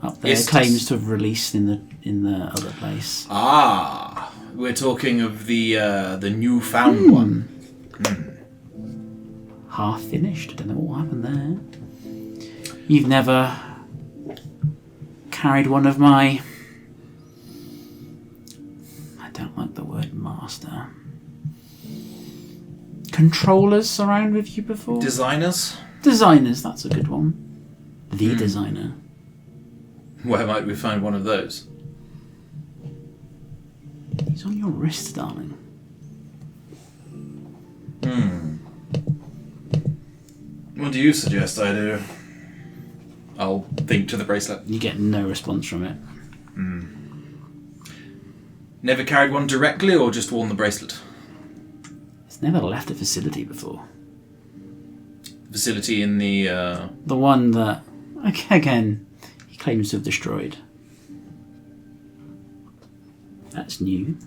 up there Istus. claims to have released in the other place. Ah, we're talking of the new found one. Half finished. I don't know what happened there. You've never carried one of my... I don't like the word master. Controllers around with you before? Designers? Designers, that's a good one. The designer. Where might we find one of those? He's on your wrist, darling. What do you suggest I do? I'll think to the bracelet. You get no response from it. Never carried one directly, or just worn the bracelet? It's never left a facility before. Facility in the... The one that, again, he claims to have destroyed. That's new.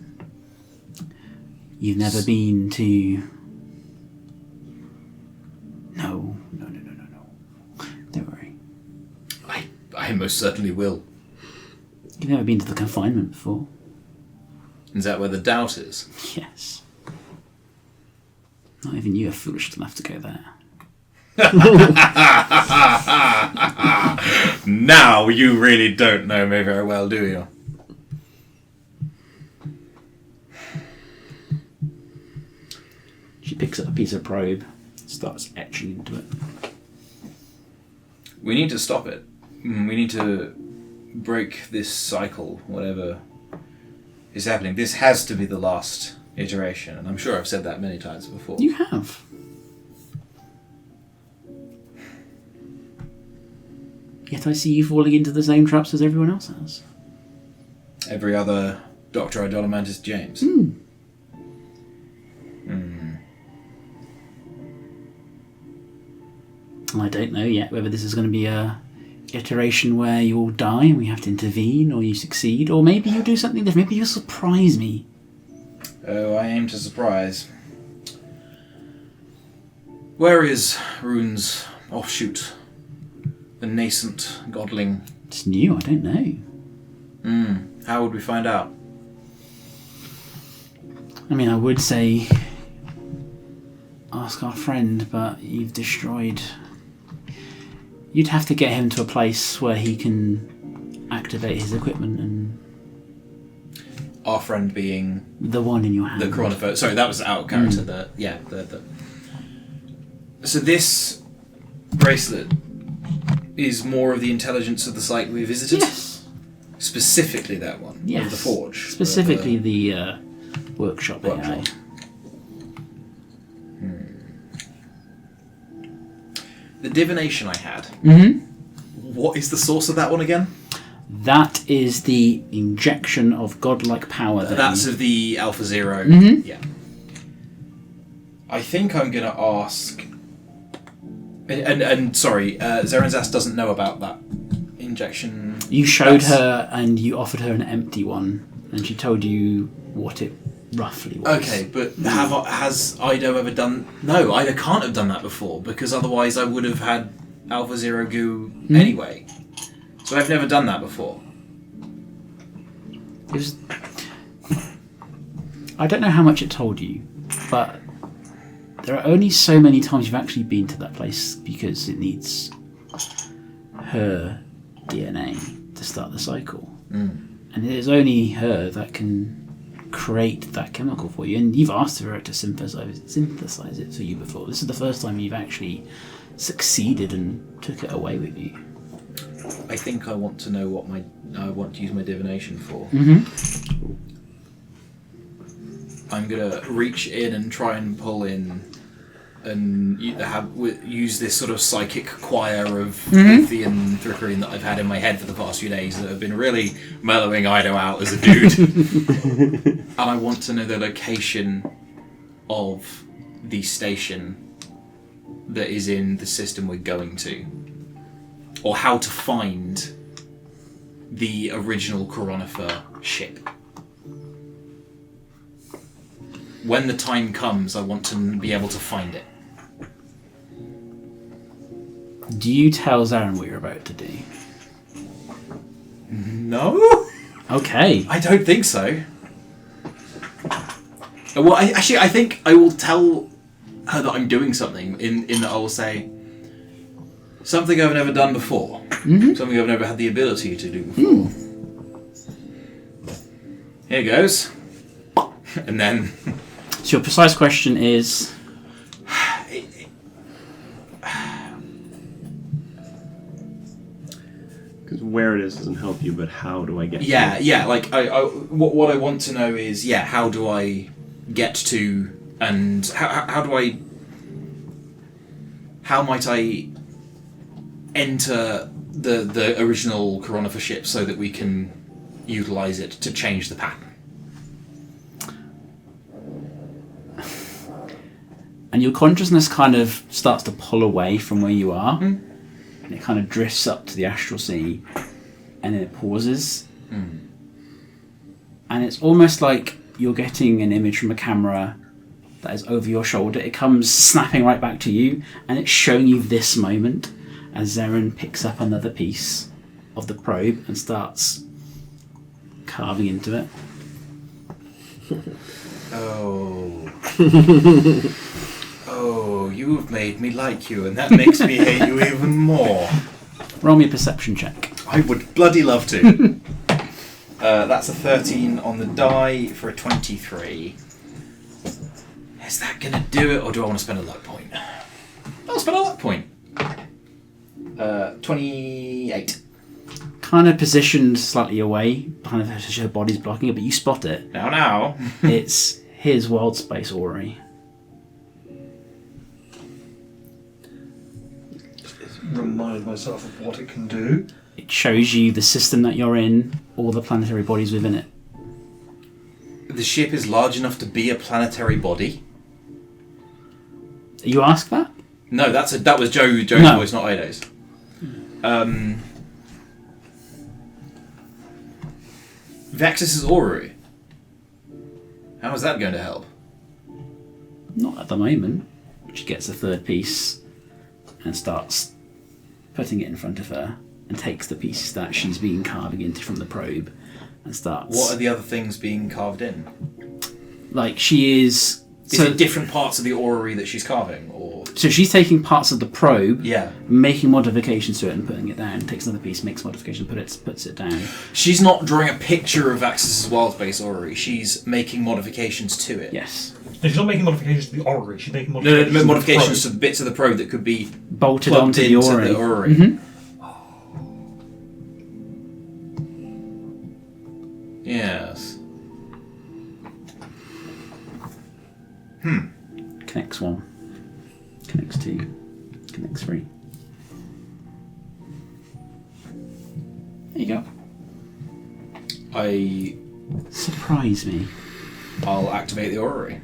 You've never been to... No. Don't worry. I most certainly will. You've never been to the confinement before. Is that where the doubt is? Yes. Not even you are foolish enough to go there. Now you really don't know me very well, do you? She picks up a piece of probe, starts etching into it. We need to stop it. We need to break this cycle, whatever is happening. This has to be the last iteration, and I'm sure I've said that many times before. You have. Yet I see you falling into the same traps as everyone else has. Every other Dr. Idolamantis James. And I don't know yet whether this is going to be a iteration where you all die and we have to intervene, or you succeed, or maybe you do something different. Maybe you'll surprise me. Oh, I aim to surprise. Where is Rune's offshoot? The nascent godling? It's new, I don't know. How would we find out? I mean, I would say ask our friend, but you've destroyed... You'd have to get him to a place where he can activate his equipment, and Our friend being the one in your hand. the chronophone. Sorry, that was out of character. So this bracelet is more of the intelligence of the site we visited? Yes. Specifically that one? Yes. Of the forge? Specifically the workshop AI. Workshop. The divination I had. What is the source of that one again? That is the injection of godlike power. That's of the Alpha Zero. Yeah. I think I'm going to ask... And sorry, Zeranzas doesn't know about that injection. You showed her and you offered her an empty one, and she told you what it roughly was. Okay, but has Ido ever done... No, Ido can't have done that before, because otherwise I would have had Alpha Zero goo anyway. So I've never done that before. It was... I don't know how much it told you, but there are only so many times you've actually been to that place because it needs her DNA to start the cycle. And it is only her that can create that chemical for you, and you've asked for it to synthesize it for you before. This is the first time you've actually succeeded and took it away with you. I think I want to know what I want to use my divination for. I'm gonna reach in and try and pull in and use this sort of psychic choir of Ithian trickery that I've had in my head for the past few days that have been really mellowing Ido out as a dude. And I want to know the location of the station that is in the system we're going to, or how to find the original Chronopher ship. When the time comes, I want to be able to find it. Do you tell Zarin what you're about to do? No? Okay. I don't think so. Well, I think I will tell her that I'm doing something in that I will say something I've never done before. Something I've never had the ability to do before. Here goes. And then... So your precise question is... Because where it is doesn't help you, but how do I get to it? Yeah, like, what I want to know is, how do I get to, and how might I enter the original Chronopher ship so that we can utilise it to change the pattern? And your consciousness kind of starts to pull away from where you are, and it kind of drifts up to the astral sea, and then it pauses. And it's almost like you're getting an image from a camera that is over your shoulder. It comes snapping right back to you, and it's showing you this moment as Zarin picks up another piece of the probe and starts carving into it. Oh. Oh, you've made me like you, and that makes me hate you even more. Roll me a perception check. I would bloody love to. That's a 13 on the die for a 23. Is that going to do it, or do I want to spend a luck point? I'll spend a luck point. 28. Kind of positioned slightly away, kind of her body's blocking it, but you spot it. Now. It's his wild space orrery. Remind myself of what it can do. It shows you the system that you're in, all the planetary bodies within it. The ship is large enough to be a planetary body. You ask that? No, that was Joe's No. voice, not Ido's. Vexus's orrery. How is that going to help? Not at the moment. She gets a third piece and starts putting it in front of her and takes the piece that she's been carving into from the probe and starts... What are the other things being carved in? Like, she is... Is it different parts of the orrery that she's carving, or...? So she's taking parts of the probe, Yeah. making modifications to it and putting it down, takes another piece, makes modifications, puts it down. She's not drawing a picture of Vexus's wild space orrery, she's making modifications to it. Yes. No, she's not making modifications to the orrery, she's making No, modifications, modifications to to the bits of the probe that could be Bolted plugged onto the into orrery. the orrery. Mhm. Yes. Connects 1. Connects 2. Connects 3. There you go. Surprise me. I'll activate the orrery.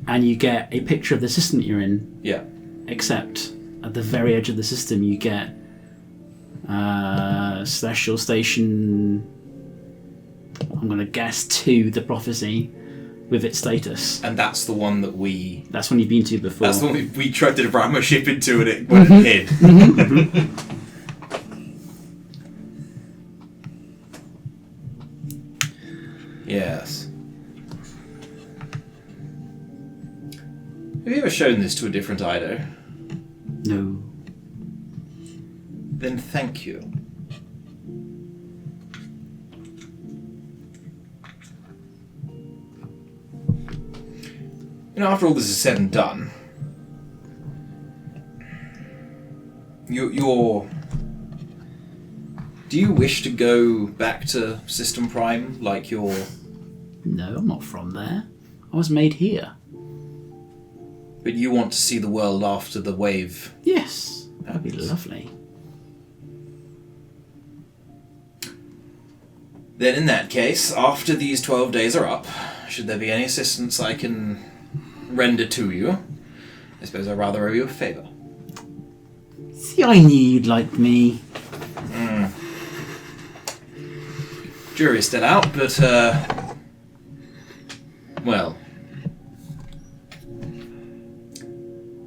And you get a picture of the system that you're in, Yeah. except at the very edge of the system you get Celestial Station, I'm going to guess 2, the Prophecy, with its status. And that's the one that we... That's one you've been to before. That's the one we tried to ram a ship into and it went and hid. Yes. Have you ever shown this to a different Ido? No. Then thank you. You know, after all this is said and done, you're... Do you wish to go back to System Prime like you're... No, I'm not from there. I was made here. But you want to see the world after the wave? Yes. That'd be lovely. Then in that case, after these 12 days are up, should there be any assistance I can render to you, I suppose I'd rather owe you a favour. See, I knew you'd like me. Jury's still out, but, well...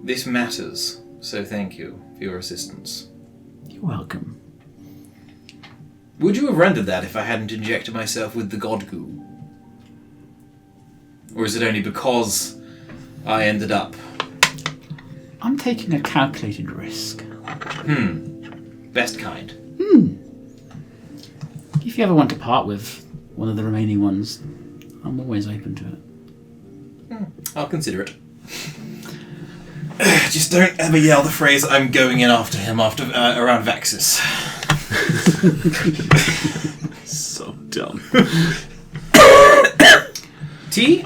This matters, so thank you for your assistance. You're welcome. Would you have rendered that if I hadn't injected myself with the god goo? Or is it only because I ended up... I'm taking a calculated risk. Best kind. If you ever want to part with one of the remaining ones, I'm always open to it. I'll consider it. Just don't ever yell the phrase "I'm going in after him" after around Vexus. So dumb. Tea?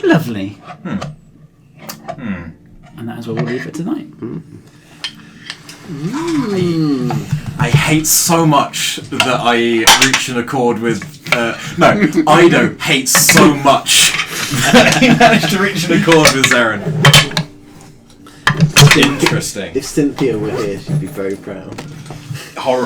Lovely. And that is where we'll leave it tonight. I hate so much that I reach an accord with. Ido hates so much that he managed to reach an accord with Zarin. Interesting. If Cynthia were here, she'd be very proud. Horror.